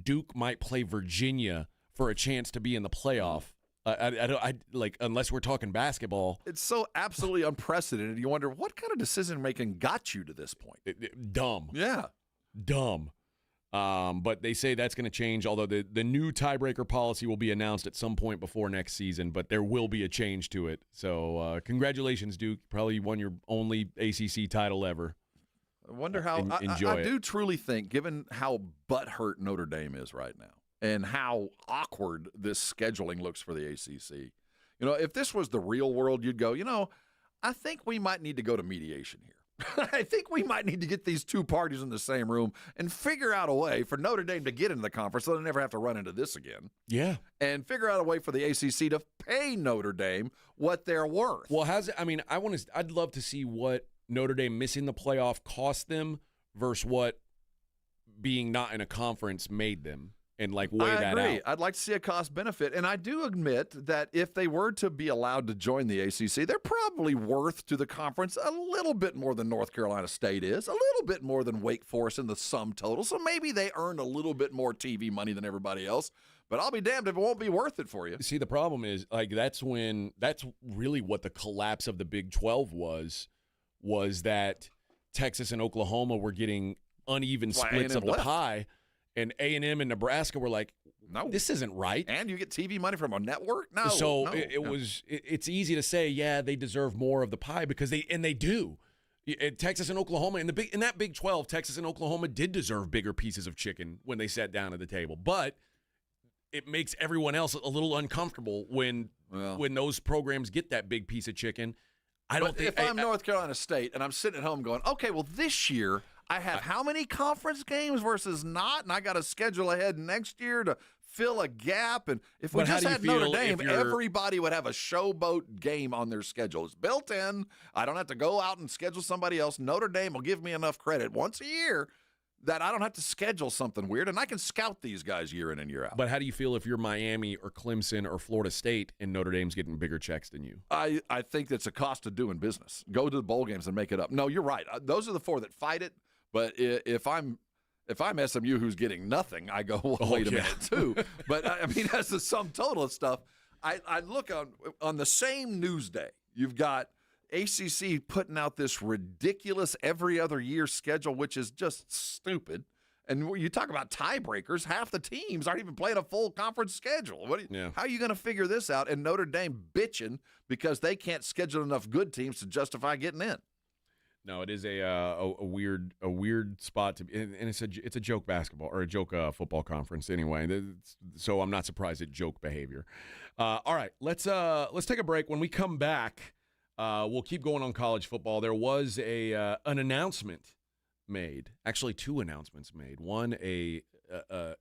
Duke might play Virginia for a chance to be in the playoff. Unless we're talking basketball. It's so absolutely unprecedented. You wonder what kind of decision-making got you to this point. Dumb. Yeah. Dumb. But they say that's going to change, although the new tiebreaker policy will be announced at some point before next season, but there will be a change to it. So congratulations, Duke. Probably won your only ACC title ever. I wonder how I do truly think, given how butthurt Notre Dame is right now and how awkward this scheduling looks for the ACC, if this was the real world, you'd go, I think we might need to go to mediation here. I think we might need to get these two parties in the same room and figure out a way for Notre Dame to get into the conference so they never have to run into this again. Yeah. And figure out a way for the ACC to pay Notre Dame what they're worth. Well, I'd love to see what Notre Dame missing the playoff cost them versus what being not in a conference made them. And weigh that out. I agree. I'd like to see a cost benefit. And I do admit that if they were to be allowed to join the ACC, they're probably worth to the conference a little bit more than North Carolina State is, a little bit more than Wake Forest in the sum total. So maybe they earn a little bit more TV money than everybody else. But I'll be damned if it won't be worth it for you. See, the problem is that's really what the collapse of the Big 12 was that Texas and Oklahoma were getting uneven splits of the pie. And A&M and Nebraska were like, no, this isn't right. And you get TV money from a network? No. So it's easy to say, yeah, they deserve more of the pie because they do. Texas and Oklahoma in that Big 12, Texas and Oklahoma did deserve bigger pieces of chicken when they sat down at the table. But it makes everyone else a little uncomfortable when those programs get that big piece of chicken. If I'm North Carolina State and I'm sitting at home going, okay, well, this year I have how many conference games versus not, and I got to schedule ahead next year to fill a gap. And if we just had Notre Dame, everybody would have a showboat game on their schedule. It's built in. I don't have to go out and schedule somebody else. Notre Dame will give me enough credit once a year that I don't have to schedule something weird, and I can scout these guys year in and year out. But how do you feel if you're Miami or Clemson or Florida State and Notre Dame's getting bigger checks than you? I think that's a cost of doing business. Go to the bowl games and make it up. No, you're right. Those are the four that fight it. But if I'm SMU who's getting nothing, I go, well, wait a minute, too. But, I mean, as the sum total of stuff, I look on the same news day, you've got ACC putting out this ridiculous every other year schedule, which is just stupid. And you talk about tiebreakers, half the teams aren't even playing a full conference schedule. How are you going to figure this out? And Notre Dame bitching because they can't schedule enough good teams to justify getting in. No, it is a weird spot to be, and it's a joke basketball or a joke football conference anyway. So I'm not surprised at joke behavior. All right, let's take a break. When we come back, we'll keep going on college football. There was an announcement made, actually two announcements made. One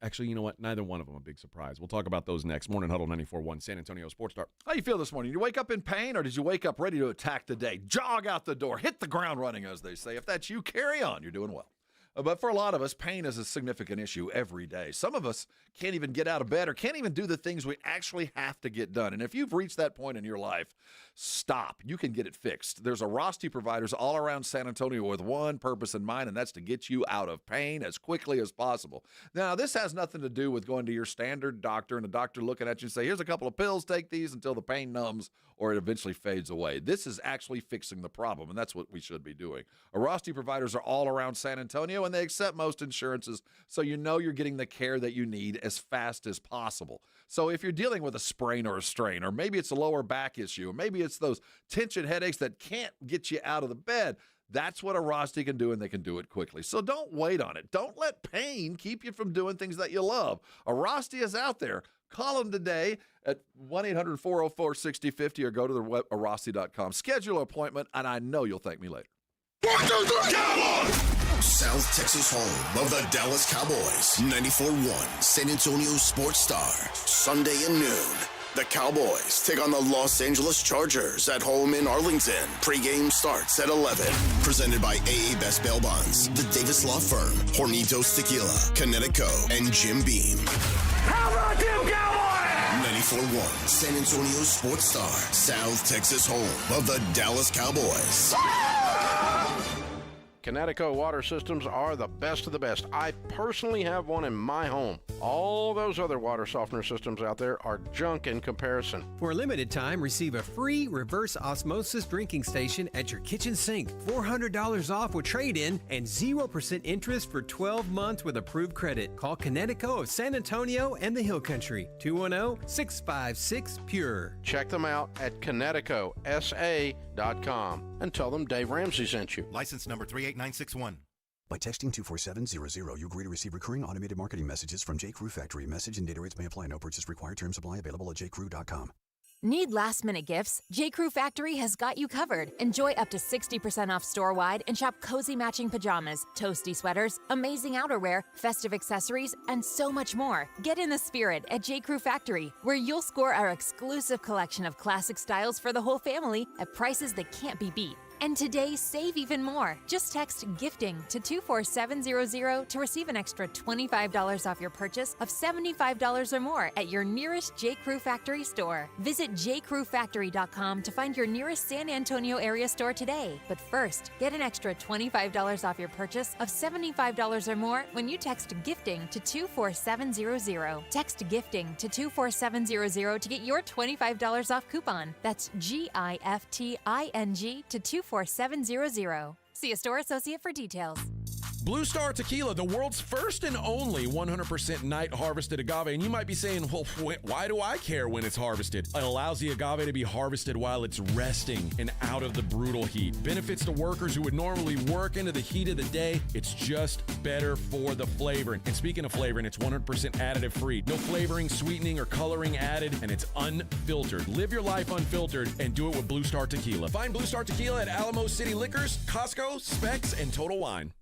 actually, you know what? Neither one of them a big surprise. We'll talk about those next. Morning Huddle 94.1 San Antonio Sports Star. How you feel this morning? You wake up in pain, or did you wake up ready to attack the day? Jog out the door, hit the ground running, as they say. If that's you, carry on. You're doing well. But for a lot of us, pain is a significant issue every day. Some of us can't even get out of bed or can't even do the things we actually have to get done. And if you've reached that point in your life, stop. You can get it fixed. There's a Rosti providers all around San Antonio with one purpose in mind, and that's to get you out of pain as quickly as possible. Now, this has nothing to do with going to your standard doctor and a doctor looking at you and say, here's a couple of pills, take these until the pain numbs or it eventually fades away. This is actually fixing the problem, and that's what we should be doing. Rosti providers are all around San Antonio, and they accept most insurances, so you know you're getting the care that you need as fast as possible. So if you're dealing with a sprain or a strain, or maybe it's a lower back issue, or maybe it's those tension headaches that can't get you out of the bed, that's what a Rosti can do, and they can do it quickly. So don't wait on it. Don't let pain keep you from doing things that you love. A Rosti is out there. Call them today at 1-800-404-6050 or go to Rosti.com. Schedule an appointment, and I know you'll thank me later. 1, 2, 3, Cowboys! South Texas home of the Dallas Cowboys. 94.1 San Antonio Sports Star. Sunday at noon. The Cowboys take on the Los Angeles Chargers at home in Arlington. Pre-game starts at 11. Presented by AA Best Bail Bonds, the Davis Law Firm, Hornitos Tequila, Connecticut, and Jim Beam. How about them Cowboys? 94.1 San Antonio Sports Star. South Texas home of the Dallas Cowboys. Connecticut water systems are the best of the best. I personally have one in my home. All those other water softener systems out there are junk in comparison. For a limited time, receive a free reverse osmosis drinking station at your kitchen sink. $400 off with trade-in and 0% interest for 12 months with approved credit. Call Connecticut of San Antonio and the Hill Country. 210-656-PURE. Check them out at ConnecticutSA.com and tell them Dave Ramsey sent you. License number 38961. By texting 24700, you agree to receive recurring automated marketing messages from J. Crew Factory. Message and data rates may apply. No purchase required. Terms apply. Available at jcrew.com. Need last-minute gifts? J.Crew Factory has got you covered. Enjoy up to 60% off store-wide and shop cozy matching pajamas, toasty sweaters, amazing outerwear, festive accessories, and so much more. Get in the spirit at J.Crew Factory, where you'll score our exclusive collection of classic styles for the whole family at prices that can't be beat. And today, save even more. Just text GIFTING to 24700 to receive an extra $25 off your purchase of $75 or more at your nearest J.Crew Factory store. Visit jcrewfactory.com to find your nearest San Antonio area store today. But first, get an extra $25 off your purchase of $75 or more when you text GIFTING to 24700. Text GIFTING to 24700 to get your $25 off coupon. That's GIFTING to 24700. See a store associate for details. Blue Star Tequila, the world's first and only 100% night harvested agave. And you might be saying, well, why do I care when it's harvested? It allows the agave to be harvested while it's resting and out of the brutal heat. Benefits to workers who would normally work into the heat of the day. It's just better for the flavoring. And speaking of flavoring, it's 100% additive free. No flavoring, sweetening, or coloring added, and it's unfiltered. Live your life unfiltered and do it with Blue Star Tequila. Find Blue Star Tequila at Alamo City Liquors, Costco, Specs, and Total Wine.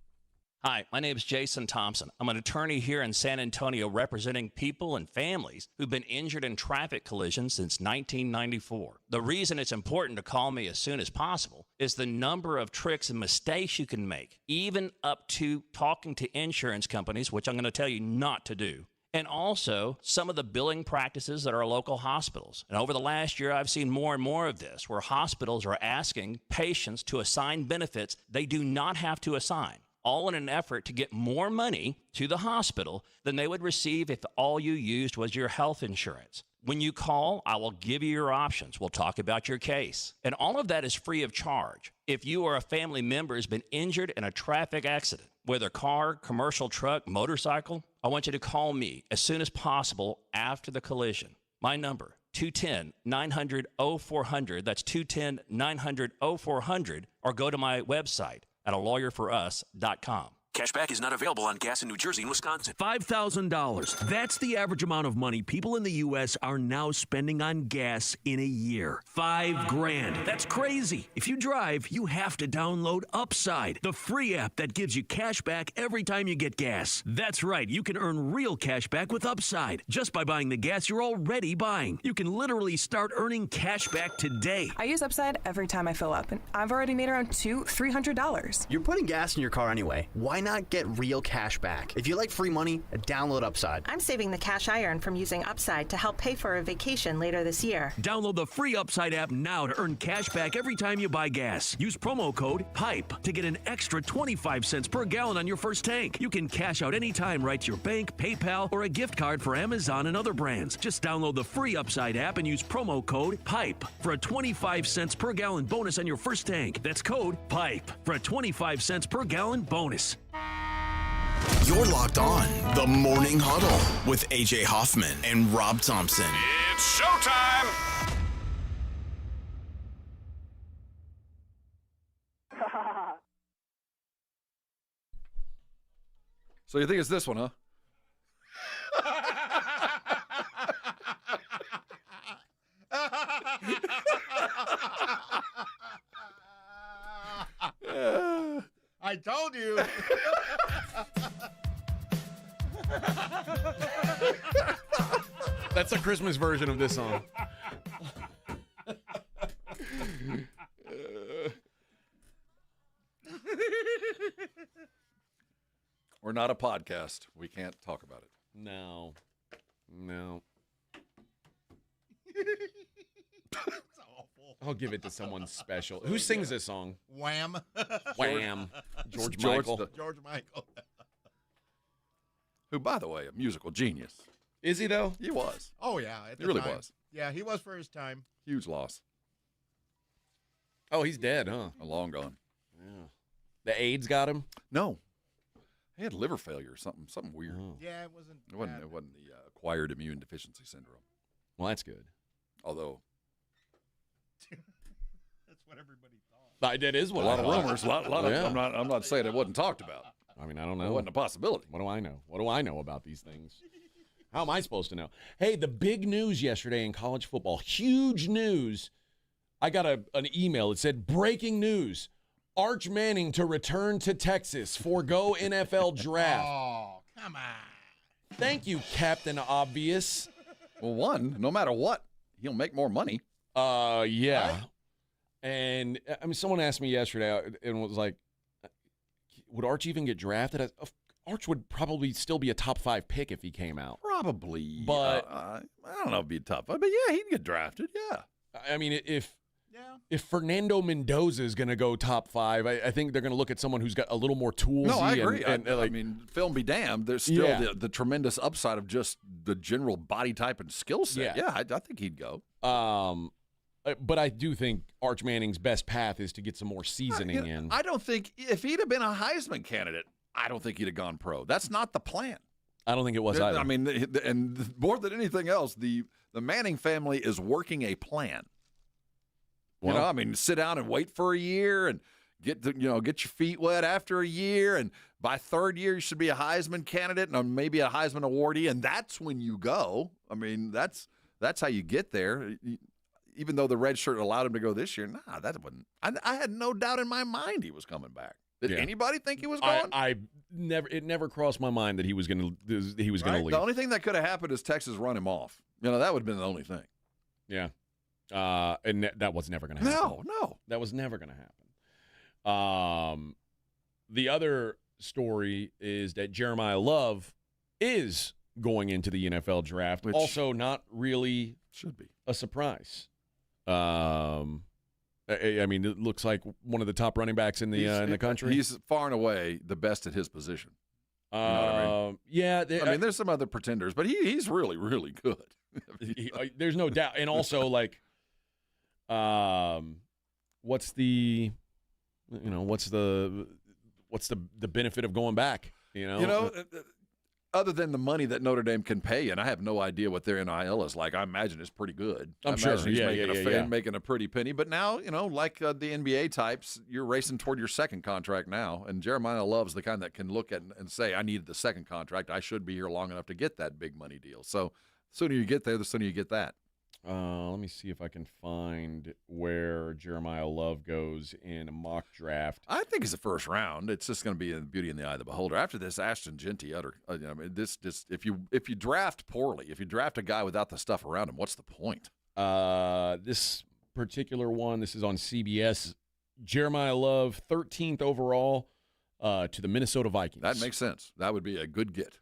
Hi, my name is Jason Thompson. I'm an attorney here in San Antonio representing people and families who've been injured in traffic collisions since 1994. The reason it's important to call me as soon as possible is the number of tricks and mistakes you can make, even up to talking to insurance companies, which I'm going to tell you not to do. And also some of the billing practices at our local hospitals. And over the last year, I've seen more and more of this, where hospitals are asking patients to assign benefits they do not have to assign, all in an effort to get more money to the hospital than they would receive if all you used was your health insurance. When you call, I will give you your options. We'll talk about your case. And all of that is free of charge. If you or a family member has been injured in a traffic accident, whether car, commercial truck, motorcycle, I want you to call me as soon as possible after the collision. My number, 210-900-0400. That's 210-900-0400. Or go to my website at alawyerforus.com. Cashback is not available on gas in New Jersey and Wisconsin. $5,000. That's the average amount of money people in the U.S. are now spending on gas in a year. $5,000. That's crazy. If you drive, you have to download Upside, the free app that gives you cash back every time you get gas. That's right. You can earn real cash back with Upside just by buying the gas you're already buying. You can literally start earning cash back today. I use Upside every time I fill up, and I've already made around $300. You're putting gas in your car anyway. Why not get real cash back? If you like free money, download Upside. I'm saving the cash I earn from using Upside to help pay for a vacation later this year. Download the free Upside app now to earn cash back every time you buy gas. Use promo code PIPE to get an extra 25 cents per gallon on your first tank. You can cash out anytime right to your bank, PayPal, or a gift card for Amazon and other brands. Just download the free Upside app and use promo code PIPE for a 25 cents per gallon bonus on your first tank. That's code PIPE for a 25 cents per gallon bonus. You're locked on the Morning Huddle with AJ Hoffman and Rob Thompson. It's showtime! So you think it's this one, huh? I told you. That's a Christmas version of this song. We're not a podcast. We can't talk about it. No. It's awful. I'll give it to someone special. Who sings this song? Wham. Wham. George Michael. George Michael. Who, by the way, a musical genius. Is he, though? He was. Oh, yeah. He really was. Yeah, he was for his time. Huge loss. Oh, he's dead, huh? Long gone. Yeah. The AIDS got him? No. He had liver failure or something weird. Oh. Yeah, it wasn't the acquired immune deficiency syndrome. Well, that's good. Although that's what everybody thought. That is what a lot of rumors. A lot Yeah. of, I'm not saying it wasn't talked about. I mean, I don't know. It wasn't a possibility. What do I know? What do I know about these things? How am I supposed to know? Hey, the big news yesterday in college football, huge news. I got an email. It said, breaking news. Arch Manning to return to Texas. Forgo NFL draft. Oh, come on. Thank you, Captain Obvious. Well, no matter what, he'll make more money. Yeah. Right? And, I mean, someone asked me yesterday and was like, would Arch even get drafted? Arch would probably still be a top 5 pick if he came out. Probably. But I don't know if it'd be tough. But, yeah, he'd get drafted, yeah. I mean, if Fernando Mendoza is going to go top 5, I think they're going to look at someone who's got a little more tools. No, I agree. I mean, film be damned. There's still the tremendous upside of just the general body type and skill set. Yeah, I think he'd go. But I do think Arch Manning's best path is to get some more seasoning in. I don't think if he'd have been a Heisman candidate, I don't think he'd have gone pro. That's not the plan. I don't think it was either. I mean, and more than anything else, the Manning family is working a plan. Well, I mean, sit down and wait for a year and get your feet wet after a year, and by third year you should be a Heisman candidate and maybe a Heisman awardee, and that's when you go. I mean, that's how you get there. Even though the red shirt allowed him to go this year, that wasn't. I had no doubt in my mind he was coming back. Did anybody think he was going? It never crossed my mind that he was going to leave. The only thing that could have happened is Texas run him off. That would have been the only thing. Yeah. And that was never going to happen. No. That was never going to happen. The other story is that Jeremiah Love is going into the NFL draft. Which also not really should be a surprise. I mean, it looks like one of the top running backs in the country. He's far and away the best at his position. You know what I mean? Yeah. There's some other pretenders, but he's really, really good. There's no doubt. And also, like, what's the benefit of going back? Other than the money that Notre Dame can pay, and I have no idea what their NIL is like. I imagine it's pretty good. I'm sure. He's making a pretty penny. But now, like the NBA types, you're racing toward your second contract now. And Jeremiah Love's the kind that can look at and say, I needed the second contract. I should be here long enough to get that big money deal. So the sooner you get there, the sooner you get that. Let me see if I can find where Jeremiah Love goes in a mock draft. I think it's the first round. It's just going to be a beauty in the eye of the beholder. After this, Ashton Genty, if you draft poorly, if you draft a guy without the stuff around him, what's the point? This particular one, this is on CBS. Jeremiah Love, 13th overall to the Minnesota Vikings. That makes sense. That would be a good get.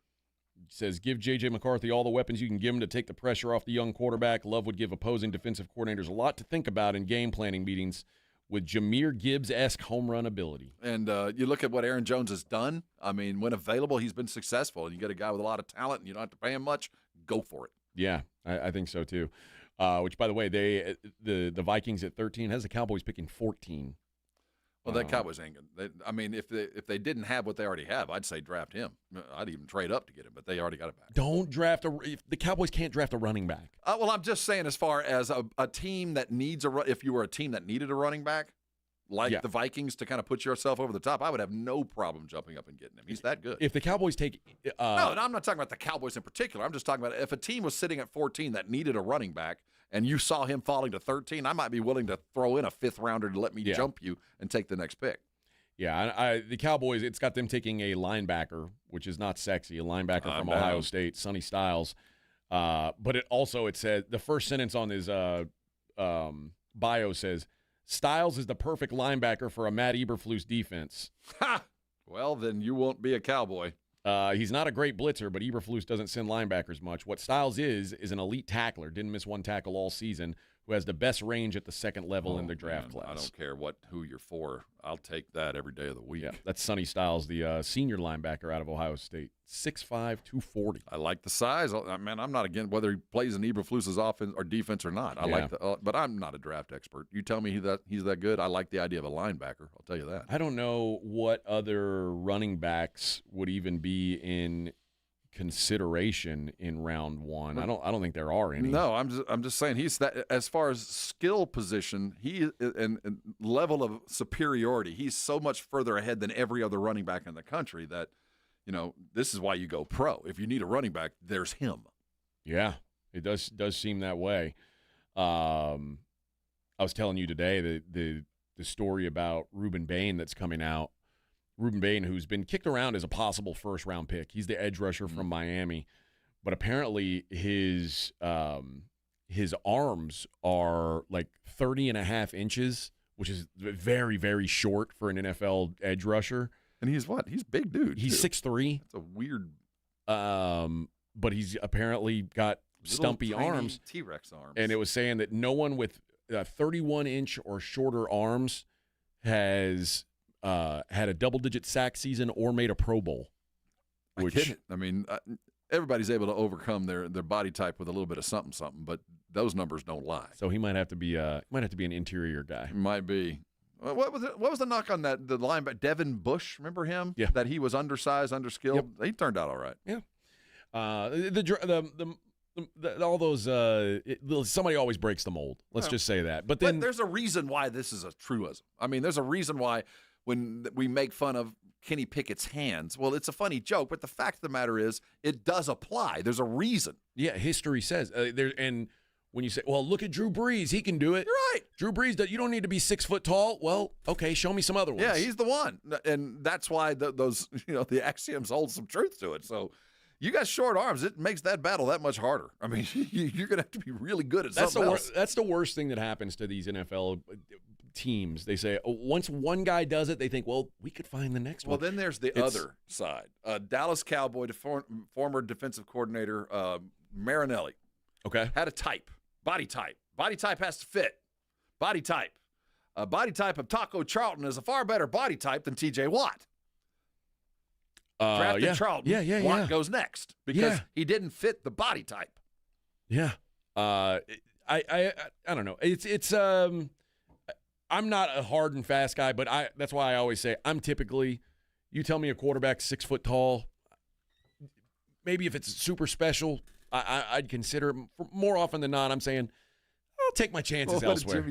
Says, give J.J. McCarthy all the weapons you can give him to take the pressure off the young quarterback. Love would give opposing defensive coordinators a lot to think about in game planning meetings with Jahmyr Gibbs-esque home run ability. And you look at what Aaron Jones has done. I mean, when available, he's been successful. And you get a guy with a lot of talent and you don't have to pay him much, go for it. Yeah, I think so too. Which, by the way, the Vikings at 13 has the Cowboys picking 14. Well, that Cowboys ain't good. I mean, if they didn't have what they already have, I'd say draft him. I'd even trade up to get him, but they already got it back. Don't draft if the Cowboys can't draft a running back. Well, I'm just saying, as far as a team that needs if you were a team that needed a running back, like the Vikings, to kind of put yourself over the top, I would have no problem jumping up and getting him. He's that good. If the Cowboys take, no, I'm not talking about the Cowboys in particular. I'm just talking about if a team was sitting at 14 that needed a running back, and you saw him falling to 13, I might be willing to throw in a fifth rounder to let me jump you and take the next pick. Yeah, the Cowboys, it's got them taking a linebacker, which is not sexy, a linebacker from Ohio State, Sonny Styles. But it says, the first sentence on his bio says, Styles is the perfect linebacker for a Matt Eberflus defense. Ha! Well, then you won't be a Cowboy. He's not a great blitzer, but Eberflus doesn't send linebackers much. What Styles is an elite tackler, didn't miss one tackle all season, who has the best range at the second level in the draft class. I don't care who you're for. I'll take that every day of the week. Yeah, that's Sonny Styles, the senior linebacker out of Ohio State. 6'5", 240. I like the size. Man, I'm not against whether he plays in Eberflus's offense or defense or not. I like but I'm not a draft expert. You tell me he's that good. I like the idea of a linebacker. I'll tell you that. I don't know what other running backs would even be in consideration in round one. I don't think there are any. No, I'm just saying he's that, as far as skill position, he and level of superiority, he's so much further ahead than every other running back in the country that, this is why you go pro. If you need a running back, there's him. Yeah, it does seem that way. I was telling you today the story about Ruben Bain that's coming out. Ruben Bain, who's been kicked around as a possible first-round pick. He's the edge rusher from Miami. But apparently his arms are like 30.5 inches, which is very, very short for an NFL edge rusher. And he's what? He's big dude. He's 6'3". That's a weird. But he's apparently got stumpy arms. T-Rex arms. And it was saying that no one with 31-inch or shorter arms has had a double-digit sack season or made a Pro Bowl. I mean, everybody's able to overcome their body type with a little bit of something, but those numbers don't lie. So he might have to be an interior guy. Might be. What was the knock on that? The linebacker Devin Bush, remember him? Yeah. That he was undersized, underskilled. Yep. He turned out all right. Yeah. All those somebody always breaks the mold. Let's just say that. But there's a reason why this is a truism. I mean, there's a reason why when we make fun of Kenny Pickett's hands, well, it's a funny joke, but the fact of the matter is it does apply. There's a reason. Yeah, history says and when you say, well, look at Drew Brees, he can do it. You're right. Drew Brees, you don't need to be 6 foot tall. Well, okay, show me some other ones. Yeah, he's the one, and that's why those the axioms hold some truth to it. So. You got short arms. It makes that battle that much harder. I mean, you're going to have to be really good at something else. That's the worst thing that happens to these NFL teams. They say, once one guy does it, they think, well, we could find the next one. Well, then there's the other side. Dallas Cowboy, former defensive coordinator Marinelli. Okay. Had a type, body type. Body type has to fit. Body type. A body type of Taco Charlton is a far better body type than T.J. Watt. Drafted Charlton. Watt goes next because he didn't fit the body type. Yeah. I don't know. It's I'm not a hard and fast guy, but that's why I always say I'm typically. You tell me a quarterback 6 foot tall. Maybe if it's super special, I'd consider it. More often than not, I'm saying I'll take my chances elsewhere.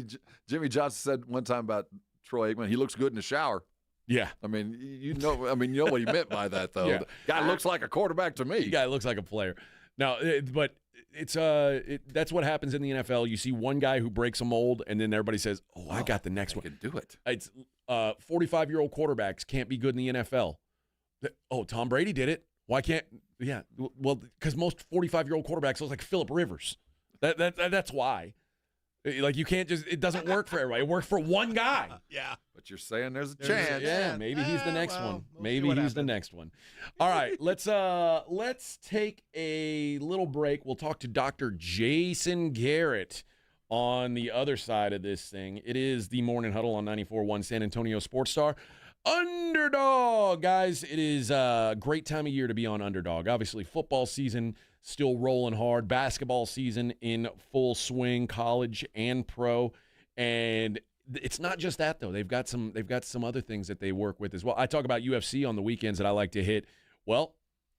Jimmy Johnson said one time about Troy Aikman. He looks good in the shower. Yeah. I mean, you know what he meant by that, though. Yeah. The guy looks like a quarterback to me. The guy looks like a player. Now, but it's that's what happens in the NFL. You see one guy who breaks a mold, and then everybody says, I got the next one. I can do it. It's 45-year-old quarterbacks can't be good in the NFL. Tom Brady did it. Why can't – yeah, well, because most 45-year-old quarterbacks look like Phillip Rivers. That's why. Like, you can't just – it doesn't work for everybody. It works for one guy. Yeah. But you're saying there's a chance. Yeah, maybe he's the next one. Maybe he's the next one. All right, let's take a little break. We'll talk to Dr. Jason Garrett on the other side of this thing. It is the Morning Huddle on 94.1 San Antonio Sports Star. Underdog, guys. It is a great time of year to be on Underdog. Obviously, football season still rolling hard. Basketball season in full swing, college and pro. And it's not just that, though. They've got some other things that they work with as well. I talk about UFC on the weekends that I like to hit. Well,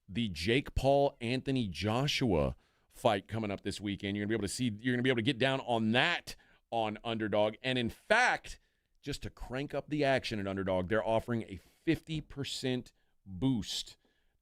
the Jake Paul Anthony Joshua fight coming up this weekend. You're going to be able to get down on that on Underdog. And in fact, just to crank up the action at Underdog, they're offering a 50% boost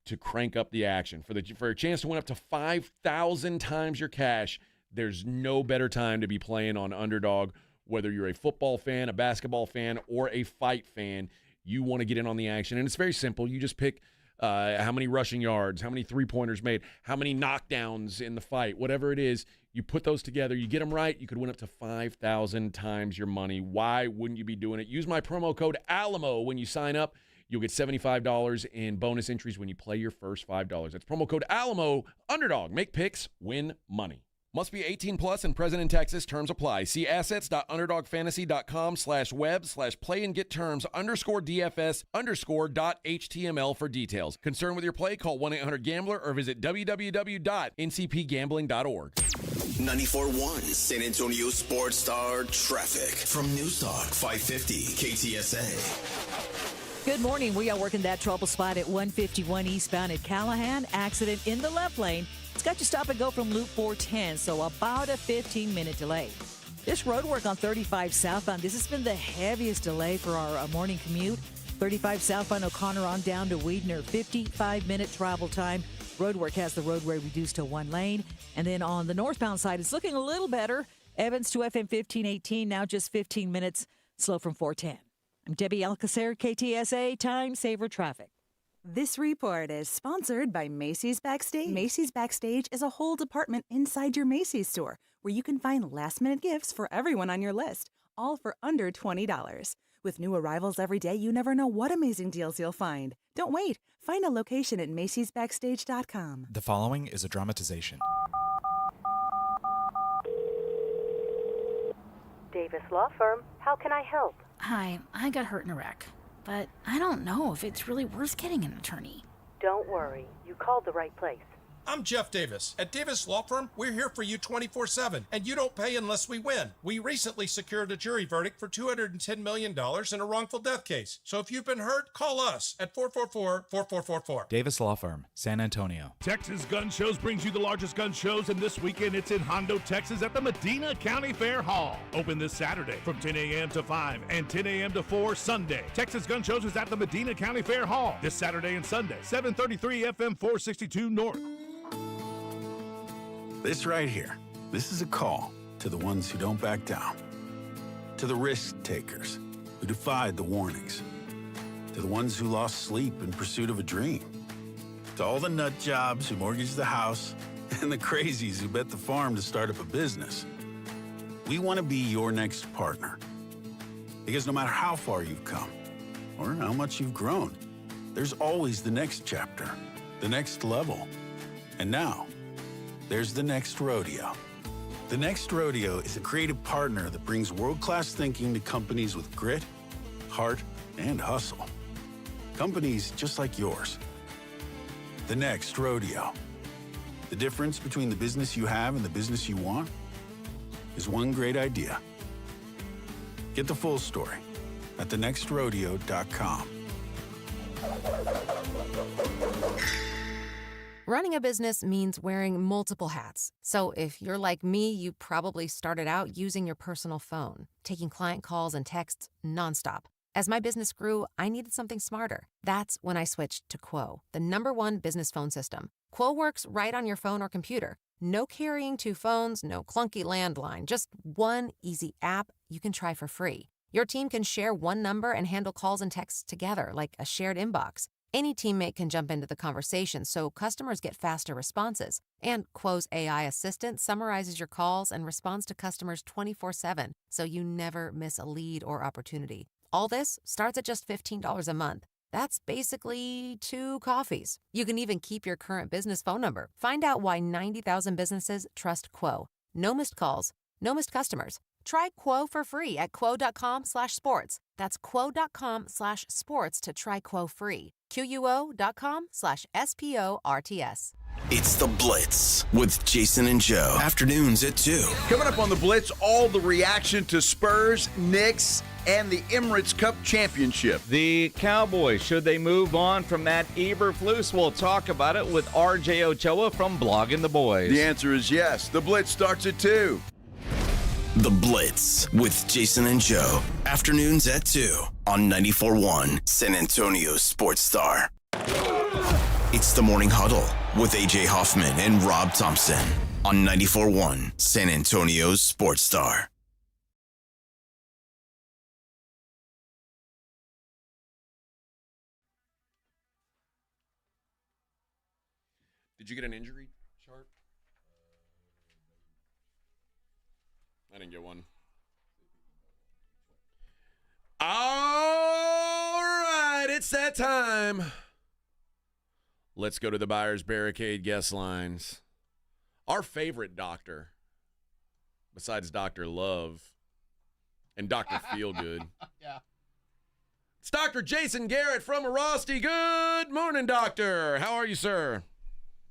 to crank up the action. For a chance to win up to 5,000 times your cash, there's no better time to be playing on Underdog. Whether you're a football fan, a basketball fan, or a fight fan, you want to get in on the action. And it's very simple. You just pick how many rushing yards, how many three-pointers made, how many knockdowns in the fight, whatever it is. You put those together, you get them right, you could win up to 5,000 times your money. Why wouldn't you be doing it? Use my promo code ALAMO when you sign up. You'll get $75 in bonus entries when you play your first $5. That's promo code ALAMO. Underdog. Make picks, win money. Must be 18 plus and present in Texas. Terms apply. See assets.underdogfantasy.com/web/play and get terms _DFS_.html for details. Concerned with your play? Call 1-800-GAMBLER or visit www.ncpgambling.org. 94.1 San Antonio Sports Star traffic from Newstalk 550 KTSA. Good morning. We are working that trouble spot at 151 eastbound at Callahan. Accident in the left lane. It's got you stop and go from Loop 410, so about a 15-minute delay. This road work on 35 southbound, this has been the heaviest delay for our morning commute. 35 southbound O'Connor on down to Weedner, 55-minute travel time. Roadwork has the roadway reduced to 1 lane. And then on the northbound side, it's looking a little better. Evans to FM 1518, now just 15 minutes slow from 410. I'm Debbie Alcacer, KTSA Time Saver Traffic. This report is sponsored by Macy's Backstage. Macy's Backstage is a whole department inside your Macy's store where you can find last-minute gifts for everyone on your list, all for under $20. With new arrivals every day, you never know what amazing deals you'll find. Don't wait. Find a location at macy'sbackstage.com. The following is a dramatization. Davis Law Firm, how can I help? Hi, I got hurt in a wreck, but I don't know if it's really worth getting an attorney. Don't worry, you called the right place. I'm Jeff Davis. At Davis Law Firm, we're here for you 24/7, and you don't pay unless we win. We recently secured a jury verdict for $210 million in a wrongful death case. So if you've been hurt, call us at 444-4444. Davis Law Firm, San Antonio. Texas Gun Shows brings you the largest gun shows, and this weekend it's in Hondo, Texas at the Medina County Fair Hall. Open this Saturday from 10 a.m. to 5 and 10 a.m. to 4 Sunday. Texas Gun Shows is at the Medina County Fair Hall this Saturday and Sunday, 733 FM 462 North. This right here, this is a call to the ones who don't back down, to the risk takers who defied the warnings, to the ones who lost sleep in pursuit of a dream, to all the nut jobs who mortgaged the house and the crazies who bet the farm to start up a business. We want to be your next partner, because no matter how far you've come or how much you've grown, there's always the next chapter, the next level, and now there's the next rodeo. The Next Rodeo is a creative partner that brings world-class thinking to companies with grit, heart, and hustle. Companies just like yours. The Next Rodeo. The difference between the business you have and the business you want is one great idea. Get the full story at thenextrodeo.com. Running a business means wearing multiple hats. So if you're like me, you probably started out using your personal phone, taking client calls and texts nonstop. As my business grew, I needed something smarter. That's when I switched to Quo, the #1 business phone system. Quo works right on your phone or computer. No carrying 2 phones, no clunky landline, just one easy app you can try for free. Your team can share one number and handle calls and texts together like a shared inbox. Any teammate can jump into the conversation so customers get faster responses. And Quo's AI assistant summarizes your calls and responds to customers 24/7, so you never miss a lead or opportunity. All this starts at just $15 a month. That's basically 2 coffees. You can even keep your current business phone number. Find out why 90,000 businesses trust Quo. No missed calls, no missed customers. Try Quo for free at quo.com/sports. That's quo.com/sports to try Quo free. QUO.com/SPORTS. It's The Blitz with Jason and Joe. Afternoons at 2. Coming up on The Blitz, all the reaction to Spurs, Knicks, and the Emirates Cup Championship. The Cowboys, should they move on from that Eberflus? We'll talk about it with RJ Ochoa from Blogging the Boys. The answer is yes. The Blitz starts at 2. The Blitz with Jason and Joe. Afternoons at 2 on 94.1 San Antonio Sports Star. It's the Morning Huddle with AJ Hoffman and Rob Thompson on 94.1 San Antonio Sports Star. Did you get an injury chart? I didn't get one. All right, it's that time. Let's go to the Buyer's Barricade guest lines. Our favorite doctor, besides Dr. Love and Dr. Feelgood. Yeah. It's Dr. Jason Garrett from Rosti. Good morning, doctor. How are you, sir?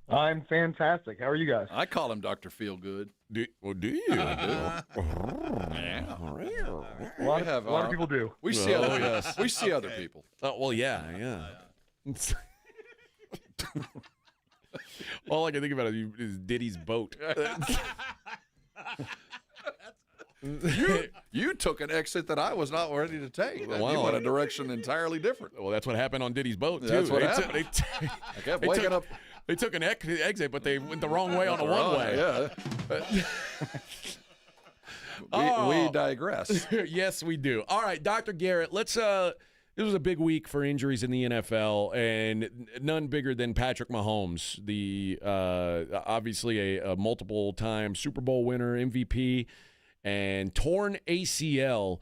I'm fantastic. How are you guys? I call him Dr. Feelgood. Do you? I do. Yeah. A lot of people do. We see we see other people. Oh, well, yeah. All I can think about is Diddy's boat. You took an exit that I was not ready to take. Well, you went a direction entirely different. Well, that's what happened on Diddy's boat, too. That's what happened. I kept waking up. They took an exit, but they went the wrong way on a one-way. Yeah. We digress. Yes, we do. All right, Dr. Garrett, let's this was a big week for injuries in the NFL, and none bigger than Patrick Mahomes, the obviously a multiple-time Super Bowl winner, MVP, and torn ACL.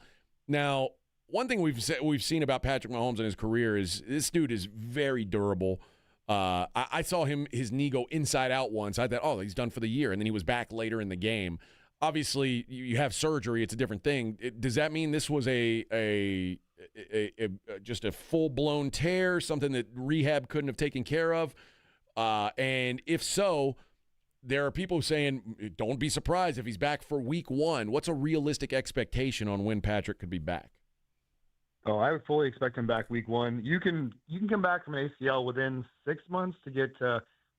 Now, one thing we've seen about Patrick Mahomes in his career is this dude is very durable. I saw his knee go inside out once. I thought, oh, he's done for the year, and then he was back later in the game. Obviously, you have surgery; it's a different thing. Does that mean this was just a full-blown tear, something that rehab couldn't have taken care of? And if so, there are people saying, don't be surprised if he's back for week 1. What's a realistic expectation on when Patrick could be back? Oh, I would fully expect him back week 1. You can come back from an ACL within 6 months to get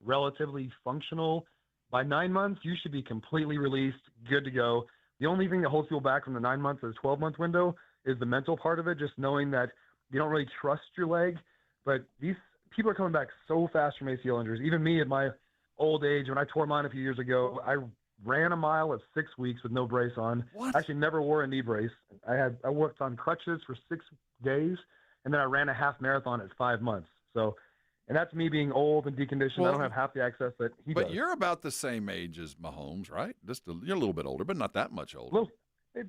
relatively functional. By 9 months, you should be completely released, good to go. The only thing that holds people back from the 9 months to the 12-month window is the mental part of it, just knowing that you don't really trust your leg. But these people are coming back so fast from ACL injuries. Even me at my old age, when I tore mine a few years ago, I ran a mile at 6 weeks with no brace on. What? I actually never wore a knee brace. I worked on crutches for 6 days, and then I ran a half marathon at 5 months. And that's me being old and deconditioned. I don't have half the access that he does. But you're about the same age as Mahomes, right? You're a little bit older, but not that much older. Well,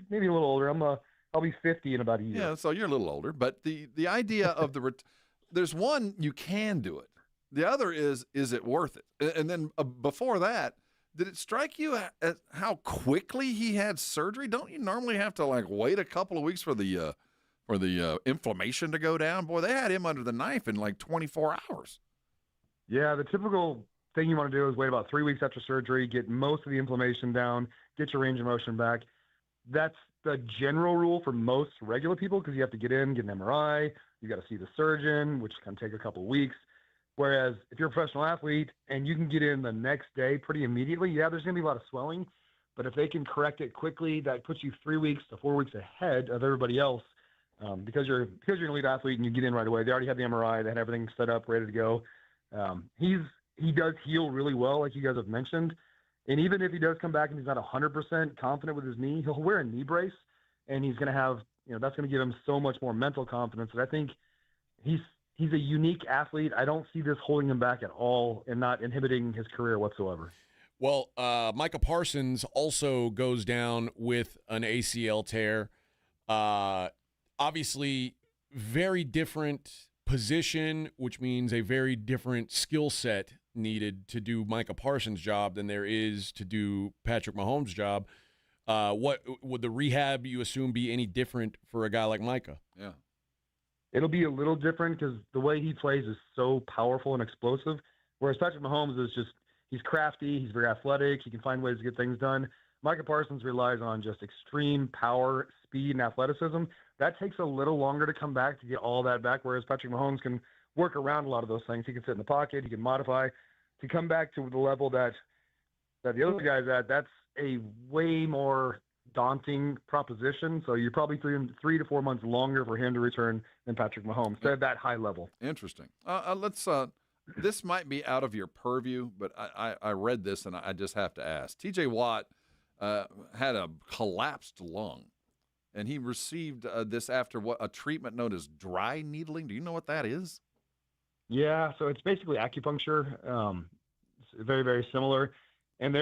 maybe a little older. I'll be 50 in about a year. Yeah, so you're a little older. But the idea of there's one, you can do it. The other is it worth it? And then before that, did it strike you at how quickly he had surgery? Don't you normally have to wait a couple of weeks for the inflammation to go down? Boy, they had him under the knife in 24 hours. Yeah, the typical thing you want to do is wait about 3 weeks after surgery, get most of the inflammation down, get your range of motion back. That's the general rule for most regular people because you have to get an MRI, you got to see the surgeon, which can take a couple of weeks. Whereas if you're a professional athlete and you can get in the next day pretty immediately, yeah, there's going to be a lot of swelling. But if they can correct it quickly, that puts you 3 weeks to 4 weeks ahead of everybody else. Because you're an elite athlete and you get in right away. They already had the MRI. They had everything set up, ready to go. He does heal really well, like you guys have mentioned. And even if he does come back and he's not 100% confident with his knee, he'll wear a knee brace, and he's going to have, that's going to give him so much more mental confidence. And I think he's a unique athlete. I don't see this holding him back at all and not inhibiting his career whatsoever. Well, Micah Parsons also goes down with an ACL tear. Obviously, very different position, which means a very different skill set needed to do Micah Parsons' job than there is to do Patrick Mahomes' job. What would the rehab, you assume, be any different for a guy like Micah? Yeah. It'll be a little different because the way he plays is so powerful and explosive, whereas Patrick Mahomes is just, he's crafty, he's very athletic, he can find ways to get things done. Micah Parsons relies on just extreme power, speed, and athleticism. That takes a little longer to come back to get all that back, whereas Patrick Mahomes can work around a lot of those things. He can sit in the pocket, he can modify. To come back to the level that the other guy's at, that's a way more daunting proposition. So you're probably 3 to 4 months longer for him to return than Patrick Mahomes at that high level. Interesting. This might be out of your purview, but I read this and I just have to ask. T.J. Watt had a collapsed lung, and he received this after a treatment known as dry needling. Do you know what that is? Yeah, so it's basically acupuncture. It's very, very similar. And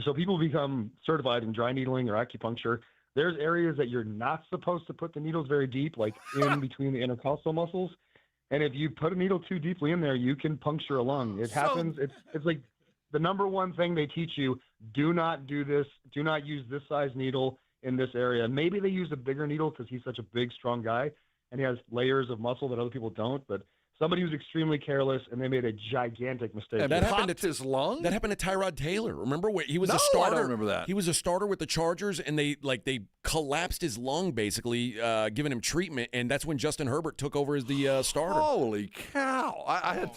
so people become certified in dry needling or acupuncture. There's areas that you're not supposed to put the needles very deep, like in between the intercostal muscles. And if you put a needle too deeply in there, you can puncture a lung. It happens. It's like the number one thing they teach you: do not do this. Do not use this size needle in this area. Maybe they use a bigger needle because he's such a big, strong guy, and he has layers of muscle that other people don't. But somebody was extremely careless, and they made a gigantic mistake. And that happened to his lung. That happened to Tyrod Taylor. Remember, he was a starter. I don't remember that. He was a starter with the Chargers, and they collapsed his lung, basically, giving him treatment, and that's when Justin Herbert took over as the starter. Holy cow!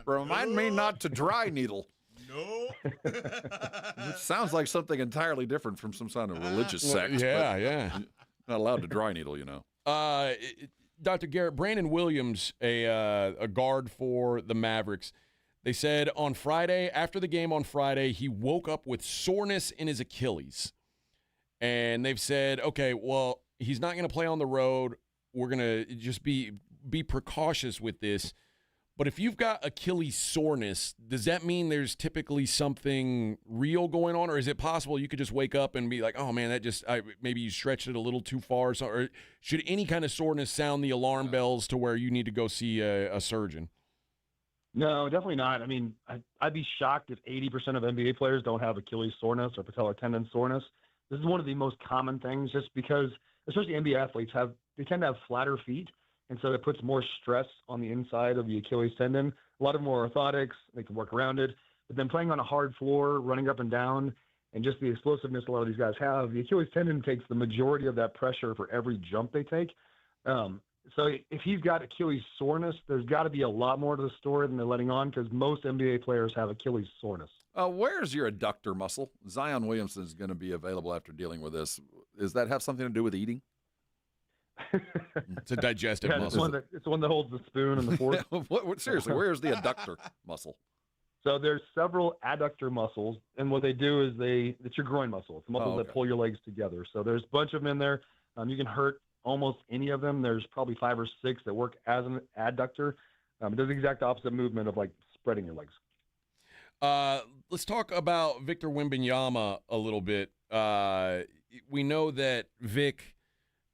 Remind me not to dry needle. No. It sounds like something entirely different from some kind of religious sect. Yeah. Not allowed to dry needle, Dr. Garrett, Brandon Williams, a guard for the Mavericks, They said on Friday, after the game on Friday, he woke up with soreness in his Achilles. And they've said, okay, well, he's not going to play on the road. We're going to just be precautious with this. But if you've got Achilles soreness, does that mean there's typically something real going on? Or is it possible you could just wake up and be like, oh, man, maybe you stretched it a little too far? Or should any kind of soreness sound the alarm bells to where you need to go see a surgeon? No, definitely not. I mean, I'd be shocked if 80% of NBA players don't have Achilles soreness or patellar tendon soreness. This is one of the most common things just because, especially NBA athletes, they tend to have flatter feet. And so it puts more stress on the inside of the Achilles tendon. A lot of them are orthotics. They can work around it. But then playing on a hard floor, running up and down, and just the explosiveness a lot of these guys have, the Achilles tendon takes the majority of that pressure for every jump they take. So if he's got Achilles soreness, there's got to be a lot more to the story than they're letting on because most NBA players have Achilles soreness. Where's your adductor muscle? Zion Williamson is going to be available after dealing with this. Does that have something to do with eating? It's a digestive muscle. It's the one that holds the spoon and the fork. Seriously, where's the adductor muscle? So there's several adductor muscles, and what they do is it's your groin muscle. It's the muscles that pull your legs together. So there's a bunch of them in there. You can hurt almost any of them. There's probably 5 or 6 that work as an adductor. It does the exact opposite movement of like spreading your legs. Let's talk about Victor Wembanyama a little bit. We know that Vic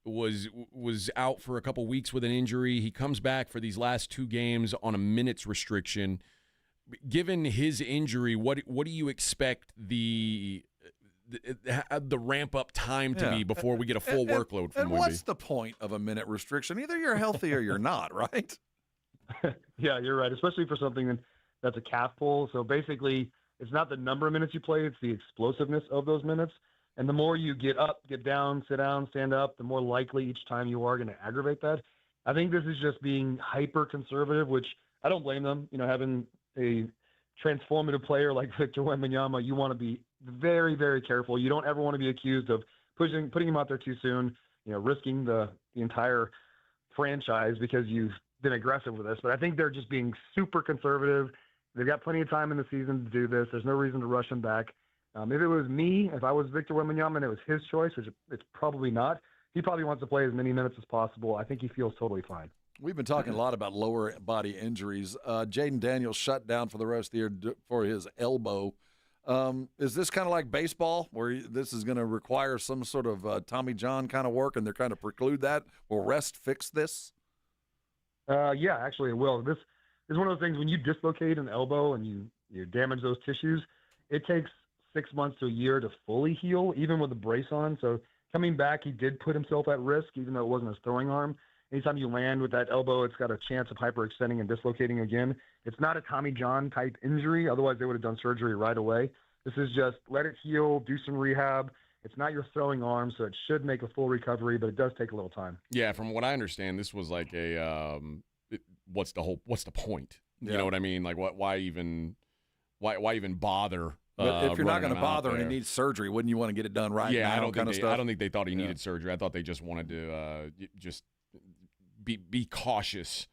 was out for a couple weeks with an injury. He comes back for these last 2 games on a minutes restriction. Given his injury, what do you expect the ramp up time to be before we get a full workload from Wemby? What's the point of a minute restriction? Either you're healthy or you're not, right? Yeah, you're right, especially for something that's a calf pull. So basically, it's not the number of minutes you play, it's the explosiveness of those minutes. And the more you get up, get down, sit down, stand up, the more likely each time you are going to aggravate that. I think this is just being hyper conservative, which I don't blame them. Having a transformative player like Victor Wembanyama, you want to be very, very careful. You don't ever want to be accused of putting him out there too soon, risking the entire franchise because you've been aggressive with this. But I think they're just being super conservative. They've got plenty of time in the season to do this. There's no reason to rush him back. If it was me, if I was Victor Wembanyama and it was his choice, which it's probably not, he probably wants to play as many minutes as possible. I think he feels totally fine. We've been talking a lot about lower body injuries. Jaden Daniels shut down for the rest of the year for his elbow. Is this kind of like baseball where this is going to require some sort of Tommy John kind of work and they're trying to preclude that? Will rest fix this? Yeah, actually it will. This is one of those things when you dislocate an elbow and you damage those tissues, it takes 6 months to a year to fully heal, even with a brace on. So coming back, he did put himself at risk, even though it wasn't his throwing arm. Anytime you land with that elbow, it's got a chance of hyperextending and dislocating again. It's not a Tommy John type injury. Otherwise, they would have done surgery right away. This is just let it heal, do some rehab. It's not your throwing arm, so it should make a full recovery, but it does take a little time. Yeah, from what I understand, this was like a what's the point? You know what I mean? Like why even bother? But if you're not going to bother and he he needs surgery, wouldn't you want to get it done right now? I don't think they thought he needed surgery. I thought they just wanted to just be cautious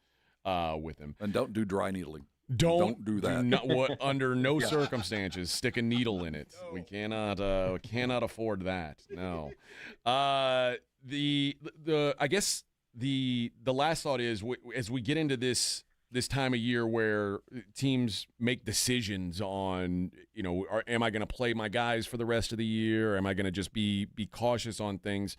with him. And don't do dry needling. Don't do that. Under no circumstances stick a needle in it. No. We cannot afford that. No. I guess the last thought is as we get into this time of year where teams make decisions on, am I going to play my guys for the rest of the year? Or am I going to just be cautious on things?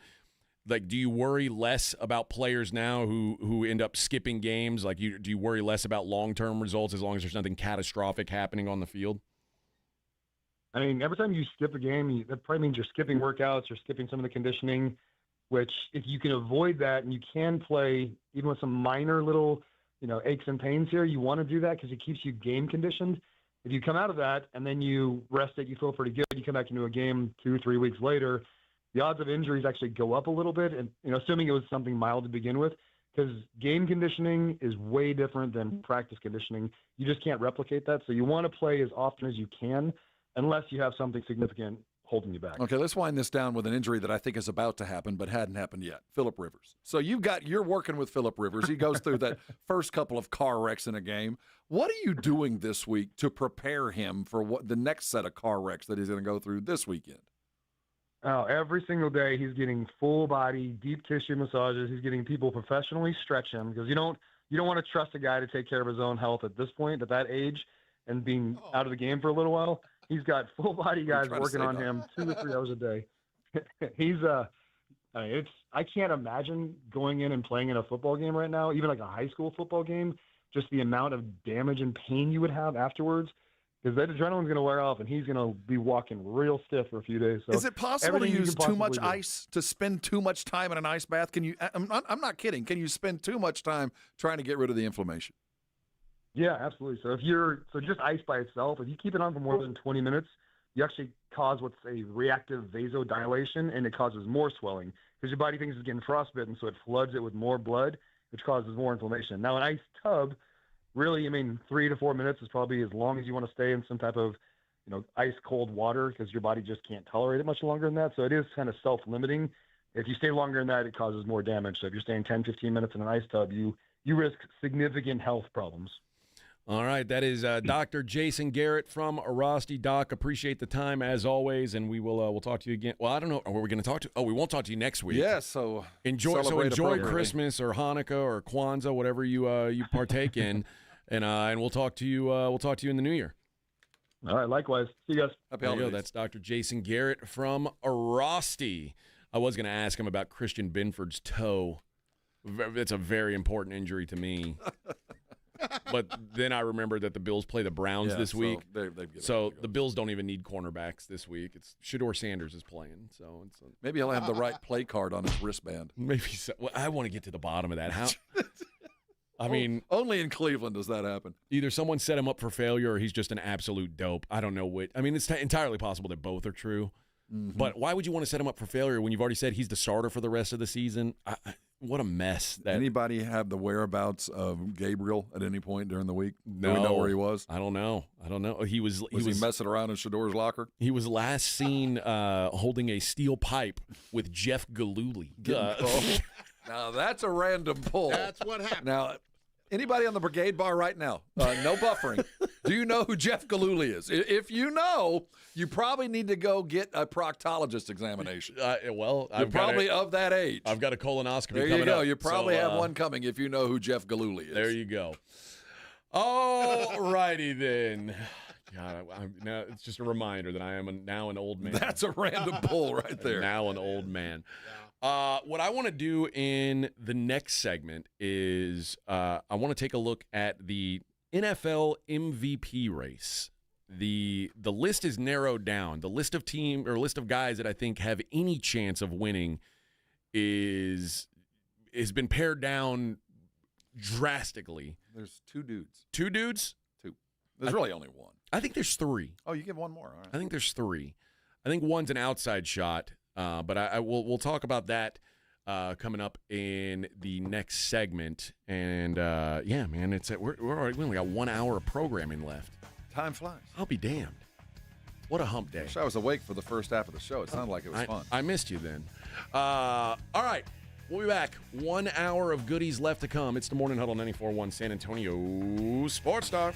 Like, do you worry less about players now who end up skipping games? Like, do you worry less about long-term results as long as there's nothing catastrophic happening on the field? I mean, every time you skip a game, that probably means you're skipping workouts, you're skipping some of the conditioning, which if you can avoid that and you can play even with some minor little, aches and pains here, you want to do that because it keeps you game conditioned. If you come out of that and then you rest it, you feel pretty good, you come back into a game 2-3 weeks later, the odds of injuries actually go up a little bit, and assuming it was something mild to begin with, because game conditioning is way different than practice conditioning. You just can't replicate that. So you want to play as often as you can, unless you have something significant holding you back. Okay, let's wind this down with an injury that I think is about to happen but hadn't happened yet. Phillip Rivers. So you're working with Phillip Rivers. He goes through that first couple of car wrecks in a game. What are you doing this week to prepare him for what the next set of car wrecks that he's going to go through this weekend? Oh, every single day he's getting full body, deep tissue massages. He's getting people professionally stretch him because you don't want to trust a guy to take care of his own health at this point, at that age, and being out of the game for a little while. He's got full body guys working on him 2 to 3 hours a day. I can't imagine going in and playing in a football game right now, even like a high school football game, just the amount of damage and pain you would have afterwards. Because that adrenaline's going to wear off, and he's going to be walking real stiff for a few days. So is it possible to use too much ice, to spend too much time in an ice bath? Can you? I'm not kidding. Can you spend too much time trying to get rid of the inflammation? Yeah, absolutely. So just ice by itself, if you keep it on for more than 20 minutes, you actually cause what's a reactive vasodilation, and it causes more swelling because your body thinks it's getting frostbitten, so it floods it with more blood, which causes more inflammation. Now, an ice tub. Really, 3 to 4 minutes is probably as long as you want to stay in some type of, ice cold water because your body just can't tolerate it much longer than that. So it is kind of self-limiting. If you stay longer than that, it causes more damage. So if you're staying 10, 15 minutes in an ice tub, you risk significant health problems. All right, that is Dr. Jason Garrett from Arasti. Doc, appreciate the time as always, and we'll talk to you again. Well, I don't know. Are we going to talk to? Oh, we won't talk to you next week. Yeah, so enjoy Christmas or Hanukkah or Kwanzaa, whatever you partake in, and we'll talk to you. We'll talk to you in the new year. All right, likewise. See you guys. Happy holidays. That's Dr. Jason Garrett from Arasti. I was going to ask him about Christian Binford's toe. That's a very important injury to me. But then I remembered that the Bills play the Browns this week. So the Bills don't even need cornerbacks this week. It's Shedeur Sanders is playing. So maybe he'll have the right play card on his wristband. Maybe so. Well, I want to get to the bottom of that. How? I mean, only in Cleveland does that happen. Either someone set him up for failure or he's just an absolute dope. I don't know which. I mean, it's entirely possible that both are true. Mm-hmm. But why would you want to set him up for failure when you've already said he's the starter for the rest of the season? What a mess. Anybody have the whereabouts of Gabriel at any point during the week? No. Do we know where he was? I don't know. He was messing around in Shedeur's locker? He was last seen holding a steel pipe with Jeff Gillooly. Now, that's a random pull. That's what happened. Now, anybody on the Brigade Bar right now, no buffering. Do you know who Jeff Gillooly is? If you know, you probably need to go get a proctologist examination. You're probably of that age. I've got a colonoscopy there coming you go. up, you probably have one coming if you know who Jeff Gillooly is. There you go. All righty then. God, now it's just a reminder that I am now an old man. That's a random pull right there. Now an old man. What I want to do in the next segment is I want to take a look at the NFL MVP race. The list is narrowed down. The list of list of guys that I think have any chance of winning has been pared down drastically. There's 2 dudes. 2 dudes? 2. There's really only 1. I think there's 3. Oh, you give 1 more. All right. I think there's 3. I think one's an outside shot. But we'll talk about that coming up in the next segment. And yeah, man, we only got 1 hour of programming left. Time flies. I'll be damned. What a hump day! I wish I was awake for the first half of the show. It sounded like it was fun. I missed you then. All right, we'll be back. 1 hour of goodies left to come. It's the Morning Huddle 94.1 San Antonio Sports Star.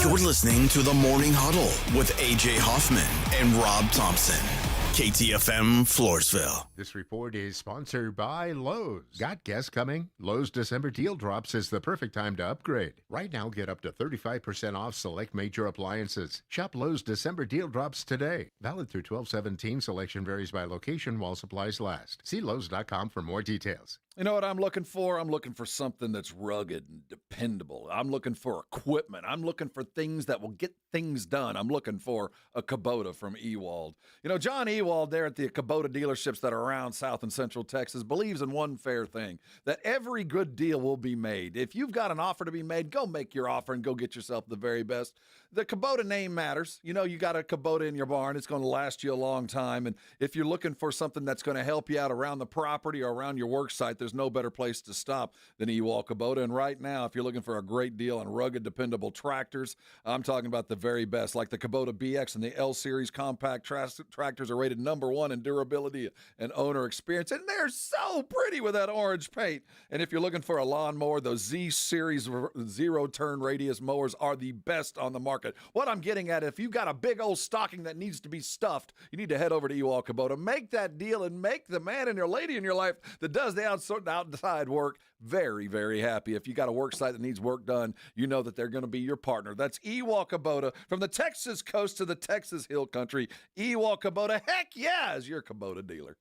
You're listening to the Morning Huddle with A.J. Hoffman and Rob Thompson. KTFM Floresville. This report is sponsored by Lowe's. Got guests coming? Lowe's December Deal Drops is the perfect time to upgrade. Right now, get up to 35% off select major appliances. Shop Lowe's December Deal Drops today. Valid through 12/17. Selection varies by location while supplies last. See Lowe's.com for more details. You know what I'm looking for? I'm looking for something that's rugged and dependable. I'm looking for equipment. I'm looking for things that will get things done. I'm looking for a Kubota from Ewald. You know, John Ewald there at the Kubota dealerships that are around South and Central Texas believes in one fair thing, that every good deal will be made. If you've got an offer to be made, go make your offer and go get yourself the very best. The Kubota name matters. You know, you got a Kubota in your barn. It's going to last you a long time. And if you're looking for something that's going to help you out around the property or around your work site, there's no better place to stop than Ewald Kubota. And right now, if you're looking for a great deal on rugged, dependable tractors, I'm talking about the very best, like the Kubota BX and the L-Series compact tractors are rated #1 in durability and owner experience. And they're so pretty with that orange paint. And if you're looking for a lawnmower, those Z-Series zero-turn radius mowers are the best on the market. What I'm getting at, if you've got a big old stocking that needs to be stuffed, you need to head over to Ewald Kubota. Make that deal and make the man and your lady in your life that does the outside work very, very happy. If you got a work site that needs work done, you know that they're going to be your partner. That's Ewald Kubota, from the Texas coast to the Texas Hill Country. Ewald Kubota, heck yeah, is your Kubota dealer.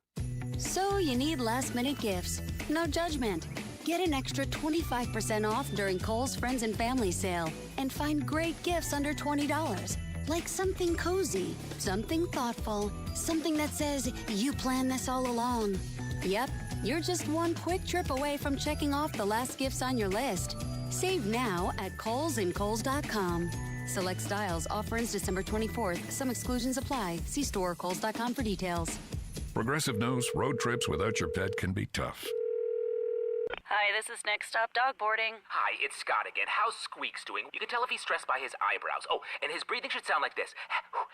So you need last-minute gifts. No judgment. Get an extra 25% off during Kohl's Friends and Family Sale and find great gifts under $20. Like something cozy, something thoughtful, something that says you planned this all along. Yep, you're just one quick trip away from checking off the last gifts on your list. Save now at Kohl's and Kohl's.com. Select styles. Offer ends December 24th. Some exclusions apply. See store or Kohl's.com for details. Progressive knows road trips without your pet can be tough. Hi, this is Next Stop Dog Boarding. Hi, it's Scott again. How's Squeaks doing? You can tell if he's stressed by his eyebrows. Oh, and his breathing should sound like this.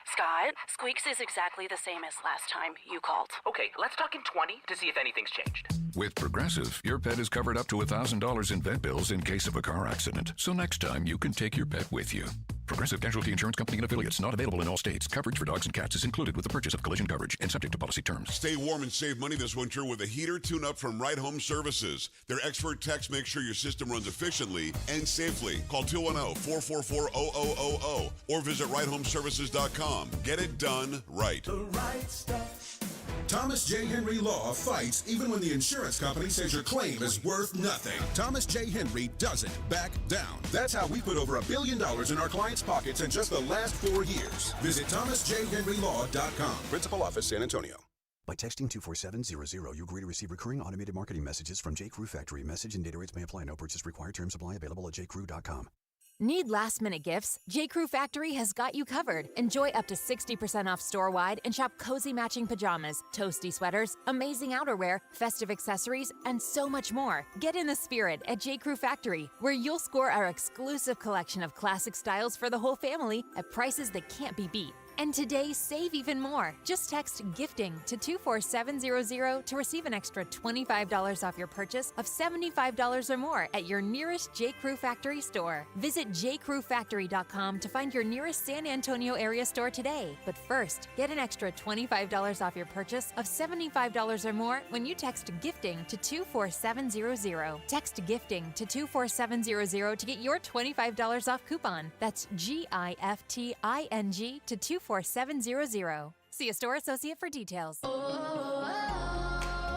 Scott, Squeaks is exactly the same as last time you called. Okay, let's talk in 20 to see if anything's changed. With Progressive, your pet is covered up to $1,000 in vet bills in case of a car accident. So next time, you can take your pet with you. Progressive Casualty Insurance Company and affiliates, not available in all states. Coverage for dogs and cats is included with the purchase of collision coverage and subject to policy terms. Stay warm and save money this winter with a heater tune-up from Right Home Services. Their expert techs make sure your system runs efficiently and safely. Call 210-444-0000 or visit righthomeservices.com. Get it done right. The right stuff. Thomas J. Henry Law fights even when the insurance company says your claim is worth nothing. Thomas J. Henry doesn't back down. That's how we put over $1 billion in our clients' pockets in just the last 4 years. Visit thomasjhenrylaw.com. Principal Office, San Antonio. By texting 24700, you agree to receive recurring automated marketing messages from J.Crew Factory. Message and data rates may apply. No purchase required. Terms apply. Available at jcrew.com. Need last-minute gifts? J.Crew Factory has got you covered. Enjoy up to 60% off store-wide and shop cozy matching pajamas, toasty sweaters, amazing outerwear, festive accessories, and so much more. Get in the spirit at J.Crew Factory, where you'll score our exclusive collection of classic styles for the whole family at prices that can't be beat. And today, save even more. Just text GIFTING to 24700 to receive an extra $25 off your purchase of $75 or more at your nearest J.Crew Factory store. Visit jcrewfactory.com to find your nearest San Antonio area store today. But first, get an extra $25 off your purchase of $75 or more when you text GIFTING to 24700. Text GIFTING to 24700 to get your $25 off coupon. That's GIFTING to 24700. See a store associate for details.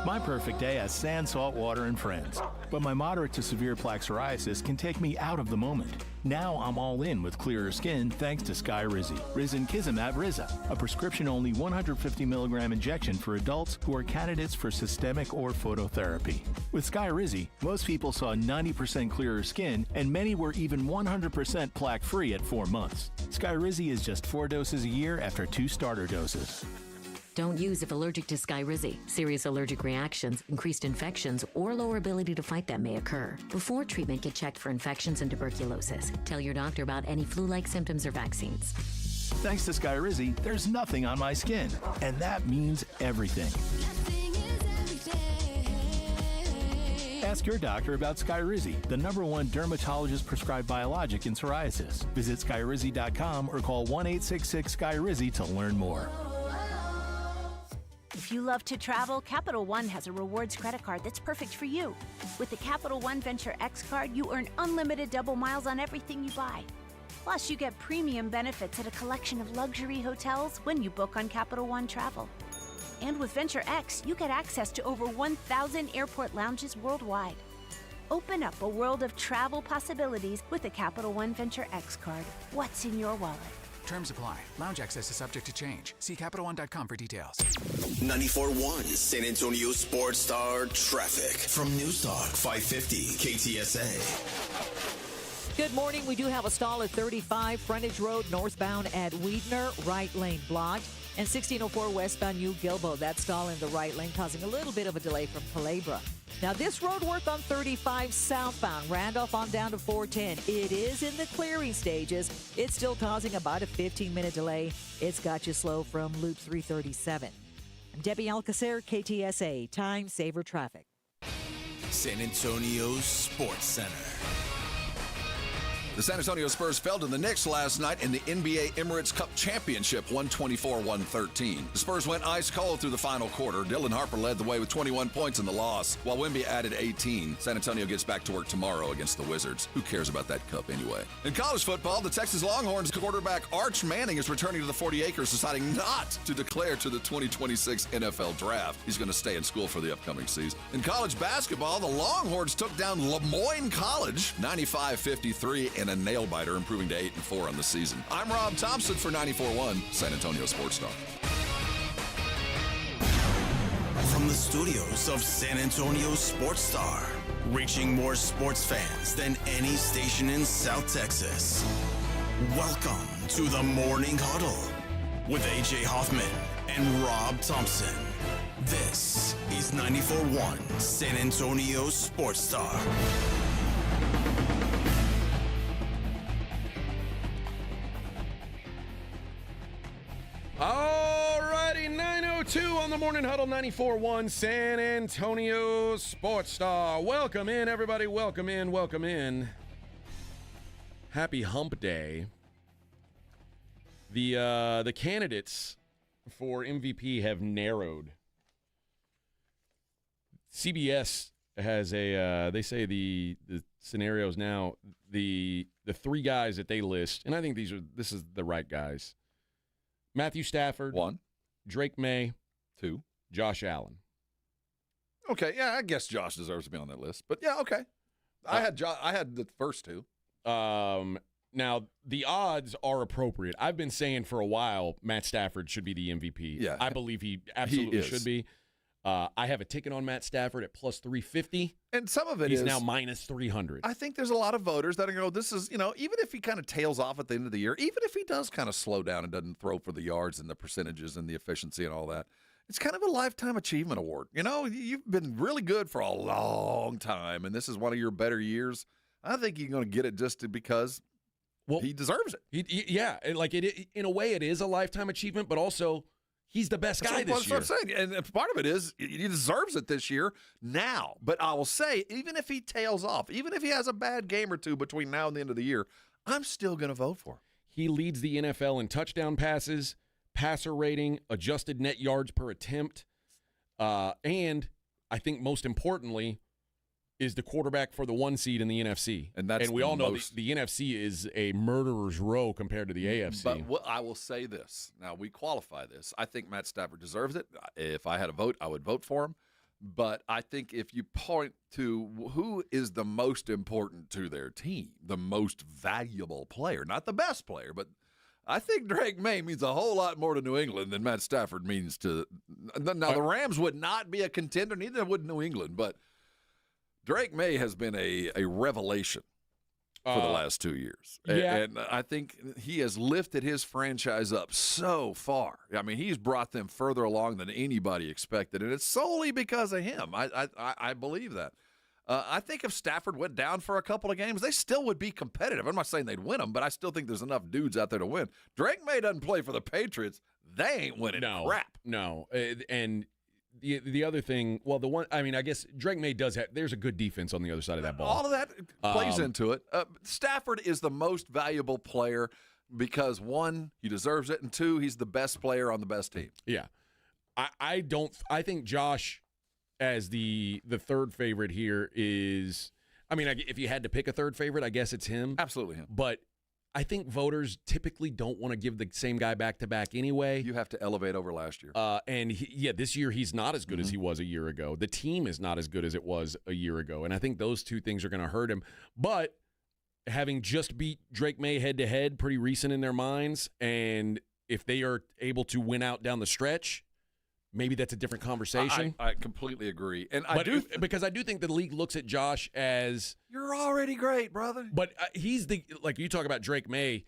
My perfect day has sand, salt water, and friends. But my moderate to severe plaque psoriasis can take me out of the moment. Now I'm all in with clearer skin thanks to Skyrizi. Risankizumab Riza, a prescription-only 150 milligram injection for adults who are candidates for systemic or phototherapy. With Skyrizi, most people saw 90% clearer skin, and many were even 100% plaque-free at 4 months. Skyrizi is just 4 doses a year after 2 starter doses. Don't use if allergic to Skyrizi. Serious allergic reactions, increased infections, or lower ability to fight them may occur. Before treatment, get checked for infections and tuberculosis. Tell your doctor about any flu-like symptoms or vaccines. Thanks to Skyrizi, there's nothing on my skin, and that means everything. Ask your doctor about Skyrizi, the #1 dermatologist-prescribed biologic in psoriasis. Visit Skyrizi.com or call 1-866-SKYRIZI to learn more. If you love to travel, Capital One has a rewards credit card that's perfect for you. With the Capital One Venture X card, you earn unlimited double miles on everything you buy. Plus, you get premium benefits at a collection of luxury hotels when you book on Capital One Travel. And with Venture X, you get access to over 1,000 airport lounges worldwide. Open up a world of travel possibilities with the Capital One Venture X card. What's in your wallet? Terms apply. Lounge access is subject to change. See CapitalOne.com for details. 94.1 San Antonio Sports Star traffic from News Talk 550 KTSA. Good morning. We do have a stall at 35 Frontage Road northbound at Weidner, right lane blocked. And 1604 westbound New Gilbo, that stall in the right lane causing a little bit of a delay from Culebra. Now, this road work on 35 southbound, Randolph on down to 410. It is in the clearing stages. It's still causing about a 15-minute delay. It's got you slow from Loop 337. I'm Debbie Alcacer, KTSA, Time Saver Traffic. San Antonio Sports Center. The San Antonio Spurs fell to the Knicks last night in the NBA Emirates Cup Championship, 124-113. The Spurs went ice cold through the final quarter. Dylan Harper led the way with 21 points in the loss, while Wemby added 18. San Antonio gets back to work tomorrow against the Wizards. Who cares about that cup anyway? In college football, the Texas Longhorns quarterback Arch Manning is returning to the 40 acres, deciding not to declare to the 2026 NFL Draft. He's going to stay in school for the upcoming season. In college basketball, the Longhorns took down Lemoyne College 95-53 in a nail-biter, improving to 8-4 on the season. I'm Rob Thompson for 94.1 San Antonio Sports Star. From the studios of San Antonio Sports Star, reaching more sports fans than any station in South Texas. Welcome to the Morning Huddle with AJ Hoffman and Rob Thompson. This is 94.1 San Antonio Sports Star. Alrighty, 9:02 on the Morning Huddle, 94.1 San Antonio Sports Star. Welcome in, everybody. Welcome in. Welcome in. Happy Hump Day. The candidates for MVP have narrowed. CBS has they say the scenarios now, the three guys that they list, and I think this is the right guys. Matthew Stafford, 1. Drake May, 2. Josh Allen. Okay, yeah, I guess Josh deserves to be on that list. But yeah, okay. I had the first 2. Now, the odds are appropriate. I've been saying for a while Matt Stafford should be the MVP. Yeah. I believe he absolutely should be. I have a ticket on Matt Stafford at plus 350. And some of it He's now minus 300. I think there's a lot of voters that are going to go, this is, even if he kind of tails off at the end of the year, even if he does kind of slow down and doesn't throw for the yards and the percentages and the efficiency and all that, it's kind of a lifetime achievement award. You've been really good for a long time, and this is one of your better years. I think you're going to get it just because he deserves it. In a way, it is a lifetime achievement, but also he's the best guy this year. That's what I'm saying. And part of it is he deserves it this year now. But I will say, even if he tails off, even if he has a bad game or two between now and the end of the year, I'm still going to vote for him. He leads the NFL in touchdown passes, passer rating, adjusted net yards per attempt, and I think most importantly is the quarterback for the 1 seed in the NFC. And we all know the NFC is a murderer's row compared to the AFC. But I will say this. Now, we qualify this. I think Matt Stafford deserves it. If I had a vote, I would vote for him. But I think if you point to who is the most important to their team, the most valuable player, not the best player, but I think Drake May means a whole lot more to New England than Matt Stafford means to – now, the Rams would not be a contender, neither would New England, but – Drake May has been a revelation for the last 2 years. Yeah. And I think he has lifted his franchise up so far. I mean, he's brought them further along than anybody expected, and it's solely because of him. I believe that. I think if Stafford went down for a couple of games, they still would be competitive. I'm not saying they'd win them, but I still think there's enough dudes out there to win. Drake May doesn't play for the Patriots. They ain't winning crap. No, and the other thing, I guess Drake May does have, there's a good defense on the other side of that ball. All of that plays into it. Stafford is the most valuable player because, 1, he deserves it, and 2, he's the best player on the best team. Yeah. I think Josh as the third favorite here is, if you had to pick a third favorite, I guess it's him. Absolutely him. But I think voters typically don't want to give the same guy back-to-back anyway. You have to elevate over last year. And this year he's not as good as he was a year ago. The team is not as good as it was a year ago. And I think those two things are going to hurt him. But having just beat Drake May head-to-head, pretty recent in their minds, and if they are able to win out down the stretch, maybe that's a different conversation. I completely agree. And because I do think the league looks at Josh as, you're already great, brother. But he's like you talk about Drake May.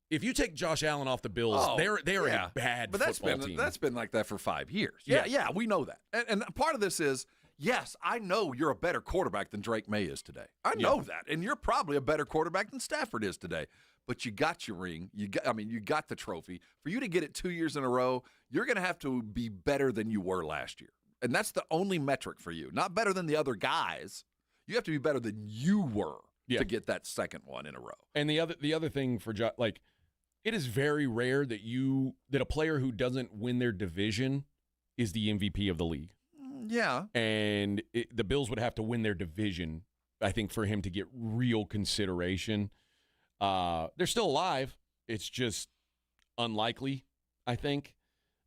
If you take Josh Allen off the Bills, they are a bad football team. That's been like that for 5 years. Yeah. Yeah, we know that. And part of this is, yes, I know you're a better quarterback than Drake May is today. I know that. And you're probably a better quarterback than Stafford is today. But you got your ring. You got the trophy. For you to get it 2 years in a row, you're going to have to be better than you were last year. And that's the only metric for you. Not better than the other guys. You have to be better than you were to get that second one in a row. And the other thing for Josh, like, it is very rare that a player who doesn't win their division is the MVP of the league. Yeah. And the Bills would have to win their division, I think, for him to get real consideration. They're still alive. It's just unlikely, I think.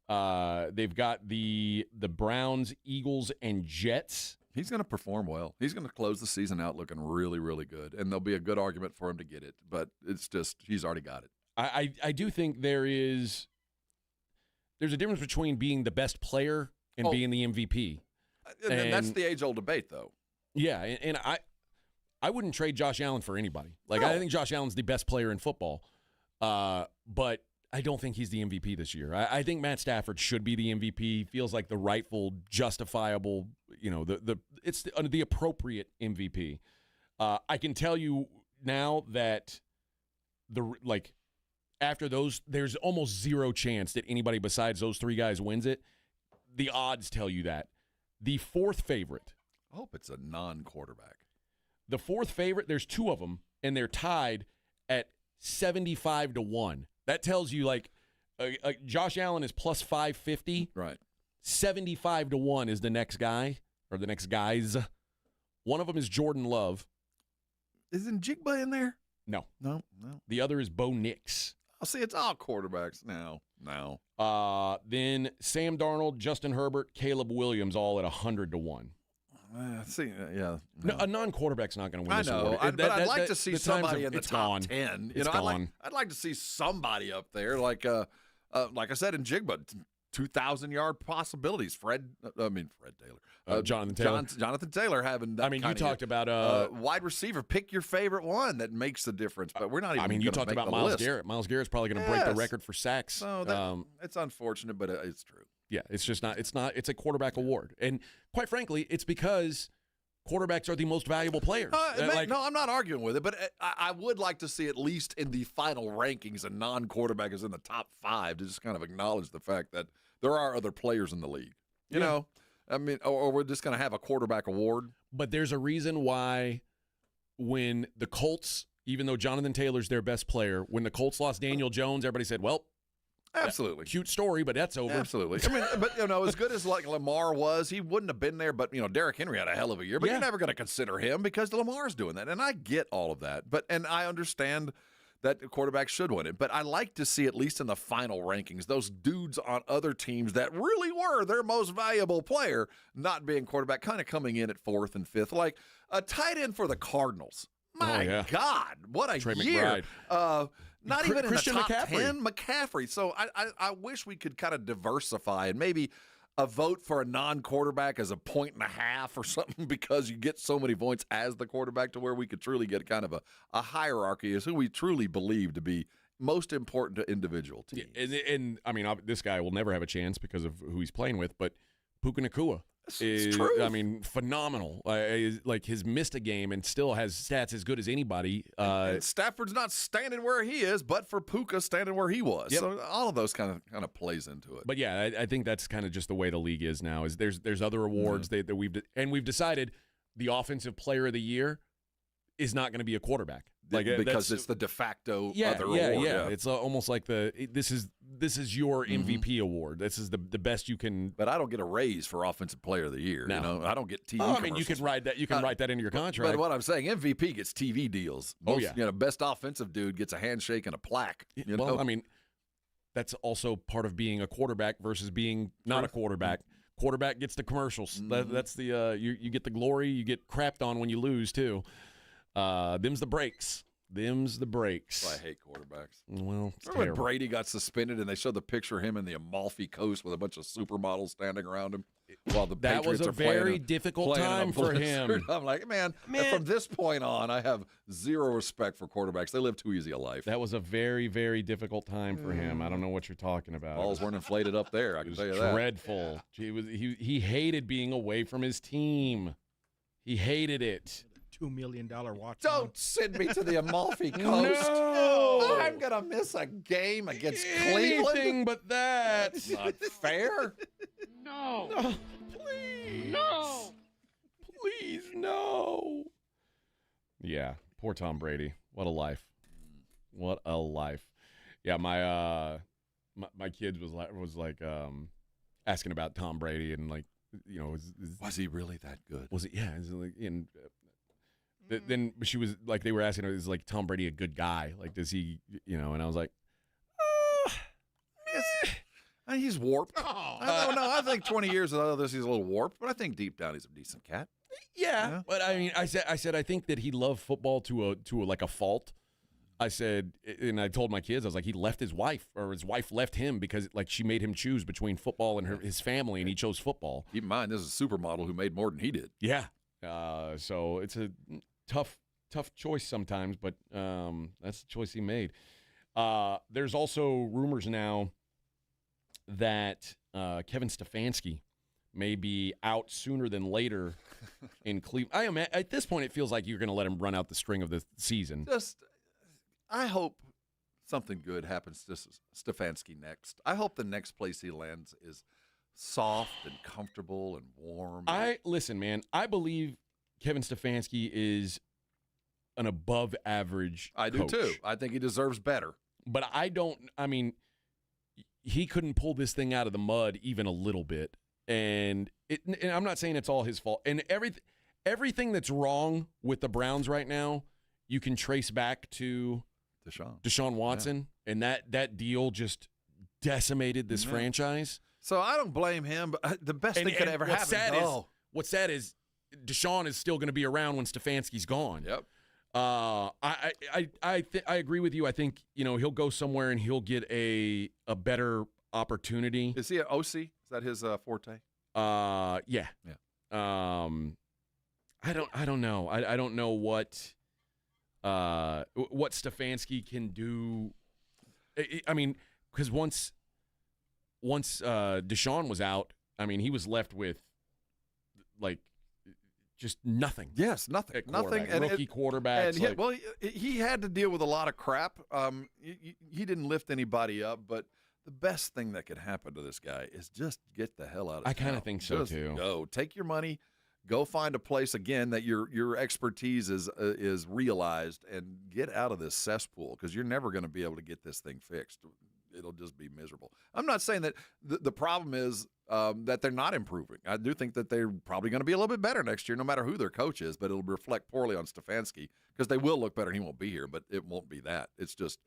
They've got the Browns, Eagles, and Jets. He's going to perform well. He's going to close the season out looking really, really good. And there'll be a good argument for him to get it. But it's just, he's already got it. I do think there's a difference between being the best player and being the MVP. And that's the age-old debate, though. Yeah, and I wouldn't trade Josh Allen for anybody. Like, I think Josh Allen's the best player in football, but I don't think he's the MVP this year. I think Matt Stafford should be the MVP. Feels like the rightful, justifiable, it's the appropriate MVP. I can tell you now that after those, there's almost zero chance that anybody besides those three guys wins it. The odds tell you that. The fourth favorite. I hope it's a non-quarterback. The fourth favorite, there's two of them, and they're tied at 75-1. That tells you, Josh Allen is plus 550. Right. 75-1 is the next guy, or the next guys. One of them is Jordan Love. Isn't Jigba in there? No. No. The other is Bo Nix. Oh, see, it's all quarterbacks now. Then Sam Darnold, Justin Herbert, Caleb Williams, all at 100-1. No, a non-quarterback's not going to win this award. But I'd like to see somebody in the top 10. It's gone. I'd like to see somebody up there, like I said in Jigba, 2,000-yard possibilities. Fred Taylor, Jonathan Taylor, Jonathan Taylor having. That you talked about wide receiver. Pick your favorite one that makes the difference. But we're not even. You talked about Myles Garrett. Myles Garrett's probably going to break the record for sacks. So it's unfortunate, but it's true. Yeah, it's just not. It's not. It's a quarterback award, and quite frankly, it's because quarterbacks are the most valuable players. No, I'm not arguing with it, but I would like to see at least in the final rankings a non-quarterback is in the top 5 to just kind of acknowledge the fact that there are other players in the league. You know, or we're just going to have a quarterback award. But there's a reason why when the Colts, even though Jonathan Taylor's their best player, when the Colts lost Daniel Jones, everybody said, well, absolutely. Cute story, but that's over. Absolutely. But as good as Lamar was, he wouldn't have been there. But Derrick Henry had a hell of a year. But you're never going to consider him because Lamar's doing that, and I get all of that. And I understand that quarterbacks should win it. But I like to see at least in the final rankings those dudes on other teams that really were their most valuable player not being quarterback, kind of coming in at 4th and 5th, like a tight end for the Cardinals. My God, what a Trey year! McBride. Not even Christian in the top McCaffrey. 10, McCaffrey. So I wish we could kind of diversify and maybe a vote for a non-quarterback as a 1.5 or something because you get so many points as the quarterback to where we could truly get kind of a hierarchy as who we truly believe to be most important to individual teams. And this guy will never have a chance because of who he's playing with, but Puka Nacua is, phenomenal. He's missed a game and still has stats as good as anybody. And Stafford's not standing where he is, but for Puka standing where he was. Yep. So all of those kind of plays into it. But yeah, I think that's kind of just the way the league is now. Is there's other awards that we've decided the offensive player of the year is not going to be a quarterback. Because it's the de facto other award. Yeah. It's almost like this is this is your MVP award. This is the best you can. But I don't get a raise for Offensive Player of the Year. No. You know, I don't get TV. Oh, I mean, you can write that. You can write that into your contract. But what I'm saying, MVP gets TV deals. Most, best offensive dude gets a handshake and a plaque. You know? I mean, that's also part of being a quarterback versus being not a quarterback. Quarterback gets the commercials. That's the you get the glory. You get crapped on when you lose too. Them's the breaks. Them's the breaks. I hate quarterbacks. Well, it's remember when terrible. Brady got suspended and they showed the picture of him in the Amalfi Coast with a bunch of supermodels standing around him while the That Patriots was a are playing very difficult playing in a time for blizzard. him. I'm like, man, from this point on, I have zero respect for quarterbacks. They live too easy a life. That was a very, very difficult time for him. I don't know what you're talking about. Balls weren't inflated up there. I can tell you that. Dreadful. He hated being away from his team. He hated it. $2 million watch. Don't send me to the Amalfi Coast. No! I'm going to miss a game against Anything Cleveland. but that. That's not fair. No. Please. No. Please, no. Yeah, poor Tom Brady. What a life. What a life. Yeah, my kids was like asking about Tom Brady and like, you know, was he really that good? Was it? Yeah. Then she was like, they were asking her, is like Tom Brady a good guy? Like, does he, you know? And I was like, he's warped. I don't know. I think 20 years of this, he's a little warped, but I think deep down he's a decent cat. Yeah, but I mean, I said I think that he loved football to a fault. I said, and I told my kids, I was like, he left his wife, or his wife left him because like she made him choose between football and his family, and he chose football. Keep in mind, this is a supermodel who made more than he did. Yeah. So it's a tough choice sometimes, but that's the choice he made. There's also rumors now that Kevin Stefanski may be out sooner than later in Cleveland. At this point, it feels like you're going to let him run out the string of the season. I hope something good happens to Stefanski next. I hope the next place he lands is soft and comfortable and warm. Listen, man, I believe Kevin Stefanski is an above average I do coach. too. I think he deserves better. But he couldn't pull this thing out of the mud even a little bit. And I'm not saying it's all his fault. And everything that's wrong with the Browns right now, you can trace back to Deshaun Watson. Yeah. And that deal just decimated this franchise. So I don't blame him, but the best thing could ever happen. What's sad is Deshaun is still going to be around when Stefanski's gone. Yep. I agree with you. I think, you know, he'll go somewhere and he'll get a better opportunity. Is he an OC? Is that his forte? Yeah. Yeah. I don't know. I don't know what Stefanski can do. I mean, because once Deshaun was out, I mean, he was left with like just nothing. Yes, nothing. Nothing. And rookie quarterbacks. And he had to deal with a lot of crap. He didn't lift anybody up, but the best thing that could happen to this guy is just get the hell out of town. I kind of think so just too. Go take your money, go find a place again that your expertise is realized, and get out of this cesspool because you're never going to be able to get this thing fixed. It'll just be miserable. I'm not saying that the problem is that they're not improving. I do think that they're probably going to be a little bit better next year, no matter who their coach is, but it'll reflect poorly on Stefanski because they will look better and he won't be here, but it won't be that. It's just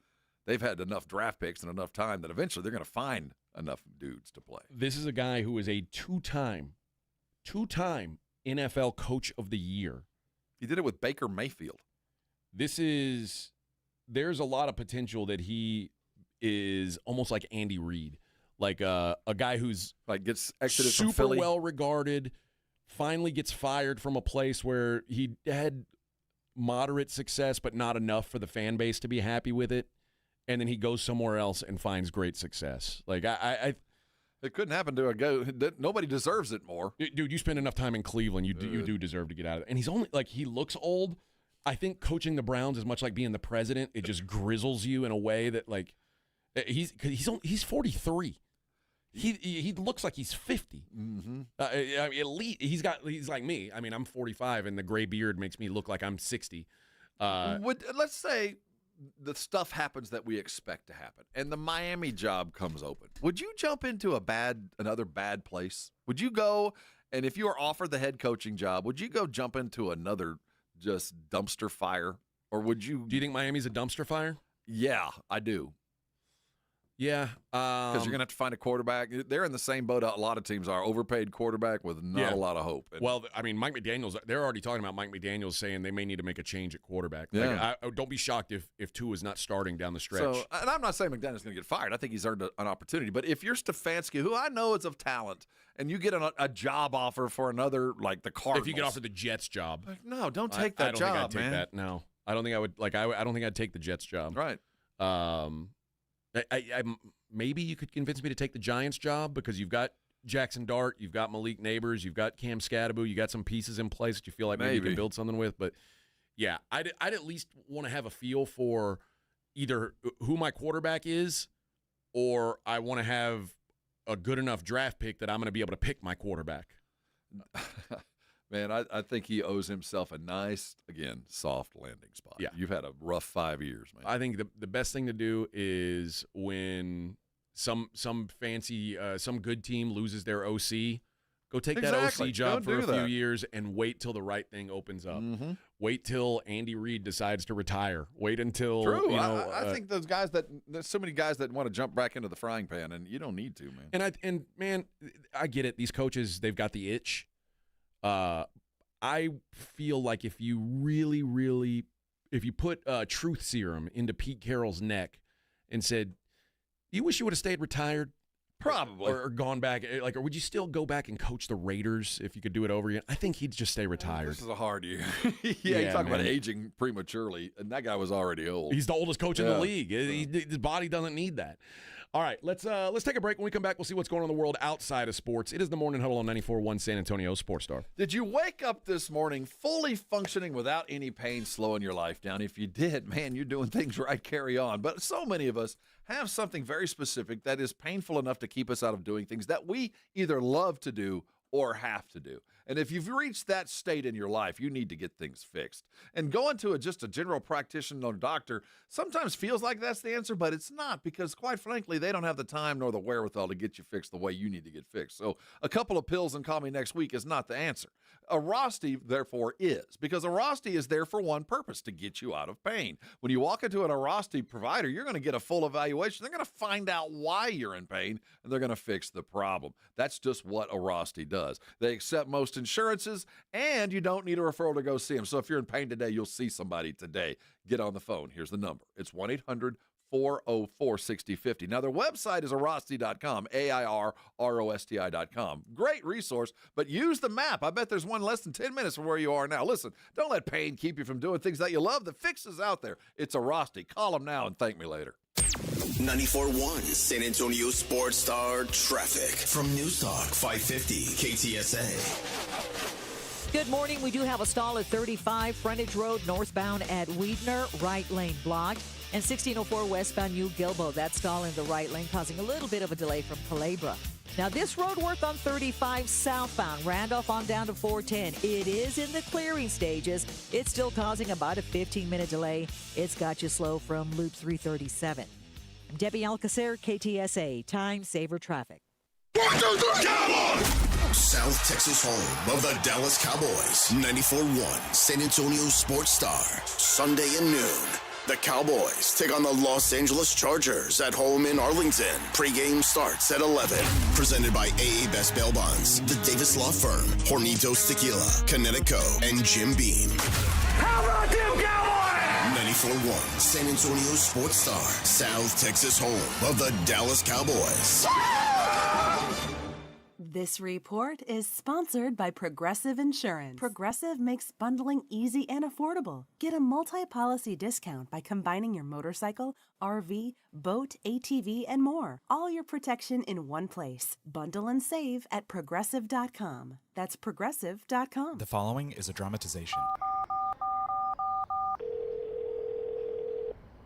they've had enough draft picks and enough time that eventually they're going to find enough dudes to play. This is a guy who is a two-time NFL Coach of the Year. He did it with Baker Mayfield. There's a lot of potential that he is almost like Andy Reid, like a guy who's like gets exited super from Philly, well regarded, finally gets fired from a place where he had moderate success but not enough for the fan base to be happy with it, and then he goes somewhere else and finds great success. Like it couldn't happen to a guy. Nobody deserves it more. Dude, you spend enough time in Cleveland, you do deserve to get out of it. And he's only like he looks old. I think coaching the Browns is much like being the president. It just grizzles you in a way that like. He's 43. He looks like he's 50. Mm-hmm. I mean, at least he's like me. I mean, I'm 45, and the gray beard makes me look like I'm 60. Let's say the stuff happens that we expect to happen, and the Miami job comes open, would you jump into another bad place? Would you go, and if you were offered the head coaching job, would you go jump into another just dumpster fire? Or would you? Do you think Miami's a dumpster fire? Yeah, I do. Yeah. Because you're going to have to find a quarterback. They're in the same boat a lot of teams are. Overpaid quarterback with not a lot of hope. Well, I mean, Mike McDaniels, they're already talking about Mike McDaniels saying they may need to make a change at quarterback. Yeah. Like, don't be shocked if Tua is not starting down the stretch. So, and I'm not saying McDaniels going to get fired. I think he's earned an opportunity. But if you're Stefanski, who I know is of talent, and you get a job offer for another, like the Cardinals. If you get offered the Jets job. No, don't take that job, I don't think I'd man. take that, no. I don't think I would. Like, I don't think I'd take the Jets job. Right. Maybe you could convince me to take the Giants job because you've got Jackson Dart, you've got Malik Neighbors, you've got Cam Scadaboo, you got some pieces in place that you feel like maybe you can build something with. But yeah, I'd at least want to have a feel for either who my quarterback is, or I want to have a good enough draft pick that I'm going to be able to pick my quarterback. Man, I think he owes himself a nice, again, soft landing spot. Yeah. You've had a rough 5 years, man. I think the best thing to do is when some fancy, some good team loses their OC, go take that OC job for a few years and wait till the right thing opens up. Mm-hmm. Wait till Andy Reid decides to retire. Wait until True. I think there's so many guys that want to jump back into the frying pan, and you don't need to, man. And man, I get it. These coaches, they've got the itch. I feel like if you really put truth serum into Pete Carroll's neck and said, "You wish you would have stayed retired," probably, or gone back, like, or would you still go back and coach the Raiders if you could do it over again? I think he'd just stay retired. This is a hard year. You talk about aging prematurely, and that guy was already old. He's the oldest coach in the league. His body doesn't need that. All right, let's take a break. When we come back, we'll see what's going on in the world outside of sports. It is the Morning Huddle on 94.1 San Antonio Sports Star. Did you wake up this morning fully functioning without any pain slowing your life down? If you did, man, you're doing things right. Carry on. But so many of us have something very specific that is painful enough to keep us out of doing things that we either love to do or have to do. And if you've reached that state in your life, you need to get things fixed. And going to just a general practitioner or doctor sometimes feels like that's the answer, but it's not, because quite frankly, they don't have the time nor the wherewithal to get you fixed the way you need to get fixed. So a couple of pills and call me next week is not the answer. Arosty, therefore, is, because Arosty is there for one purpose, to get you out of pain. When you walk into an Arosty provider, you're going to get a full evaluation. They're going to find out why you're in pain, and they're going to fix the problem. That's just what Arosty does. They accept most insurances, and you don't need a referral to go see them. So if you're in pain today, you'll see somebody today. Get on the phone. Here's the number. It's 1-800-404-6050. Now, their website is Arosty.com, AIRROSTI.com. Great resource, but use the map. I bet there's one less than 10 minutes from where you are now. Listen, don't let pain keep you from doing things that you love. The fix is out there. It's Arosty. Call them now and thank me later. 94.1 San Antonio Sports Star traffic from News Talk 550 KTSA. Good morning. We do have a stall at 35 Frontage Road northbound at Weidner, right lane blocked. And 1604 westbound New Gilbo, that stall in the right lane causing a little bit of a delay from Culebra. Now, this road work on 35 southbound, Randolph on down to 410. It is in the clearing stages. It's still causing about a 15-minute delay. It's got you slow from Loop 337. I'm Debbie Alcacer, KTSA, Time Saver Traffic. South Texas home of the Dallas Cowboys. 94.1 San Antonio Sports Star. Sunday at noon. The Cowboys take on the Los Angeles Chargers at home in Arlington. Pre-game starts at 11. Presented by AA Best Bail Bonds, the Davis Law Firm, Hornitos Tequila, Connecticut, and Jim Beam. How about them Cowboys? 94.1 San Antonio Sports Star. South Texas home of the Dallas Cowboys. This report is sponsored by Progressive Insurance. Progressive makes bundling easy and affordable. Get a multi-policy discount by combining your motorcycle, RV, boat, ATV, and more. All your protection in one place. Bundle and save at Progressive.com. That's Progressive.com. The following is a dramatization.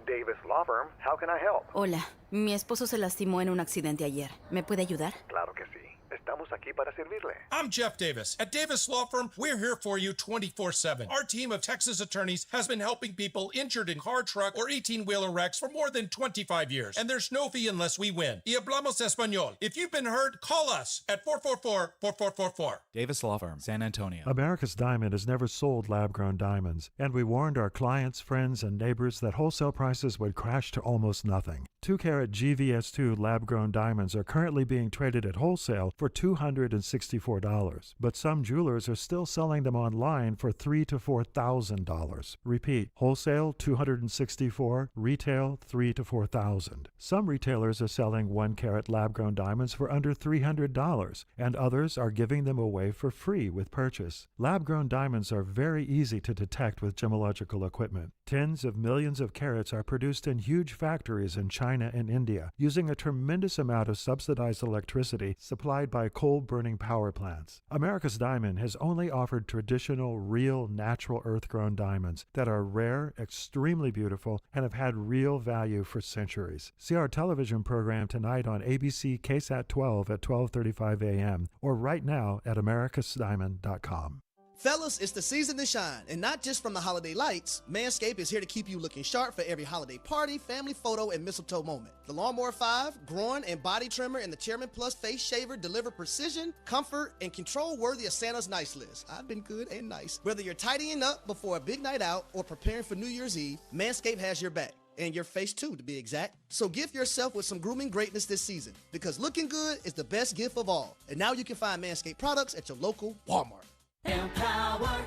Davis Law Firm, how can I help? Hola, mi esposo se lastimó en un accidente ayer. ¿Me puede ayudar? Claro que sí. Estamos aquí para servirle. I'm Jeff Davis. At Davis Law Firm, we're here for you 24/7. Our team of Texas attorneys has been helping people injured in car, truck, or 18-wheeler wrecks for more than 25 years. And there's no fee unless we win. Y hablamos español. If you've been hurt, call us at 444-4444. Davis Law Firm, San Antonio. America's Diamond has never sold lab-grown diamonds, and we warned our clients, friends, and neighbors that wholesale prices would crash to almost nothing. 2-carat GVS2 lab-grown diamonds are currently being traded at wholesale for $264, but some jewelers are still selling them online for $3,000 to $4,000. Repeat, wholesale $264, retail $3,000 to $4,000. Some retailers are selling 1-carat lab-grown diamonds for under $300, and others are giving them away for free with purchase. Lab-grown diamonds are very easy to detect with gemological equipment. Tens of millions of carats are produced in huge factories in China and India, using a tremendous amount of subsidized electricity supplied by coal-burning power plants. America's Diamond has only offered traditional, real, natural earth-grown diamonds that are rare, extremely beautiful, and have had real value for centuries. See our television program tonight on ABC KSAT 12 at 12:35 a.m. or right now at americasdiamond.com. Fellas, it's the season to shine, and not just from the holiday lights. Manscaped is here to keep you looking sharp for every holiday party, family photo, and mistletoe moment. The Lawnmower 5, groin and body trimmer, and the Chairman Plus face shaver deliver precision, comfort, and control worthy of Santa's nice list. I've been good and nice. Whether you're tidying up before a big night out or preparing for New Year's Eve, Manscaped has your back. And your face too, to be exact. So gift yourself with some grooming greatness this season, because looking good is the best gift of all. And now you can find Manscaped products at your local Walmart. Empower.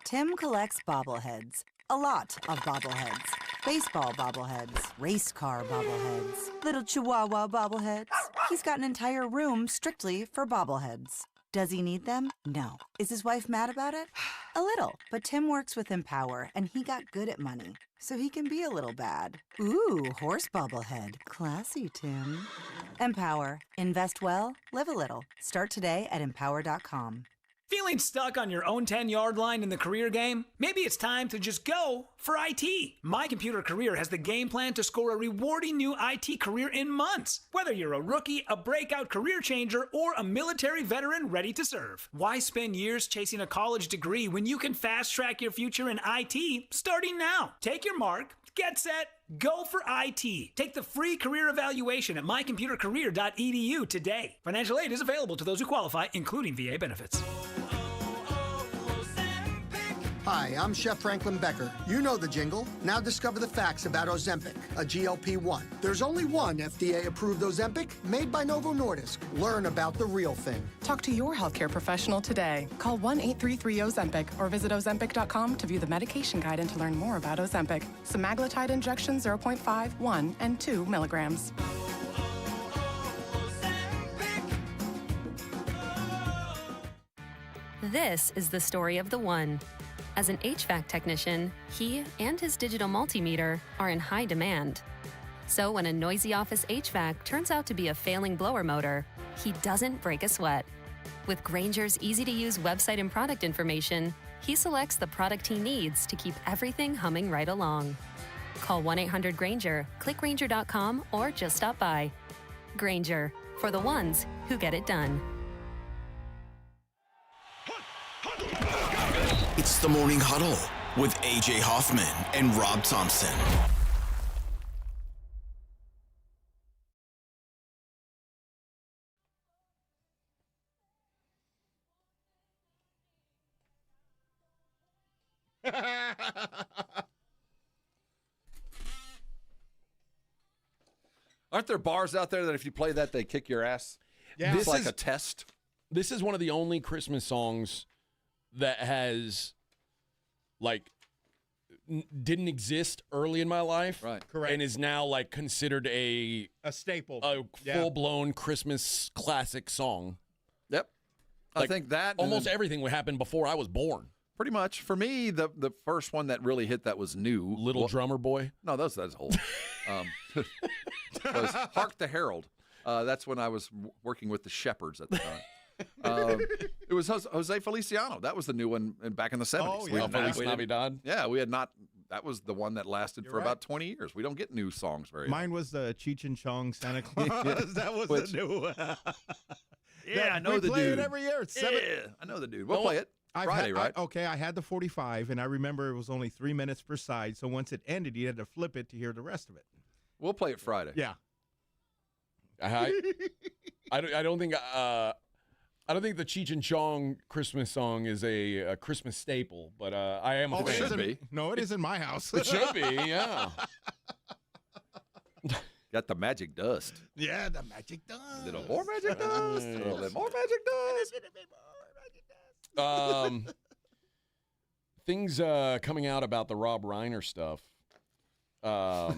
Tim collects bobbleheads. A lot of bobbleheads. Baseball bobbleheads. Race car bobbleheads. Little chihuahua bobbleheads. He's got an entire room strictly for bobbleheads. Does he need them? No. Is his wife mad about it? A little. But Tim works with Empower, and he got good at money, so he can be a little bad. Ooh, horse bobblehead. Classy, Tim. Empower. Invest well, live a little. Start today at empower.com. Feeling stuck on your own 10-yard line in the career game? Maybe it's time to just go for IT. My Computer Career has the game plan to score a rewarding new IT career in months. Whether you're a rookie, a breakout career changer, or a military veteran ready to serve. Why spend years chasing a college degree when you can fast-track your future in IT starting now? Take your mark, get set, go for IT. Take the free career evaluation at mycomputercareer.edu today. Financial aid is available to those who qualify, including VA benefits. Hi, I'm Chef Franklin Becker. You know the jingle. Now discover the facts about Ozempic, a GLP-1. There's only one FDA-approved Ozempic made by Novo Nordisk. Learn about the real thing. Talk to your healthcare professional today. Call 1-833-OZEMPIC or visit Ozempic.com to view the medication guide and to learn more about Ozempic. Semaglutide injection 0.5, 1, and 2 milligrams. This is the story of the one. As an HVAC technician, he and his digital multimeter are in high demand. So when a noisy office HVAC turns out to be a failing blower motor, he doesn't break a sweat. With Grainger's easy-to-use website and product information, he selects the product he needs to keep everything humming right along. Call 1-800-GRAINGER, click Grainger.com, or just stop by. Grainger, for the ones who get it done. It's the Morning Huddle with AJ Hoffman and Rob Thompson. Aren't there bars out there that if you play that, they kick your ass? Yeah. It's like a test. This is one of the only Christmas songs that has, like, didn't exist early in my life. Right. Correct. And is now, like, considered a staple. A full-blown Christmas classic song. Yep. Like, I think that. Almost everything would happen before I was born. Pretty much. For me, the first one that really hit that was new. Little Drummer Boy? No, that's old. Was Hark the Herald. That's when I was working with the Shepherds at the time. It was Jose Feliciano. That was the new one back in the 70s. Oh, yeah. Feliz Navidad. Yeah, we had not. That was the one that lasted for about 20 years. We don't get new songs very often. Mine was the Cheech and Chong Santa Claus. That was the new one. Yeah, I know the play dude. it every year. It's 7. Yeah, I know the dude. We'll play it Friday, right? I had the 45, and I remember it was only 3 minutes per side. So once it ended, you had to flip it to hear the rest of it. We'll play it Friday. Yeah. I don't think the Cheech and Chong Christmas song is a Christmas staple, but I am. It should be. No, it is in my house. It should be. Yeah. Got the magic dust. Yeah, the magic dust. A little more magic dust. A little bit more magic dust. Things coming out about the Rob Reiner stuff. Oh,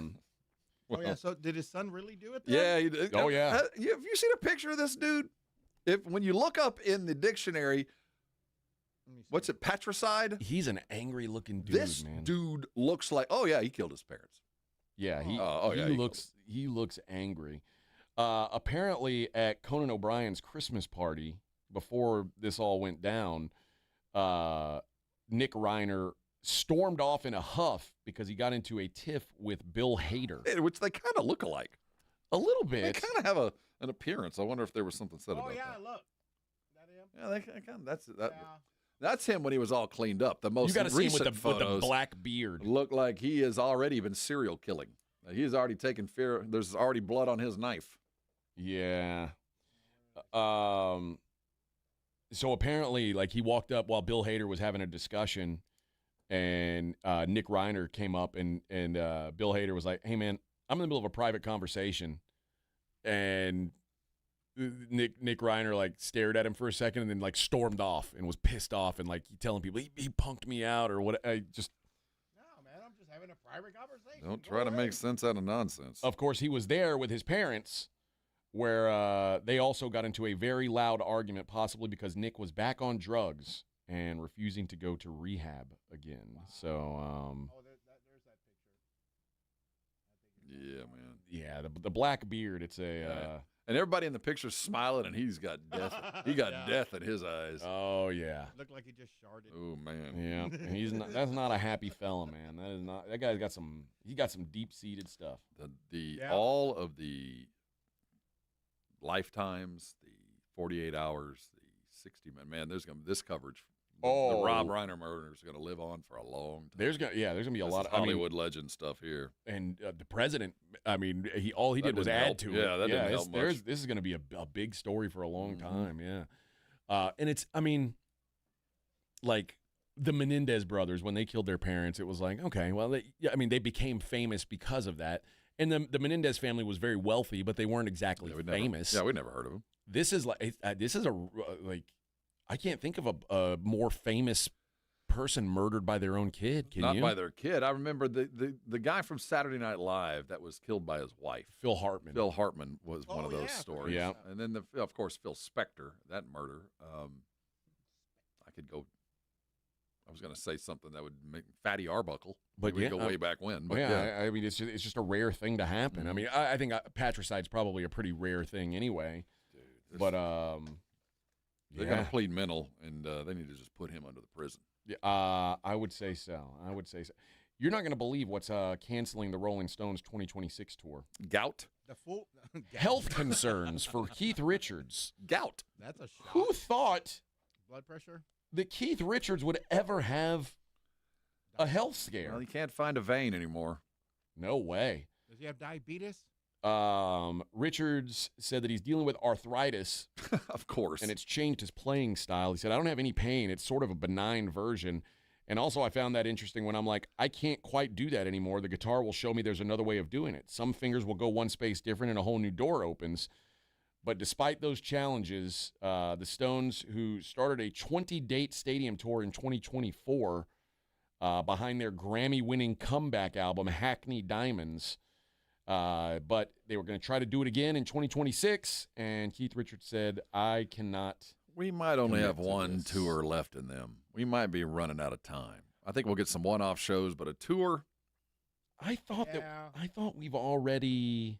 yeah. So did his son really do it then? Yeah. He did. Oh, yeah. Have you seen a picture of this dude? When you look up in the dictionary, what's it, patricide? He's an angry-looking dude, this man. Dude looks like, oh, yeah, he killed his parents. Yeah, he looks angry. Apparently, at Conan O'Brien's Christmas party, before this all went down, Nick Reiner stormed off in a huff because he got into a tiff with Bill Hader. Which they kind of look alike. A little bit. They kind of have an appearance. I wonder if there was something said about that. Look. Yeah, they kind of, that's him when he was all cleaned up. The most you got to see him with photos the black beard. Look like he has already been serial killing. He has already taken fear. There's already blood on his knife. Yeah. So apparently, like, he walked up while Bill Hader was having a discussion, and Nick Reiner came up, and Bill Hader was like, "Hey, man, I'm in the middle of a private conversation," and Nick Reiner like stared at him for a second and then like stormed off and was pissed off and like telling people he punked me out or what. I just no, man, I'm just having a private conversation. Don't try to make sense out of nonsense. Of course, he was there with his parents, where they also got into a very loud argument, possibly because Nick was back on drugs and refusing to go to rehab again. Wow. So, there's that picture. Yeah, man. Yeah, the black beard. It's a. And everybody in the picture's smiling, and he's got death. He got death in his eyes. Oh yeah. Looked like he just sharded. Oh man. Yeah, he's not. That's not a happy fella, man. That is not. That guy's got some. He got some deep-seated stuff. All of the lifetimes, the 48 hours, the 60 minutes. Man, there's gonna be this coverage. The Rob Reiner murder is going to live on for a long time. There's gonna be a lot of Hollywood legend stuff here. And the president, I mean, all he did was add to it. Yeah, that didn't help much. This is going to be a big story for a long time. Yeah, and it's, I mean, like the Menendez brothers when they killed their parents, it was like, okay, well, they became famous because of that. And the Menendez family was very wealthy, but they weren't exactly famous. We never heard of them. This is like I can't think of a more famous person murdered by their own kid. Can you? Not by their kid. I remember the guy from Saturday Night Live that was killed by his wife. Phil Hartman. Phil Hartman was one of those stories. Yeah. And then, of course, Phil Spector, that murder. I could go. I was going to say something that would make Fatty Arbuckle. But we go way back when. But I mean, it's just a rare thing to happen. Mm-hmm. I mean, I think patricide's probably a pretty rare thing anyway. Dude, but they're going to plead mental, and they need to just put him under the prison. Yeah, I would say so. You're not going to believe what's canceling the Rolling Stones 2026 tour. Gout. Health concerns for Keith Richards. Gout. That's a shock. Who thought blood pressure that Keith Richards would ever have a health scare? Well, he can't find a vein anymore. No way. Does he have diabetes? Richards said that he's dealing with arthritis. Of course. And it's changed his playing style. He said, I don't have any pain. It's sort of a benign version. And also I found that interesting when I'm like, I can't quite do that anymore. The guitar will show me there's another way of doing it. Some fingers will go one space different and a whole new door opens. But despite those challenges, the Stones, who started a 20-date stadium tour in 2024 behind their Grammy-winning comeback album, Hackney Diamonds, but they were going to try to do it again in 2026, and Keith Richards said, I cannot. We might only have one tour left in them. We might be running out of time. I think we'll get some one-off shows, but a tour. I thought we've already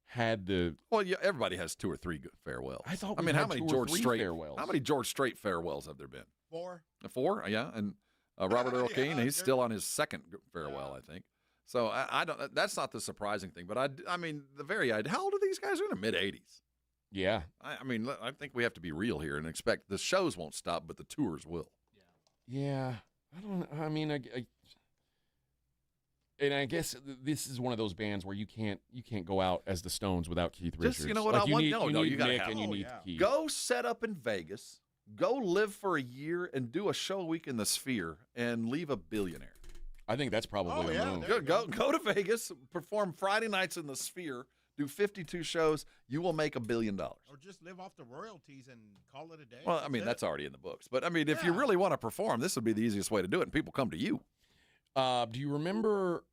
had the. Well, yeah, everybody has 2 or 3 good farewells. I thought. How many George Strait farewells? How many George Strait farewells have there been? 4. 4, yeah, and Robert Earl Keen. He's still on his second farewell, I think. So I don't. That's not the surprising thing, but I mean, the very idea. How old are these guys? They're in their mid-80s. Yeah. I mean, I think we have to be real here and expect the shows won't stop, but the tours will. Yeah. I mean, and I guess this is one of those bands where you can't go out as the Stones without Keith Richards. Just, you know what, like I want? You You got to Nick have and you it. need Keith. Go set up in Vegas, go live for a year, and do a show a week in the Sphere, and leave a billionaire. I think that's probably a move. Go to Vegas, perform Friday nights in the Sphere, do 52 shows. You will make $1 billion. Or just live off the royalties and call it a day. Well, I mean, that's already in the books. But, I mean, if you really want to perform, this would be the easiest way to do it, and people come to you. Do you remember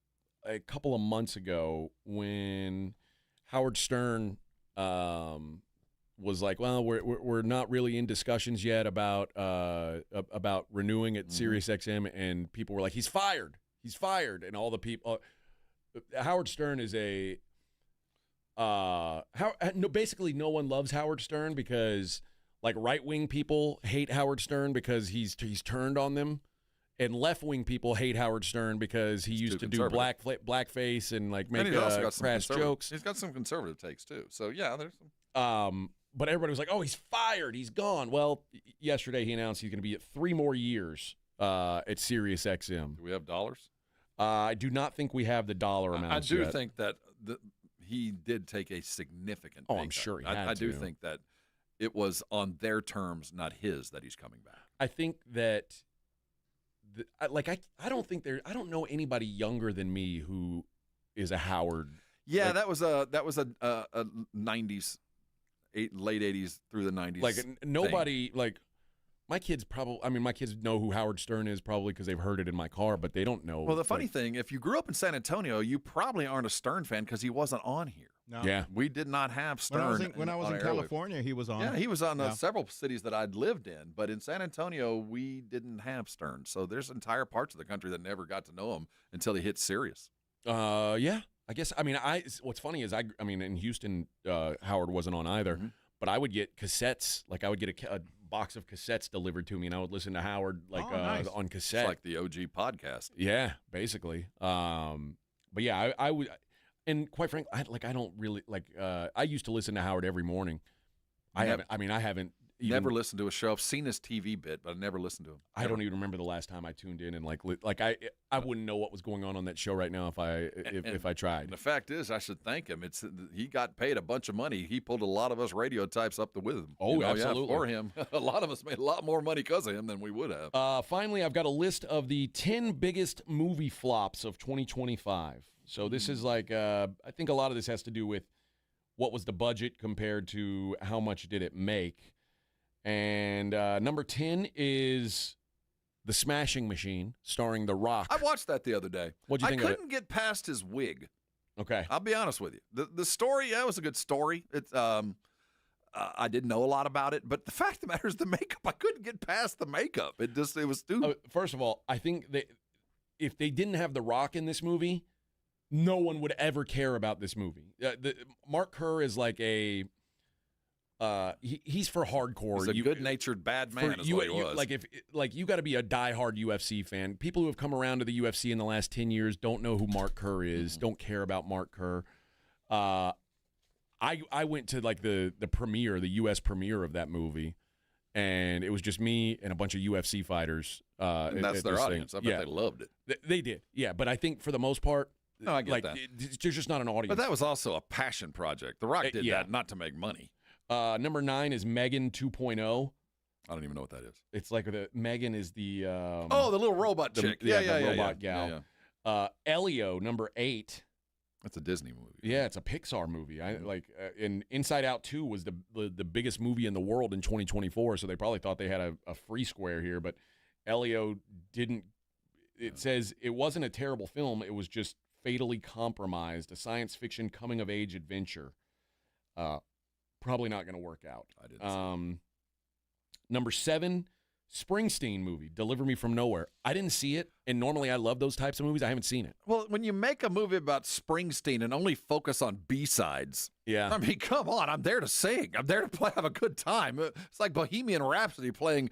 a couple of months ago when Howard Stern was like, well, we're not really in discussions yet about renewing at SiriusXM, and people were like, he's fired, and all the people. Howard Stern is basically no one loves Howard Stern because like right-wing people hate Howard Stern because he's turned on them. And left-wing people hate Howard Stern because he used to do blackface and like make crass jokes. He's got some conservative takes too. So yeah, there's some. But everybody was like, "Oh, he's fired. He's gone." Well, yesterday he announced he's going to be at 3 more years at SiriusXM. Do we have dollars? I do not think we have the dollar amount. I do think that he did take a significant. I'm sure he had I do to. think that it was on their terms, not his, that he's coming back. I think that. I don't know anybody younger than me who is a Howard. Yeah, that was a 90s, late 80s through the 90s. Like nobody like my kids my kids know who Howard Stern is probably because they've heard it in my car, but they don't know. Well, the funny thing, if you grew up in San Antonio, you probably aren't a Stern fan because he wasn't on here. No. Yeah, we did not have Stern. When I was in California, he was on. Yeah, he was on several cities that I'd lived in, but in San Antonio, we didn't have Stern. So there's entire parts of the country that never got to know him until he hit Sirius. Yeah, I guess. I mean, what's funny is in Houston, Howard wasn't on either, but I would get cassettes. Like I would get a box of cassettes delivered to me, and I would listen to Howard nice. On cassette. It's like the OG podcast. Yeah, basically. But yeah, I would. And quite frankly, I don't really like. I used to listen to Howard every morning. I haven't even never listened to a show. I've seen his TV bit, but I never listened to him. I don't even remember the last time I tuned in and I wouldn't know what was going on that show right now if I tried. And the fact is, I should thank him. He got paid a bunch of money. He pulled a lot of us radio types up with him. Oh, absolutely. For him, a lot of us made a lot more money because of him than we would have. Finally, I've got a list of the 10 biggest movie flops of 2025. So this is I think a lot of this has to do with what was the budget compared to how much did it make. And number 10 is The Smashing Machine, starring The Rock. I watched that the other day. What'd you think of it? I couldn't get past his wig. Okay. I'll be honest with you. The story, that was a good story. It's I didn't know a lot about it, but the fact of the matter is the makeup. I couldn't get past the makeup. It was stupid. First of all, I think that if they didn't have The Rock in this movie, no one would ever care about this movie. Mark Kerr is like a he's for hardcore. He's a good-natured bad man. Is what he was. You got to be a diehard UFC fan. People who have come around to the UFC in the last 10 years don't know who Mark Kerr is. Don't care about Mark Kerr. I went to the premiere, the U.S. premiere of that movie, and it was just me and a bunch of UFC fighters. And that's their audience. I bet they loved it. They did, yeah. But I think for the most part. No, I get that. There's just not an audience. But that was also a passion project. The Rock did that not to make money. Number 9 is Megan 2.0. I don't even know what that is. It's like Megan is the the little robot chick. The robot gal. Yeah. Elio, number 8. That's a Disney movie. Yeah, it's a Pixar movie. And Inside Out 2 was the biggest movie in the world in 2024, so they probably thought they had a free square here, but Elio didn't. It says it wasn't a terrible film. It was just fatally compromised, a science fiction coming-of-age adventure. Probably not going to work out. I didn't Number 7, Springsteen movie, Deliver Me From Nowhere. I didn't see it, and normally I love those types of movies. I haven't seen it. Well, when you make a movie about Springsteen and only focus on B-sides, I mean, come on, I'm there to sing. I'm there to have a good time. It's like Bohemian Rhapsody playing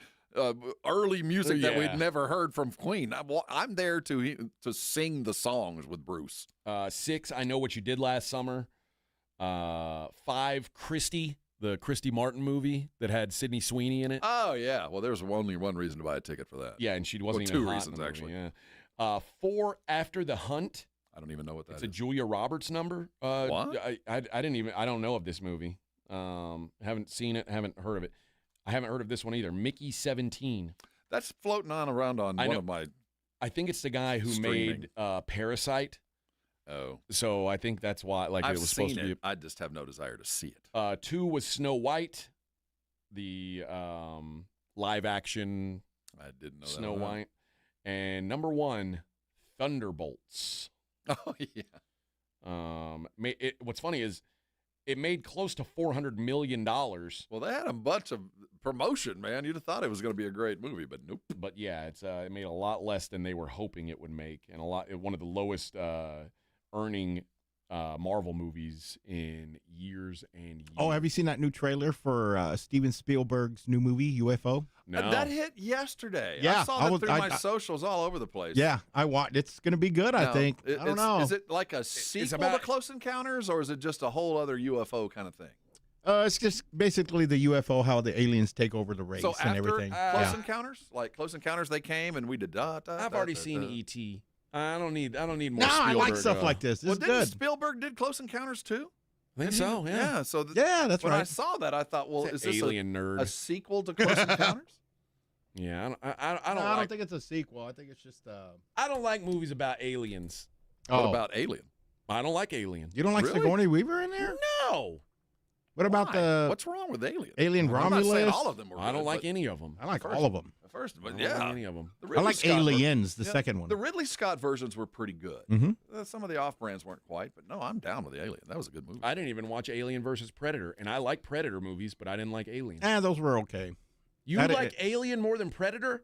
early music that we'd never heard from Queen. I'm there to sing the songs with Bruce. 6, I Know What You Did Last Summer. 5, Christy, the Christy Martin movie that had Sydney Sweeney in it. Oh, yeah. Well, there's only one reason to buy a ticket for that. Yeah, and she wasn't well, even two hot reasons, in the movie, actually. Yeah. 4 After the Hunt. I don't even know what that is. It's a Julia Roberts number. What? I don't know of this movie. Haven't seen it, haven't heard of it. I haven't heard of this one either. Mickey 17. That's floating around on one of my. I think it's the guy who streaming. made Parasite. Oh. So I think that's why I've it was seen supposed to be. I just have no desire to see it. 2 was Snow White, the live action I didn't know Snow that. White. And number 1, Thunderbolts. Oh, yeah. What's funny is it made close to $400 million. Well, they had a bunch of promotion, man. You'd have thought it was going to be a great movie, but nope. But yeah, it made a lot less than they were hoping it would make, and one of the lowest earning Marvel movies in years and years. Oh, have you seen that new trailer for Steven Spielberg's new movie, UFO? No. That hit yesterday. Yeah, I saw that through my socials all over the place. Yeah, I watched. It's going to be good, I think. I don't know. Is it like a sequel to Close Encounters, or is it just a whole other UFO kind of thing? It's just basically the UFO, how the aliens take over the race So and after everything. Close Encounters, like Close Encounters, they came and we did. I've already seen E.T. I don't need more. No, Spielberg. I like stuff like this. This Well, is didn't good. Spielberg did Close Encounters too? I think so. Yeah. So yeah, that's when right. I saw that, I thought, well, is this alien nerd a sequel to Close Encounters? Yeah, I don't think it's a sequel. I think it's just. I don't like movies about aliens. What about Alien? I don't like Alien. You don't like Really? Sigourney Weaver in there? No. What about the What's wrong with Alien? Alien I'm not saying Romulus? all of them were. I don't good, like but any of them. I like first- all of them. the first, but I don't like yeah, any of them. The I Ridley like Scott Aliens, the second one. The Ridley Scott versions were pretty good. Mm-hmm. Some of the off-brands weren't quite, but no, I'm down with the Alien. That was a good movie. I didn't even watch Alien versus Predator, and I like Predator movies, but I didn't like Alien. Those were okay. You like Alien more than Predator?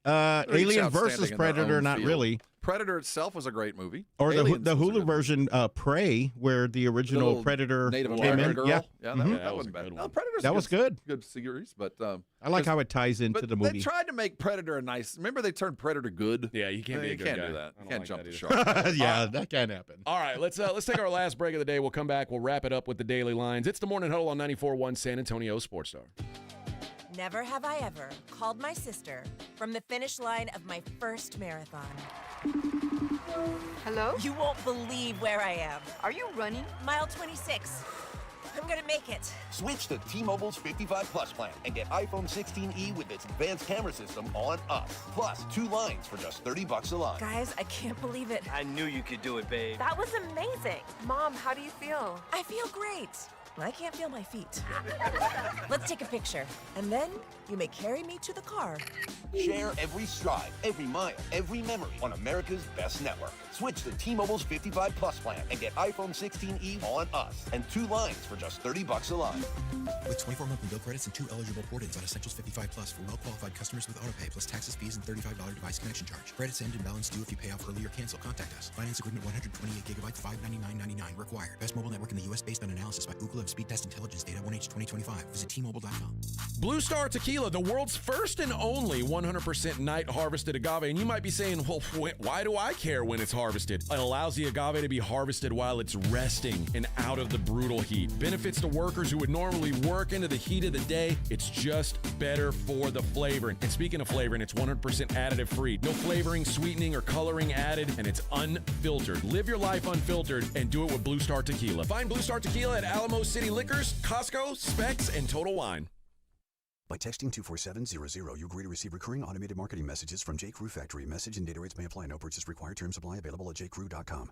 They're each Alien outstanding versus in their Predator, own not field. really. Predator itself was a great movie. Or Aliens the was a Hulu good version, Prey, where the original Little Predator Native came American in. girl. Yeah, that, Mhm. that wasn't bad. good No, one. Predator's That was good. Good series, but I like how it ties into but the movie. They tried to make Predator a nice. Remember, they turned Predator good. Yeah, you can't be a good guy. do that. I You don't can't like jump that the either. shark. Yeah, that can't happen. All right, let's take our last break of the day. We'll come back. We'll wrap it up with the daily lines. It's the Morning Huddle on 94.1 San Antonio Sports Star. Never have I ever called my sister from the finish line of my first marathon. Hello? You won't believe where I am. Are you running? Mile 26. I'm gonna make it. Switch to T-Mobile's 55 Plus plan and get iPhone 16e with its advanced camera system on us. Plus, 2 lines for just $30 a line. Guys, I can't believe it. I knew you could do it, babe. That was amazing. Mom, how do you feel? I feel great. I can't feel my feet. Let's take a picture. And then you may carry me to the car. Share every stride, every mile, every memory on America's best network. Switch to T-Mobile's 55 Plus plan and get iPhone 16e on us and 2 lines for just $30 a line. With 24 monthly bill credits and 2 eligible port-ins on Essentials 55 Plus for well-qualified customers with autopay plus taxes, fees, and $35 device connection charge. Credits end and balance due if you pay off early or cancel. Contact us. Finance agreement 128 gigabytes, $599.99 required. Best mobile network in the U.S. based on analysis by Ookla of Speed Test Intelligence Data 1H 2025. Visit T-Mobile.com. Blue Star Tequila, the world's first and only 100% night harvested agave. And you might be saying, well, why do I care when it's harvested? It allows the agave to be harvested while it's resting and out of the brutal heat. Benefits to workers who would normally work into the heat of the day. It's just better for the flavoring. And speaking of flavoring, it's 100% additive free. No flavoring, sweetening, or coloring added, and it's unfiltered. Live your life unfiltered and do it with Blue Star Tequila. Find Blue Star Tequila at Alamo City Liquors, Costco, Specs, and Total Wine. By texting 24700, you agree to receive recurring automated marketing messages from J. Crew Factory. Message and data rates may apply. No purchase required. Terms apply. Available at jcrew.com.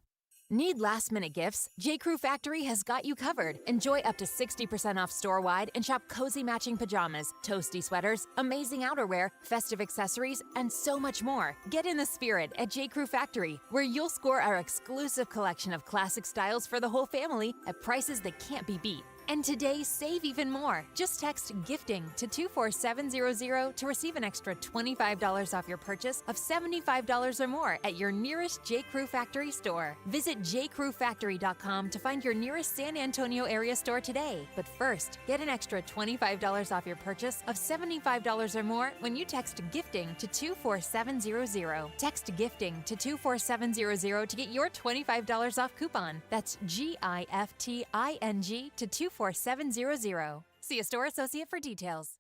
Need last-minute gifts? J.Crew Factory has got you covered. Enjoy up to 60% off store-wide and shop cozy matching pajamas, toasty sweaters, amazing outerwear, festive accessories, and so much more. Get in the spirit at J.Crew Factory, where you'll score our exclusive collection of classic styles for the whole family at prices that can't be beat. And today, save even more. Just text GIFTING to 24700 to receive an extra $25 off your purchase of $75 or more at your nearest J. Crew Factory store. Visit jcrewfactory.com to find your nearest San Antonio area store today. But first, get an extra $25 off your purchase of $75 or more when you text GIFTING to 24700. Text GIFTING to 24700 to get your $25 off coupon. That's GIFTING to 24700. 4700. See a store associate for details.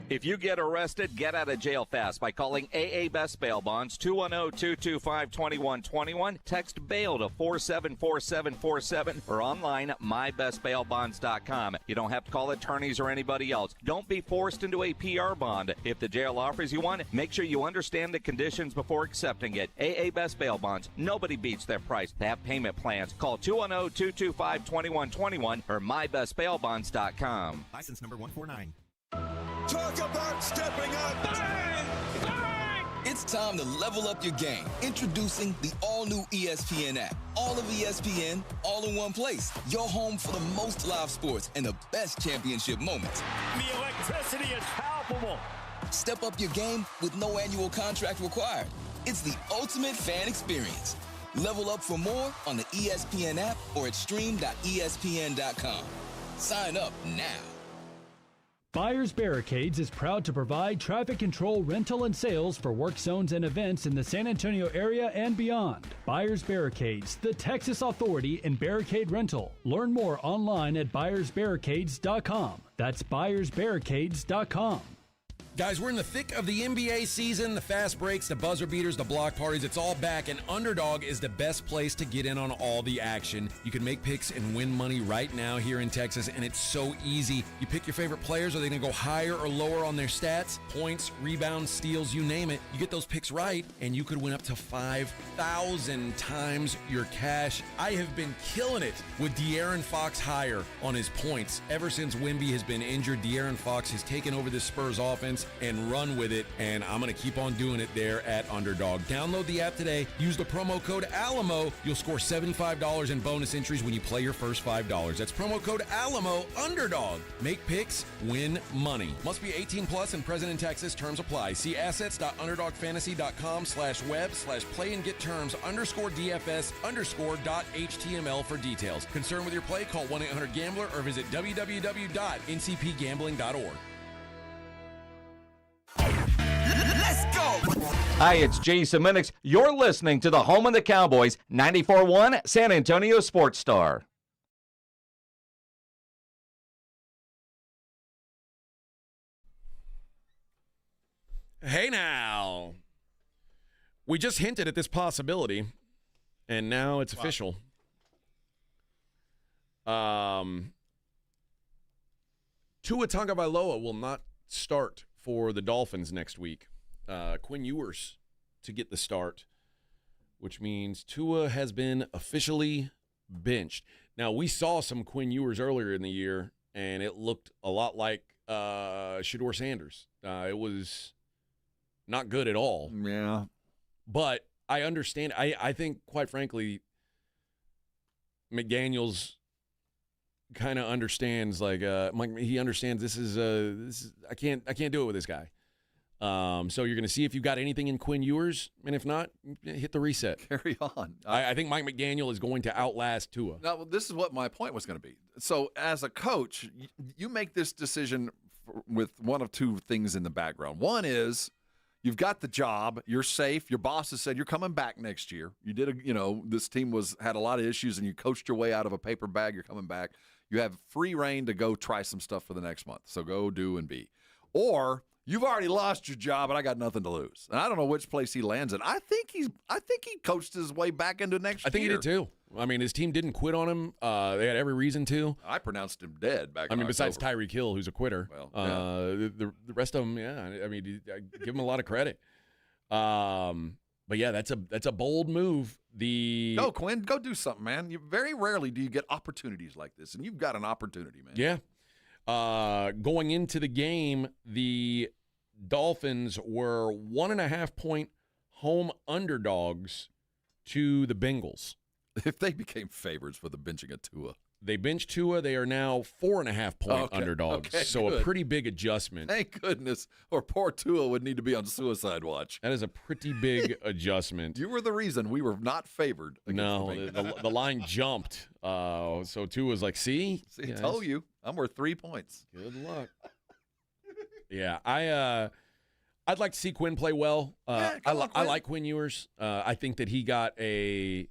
If you get arrested, get out of jail fast by calling AA Best Bail Bonds, 210-225-2121. Text bail to 474747 or online mybestbailbonds.com. You don't have to call attorneys or anybody else. Don't be forced into a PR bond. If the jail offers you one, make sure you understand the conditions before accepting it. AA Best Bail Bonds. Nobody beats their price. They have payment plans. Call 210-225-2121 or mybestbailbonds.com. License number 149. Talk about stepping up! Bang! Bang! It's time to level up your game. Introducing the all-new ESPN app. All of ESPN, all in one place. Your home for the most live sports and the best championship moments. The electricity is palpable. Step up your game with no annual contract required. It's the ultimate fan experience. Level up for more on the ESPN app or at stream.espn.com. Sign up now. Buyers Barricades is proud to provide traffic control, rental, and sales for work zones and events in the San Antonio area and beyond. Buyers Barricades, the Texas authority in barricade rental. Learn more online at buyersbarricades.com. That's buyersbarricades.com. Guys, we're in the thick of the NBA season. The fast breaks, the buzzer beaters, the block parties, it's all back, and Underdog is the best place to get in on all the action. You can make picks and win money right now here in Texas, and it's so easy. You pick your favorite players. Are they going to go higher or lower on their stats? Points, rebounds, steals, you name it. You get those picks right, and you could win up to 5,000 times your cash. I have been killing it with De'Aaron Fox higher on his points. Ever since Wemby has been injured, De'Aaron Fox has taken over this Spurs offense and run with it, and I'm going to keep on doing it there at Underdog. Download the app today. Use the promo code ALAMO. You'll score $75 in bonus entries when you play your first $5. That's promo code ALAMO. Underdog. Make picks, win money. Must be 18 plus and present in Texas. Terms apply. See assets.underdogfantasy.com/web/play and get terms _DFS_.html for details. Concerned with your play? Call 1-800-GAMBLER or visit www.ncpgambling.org. Let's go! Hi, it's Jason Minix. You're listening to the home of the Cowboys, 94.1 San Antonio Sports Star. Hey now. We just hinted at this possibility, and now it's official. Tua Tagovailoa will not start for the Dolphins next week. Quinn Ewers to get the start, which means Tua has been officially benched. Now, we saw some Quinn Ewers earlier in the year, and it looked a lot like Shedeur Sanders. It was not good at all. Yeah. But I understand. I think, quite frankly, McDaniels kind of understands, he understands this is I can't do it with this guy. So you're going to see if you've got anything in Quinn Ewers, and if not, hit the reset. Carry on. I think Mike McDaniel is going to outlast Tua. Now, well, this is what my point was going to be. So as a coach, you make this decision with one of two things in the background. One is you've got the job, you're safe. Your boss has said you're coming back next year. You did this team had a lot of issues, and you coached your way out of a paper bag. You're coming back. You have free reign to go try some stuff for the next month. So go do and be. Or you've already lost your job, and I got nothing to lose. And I don't know which place he lands in. I think he coached his way back into next year. I think he did too. I mean, his team didn't quit on him. They had every reason to. I pronounced him dead back. Besides Tyreek Hill, who's a quitter. Well, yeah. The rest of them, yeah. I mean, I give him a lot of credit. But yeah, that's a bold move. Go, Quinn. Go do something, man. Very rarely do you get opportunities like this, and you've got an opportunity, man. Yeah. Going into the game, the Dolphins were 1.5-point home underdogs to the Bengals. If they became favorites for the benching of Tua. They benched Tua. They are now 4.5-point underdogs. Okay, so good. A pretty big adjustment. Thank goodness. Or poor Tua would need to be on suicide watch. That is a pretty big adjustment. You were the reason we were not favored. No, the line jumped. So Tua was like, see? I told you. I'm worth 3 points. Good luck. Yeah, I'd like to see Quinn play well. I like Quinn Ewers. I think that he got an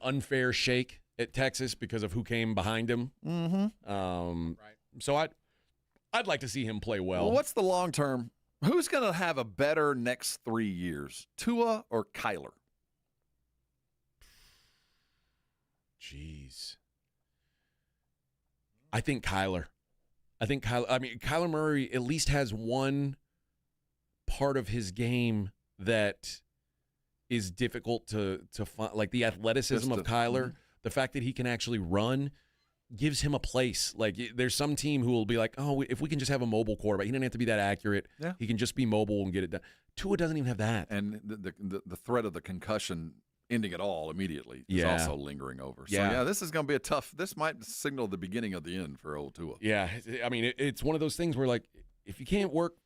unfair shake at Texas because of who came behind him. Mm-hmm. So I'd like to see him play well. Well, what's the long term? Who's going to have a better next 3 years, Tua or Kyler? Jeez. I think Kyler. Kyler Murray at least has one part of his game that is difficult to find, like the athleticism of Kyler. The fact that he can actually run gives him a place. Like, there's some team who will be like, oh, if we can just have a mobile quarterback, he doesn't have to be that accurate. Yeah. He can just be mobile and get it done. Tua doesn't even have that. And the threat of the concussion ending it all immediately is Yeah. also lingering over. So, Yeah. this is going to be a tough – this might signal the beginning of the end for old Tua. Yeah, I mean, it's one of those things where, like, if you can't work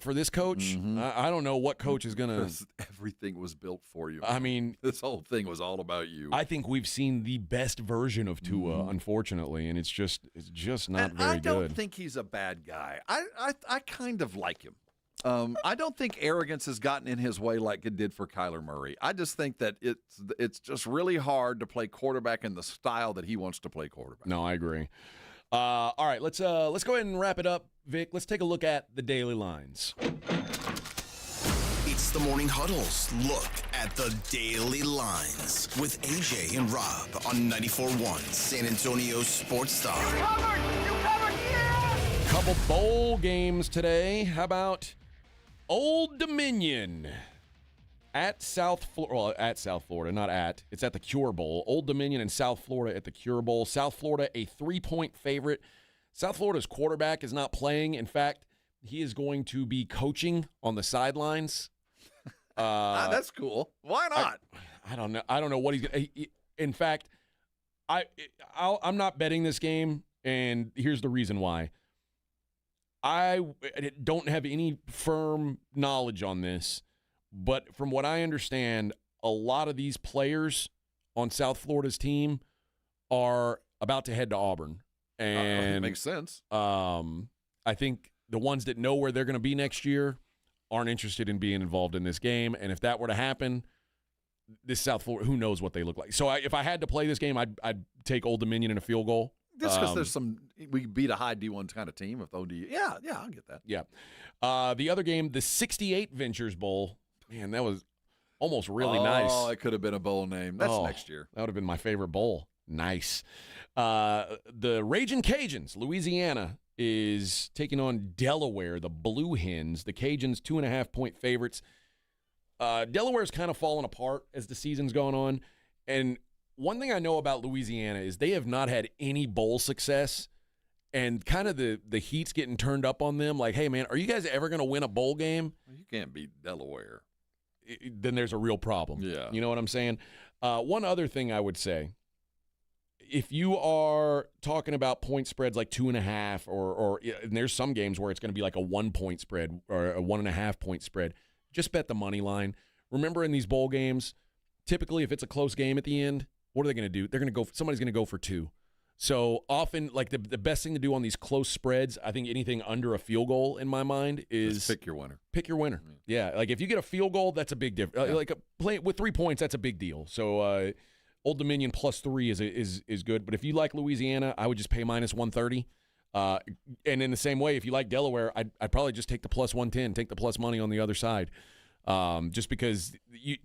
for this coach, I don't know what coach is going to – Everything was built for you. I mean – this whole thing was all about you. I think we've seen the best version of Tua, unfortunately, and it's just not very I don't good. think he's a bad guy. I kind of like him. I don't think arrogance has gotten in his way like it did for Kyler Murray. I just think that it's just really hard to play quarterback in the style that he wants to play quarterback. No, I agree. All right, let's go ahead and wrap it up, Vic. Let's take a look at the daily lines. It's the Morning Huddle's look at the daily lines with AJ and Rob on 94.1 San Antonio Sports Star. You covered, yeah! Couple bowl games today. How about Old Dominion at South Florida? Well, at South Florida, not at. It's at the Cure Bowl. Old Dominion and South Florida at the Cure Bowl. South Florida, a 3-point favorite. South Florida's quarterback is not playing. In fact, he is going to be coaching on the sidelines. That's cool. Why not? I don't know. I don't know what he's going to. In fact, I'm not betting this game, and here's the reason why. I don't have any firm knowledge on this, but from what I understand, a lot of these players on South Florida's team are about to head to Auburn. And it makes sense. I think the ones that know where they're going to be next year aren't interested in being involved in this game. And if that were to happen, this South Florida, who knows what they look like. So if I had to play this game, I'd take Old Dominion in a field goal. Just because there's we beat a high D1 kind of team with OD. Yeah, I'll get that. Yeah. The other game, the 68 Ventures Bowl. Man, that was almost really nice. Oh, it could have been a bowl name. That's next year. That would have been my favorite bowl. Nice. The Ragin' Cajuns, Louisiana, is taking on Delaware, the Blue Hens. The Cajuns, 2.5-point favorites. Delaware's kind of fallen apart as the season's gone on. And one thing I know about Louisiana is they have not had any bowl success, and kind of the heat's getting turned up on them. Like, hey, man, are you guys ever going to win a bowl game? You can't beat Delaware. Then there's a real problem. Yeah. You know what I'm saying? One other thing I would say, if you are talking about point spreads like 2.5, or and there's some games where it's going to be like a 1-point spread or a 1.5-point spread, just bet the money line. Remember, in these bowl games, typically if it's a close game at the end, what are they going to do? They're going to go. Somebody's going to go for 2. So often, like the best thing to do on these close spreads, I think anything under a field goal in my mind is just pick your winner. Pick your winner. Yeah, like if you get a field goal, that's a big difference. Like play with 3 points, that's a big deal. So Old Dominion +3 is good. But if you like Louisiana, I would just pay -130. And in the same way, if you like Delaware, I'd probably just take the +110, take the plus money on the other side. Just because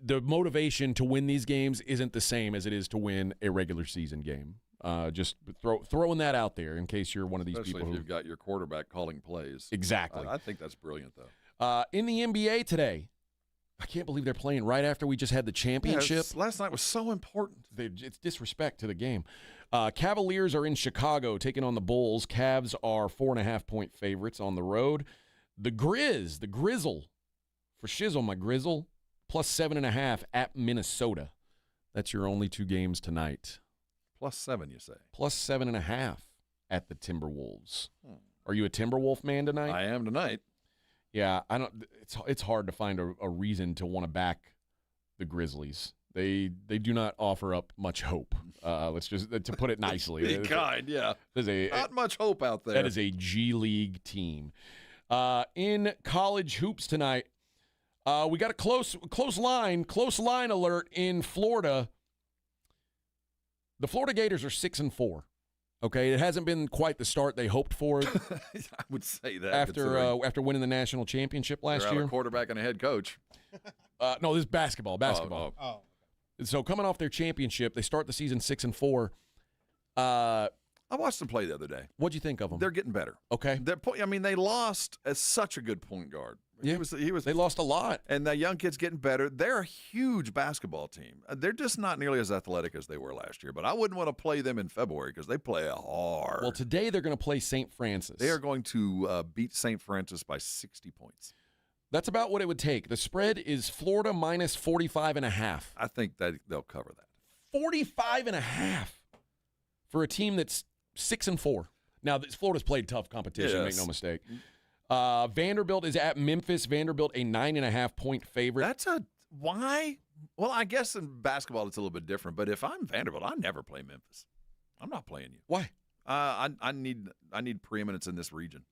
the motivation to win these games isn't the same as it is to win a regular season game. Just throwing that out there in case you're one of these Especially people if you've got your quarterback calling plays. Exactly. I think that's brilliant, though. In the NBA today, I can't believe they're playing right after we just had the championship. Yeah, last night was so important. It's disrespect to the game. Cavaliers are in Chicago taking on the Bulls. Cavs are 4.5-point favorites on the road. The Grizzle, for shizzle, my Grizzle, +7.5 at Minnesota. That's your only 2 games tonight. +7, you say? +7.5 at the Timberwolves. Are you a Timberwolf man tonight? I am tonight. Yeah, I don't. It's hard to find a reason to want to back the Grizzlies. They do not offer up much hope. Let's just to put it nicely. Be kind, yeah. There's not much hope out there. That is a G League team. In college hoops tonight, we got a close line alert in Florida. 4 to 1 The Florida Gators are 6-4. Okay, it hasn't been quite the start they hoped for. I would say that after winning the national championship last year. A quarterback and a head coach. No, this is basketball. Oh. So coming off their championship, they start the season 6-4. I watched them play the other day. What'd you think of them? They're getting better. Okay. They lost as such a good point guard. Yeah. They lost a lot. And the young kid's getting better. They're a huge basketball team. They're just not nearly as athletic as they were last year. But I wouldn't want to play them in February because they play hard. Well, today they're going to play St. Francis. They are going to beat St. Francis by 60 points. That's about what it would take. The spread is Florida minus 45.5. I think that they'll cover that. 45.5 for a team that's 6-4. Now, Florida's played tough competition, make no mistake. Vanderbilt is at Memphis. Vanderbilt, a 9.5-point favorite. Why? Well, I guess in basketball it's a little bit different. But if I'm Vanderbilt, I never play Memphis. I'm not playing you. Why? I need preeminence in this region.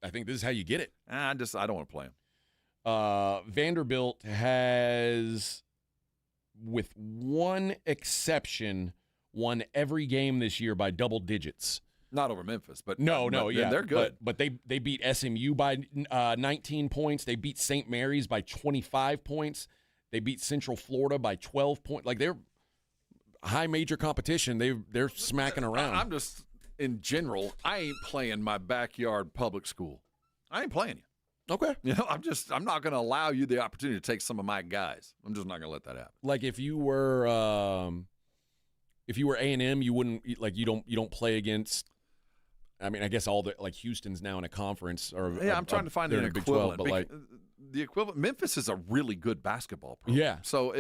I think this is how you get it. I don't want to play them. Vanderbilt has, with one exception, won every game this year by double digits. Not over Memphis, but they're good. But they beat SMU by 19 points. They beat St. Mary's by 25 points. They beat Central Florida by 12 points. Like, they're high major competition. They're smacking around. I'm just, in general, I ain't playing my backyard public school. I ain't playing you. Okay. I'm not going to allow you the opportunity to take some of my guys. I'm just not going to let that happen. Like, if you were A&M, you wouldn't, like, you don't play against. I mean, I guess Houston's now in a conference. I'm trying to find an equivalent. Big 12, but the equivalent, Memphis is a really good basketball program. Yeah. So,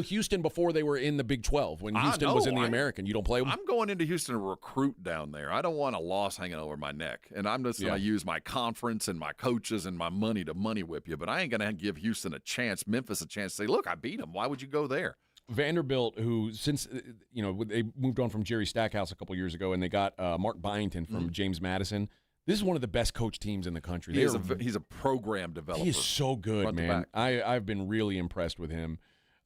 Houston before they were in the Big 12, when Houston was in the American, you don't play them? I'm going into Houston to recruit down there. I don't want a loss hanging over my neck. And I'm just going to use my conference and my coaches and my money to money whip you. But I ain't going to give Houston a chance, Memphis a chance to say, look, I beat them. Why would you go there? Vanderbilt, who since they moved on from Jerry Stackhouse a couple years ago, and they got Mark Byington from James Madison. This is one of the best coach teams in the country. He's a program developer. He is so good, man. I've been really impressed with him.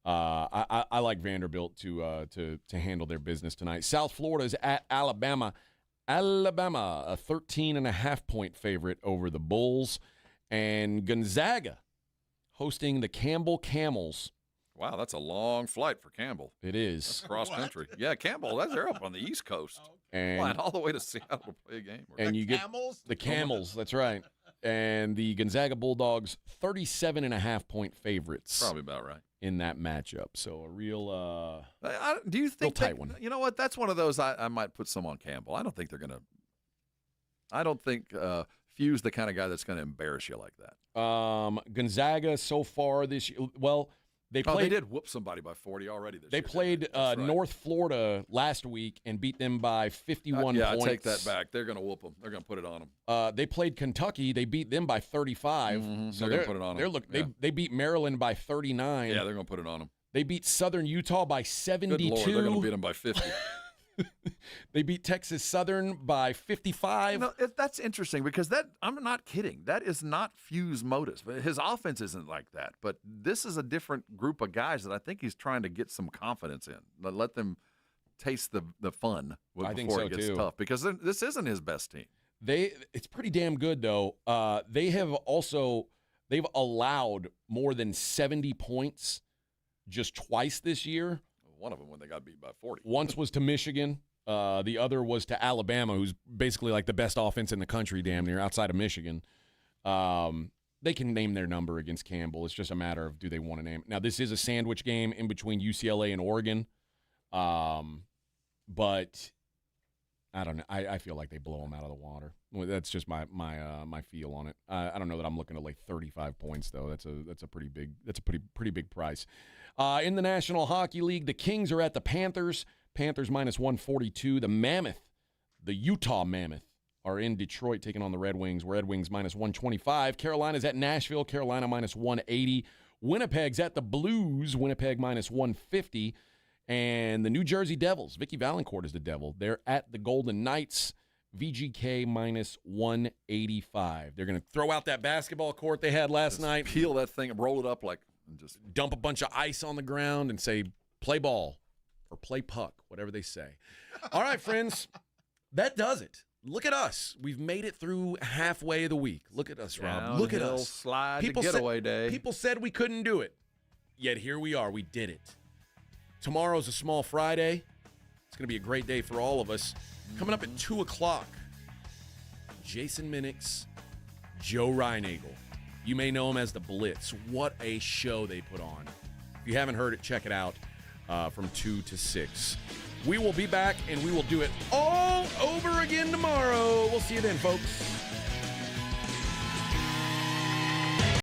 I like Vanderbilt to handle their business tonight. South Florida is at Alabama. Alabama, a 13.5-point favorite over the Bulls, and Gonzaga hosting the Campbell Camels. Wow, that's a long flight for Campbell. It is. That's cross country. Yeah, Campbell, they're up on the East Coast. And flying all the way to Seattle to play a game. And you get the Camels, that's right. And the Gonzaga Bulldogs, 37.5-point favorites. Probably about right. In that matchup. So a real do you think tight one. You know what? That's one of those I might put some on Campbell. I don't think Few's the kind of guy that's going to embarrass you like that. Gonzaga so far this year, well, they did whoop somebody by 40 already this year. They played North Florida last week and beat them by 51 points. I take that back. They're going to whoop them. They're going to put it on them. They played Kentucky. They beat them by 35. So they're going to put it on them. They beat Maryland by 39. Yeah, they're going to put it on them. They beat Southern Utah by 72. Good Lord, they're going to beat them by 50. They beat Texas Southern by 55. That's interesting because I'm not kidding. That is not Few's modus. His offense isn't like that. But this is a different group of guys that I think he's trying to get some confidence in. Let them taste the fun before it gets tough because this isn't his best team. It's pretty damn good though. They've allowed more than 70 points just twice this year. One of them when they got beat by 40. Once was to Michigan. The other was to Alabama, who's basically like the best offense in the country, damn near, outside of Michigan. They can name their number against Campbell. It's just a matter of do they want to name it. Now, this is a sandwich game in between UCLA and Oregon. But I don't know. I feel like they blow them out of the water. That's just my feel on it. I don't know that I'm looking to lay 35 points though. That's a pretty big price. In the National Hockey League, the Kings are at the Panthers. Panthers minus 142. The Utah Mammoth, are in Detroit taking on the Red Wings. Red Wings minus 125. Carolina's at Nashville. Carolina minus 180. Winnipeg's at the Blues. Winnipeg minus 150. And the New Jersey Devils, Vicky Valancourt is the Devil. They're at the Golden Knights. VGK minus 185. They're going to throw out that basketball court they had last night. Peel that thing and roll it up and just dump a bunch of ice on the ground and say, play ball. or play puck, whatever they say. All right, friends, that does it. Look at us. We've made it through halfway of the week. Look at us, Rob. Look at us. Slide to getaway day. People said we couldn't do it, yet here we are. We did it. Tomorrow's a small Friday. It's going to be a great day for all of us. Coming up at 2 o'clock, Jason Minix, Joe Reinagel. You may know him as the Blitz. What a show they put on. If you haven't heard it, check it out from 2 to 6. We will be back, and we will do it all over again tomorrow. We'll see you then, folks.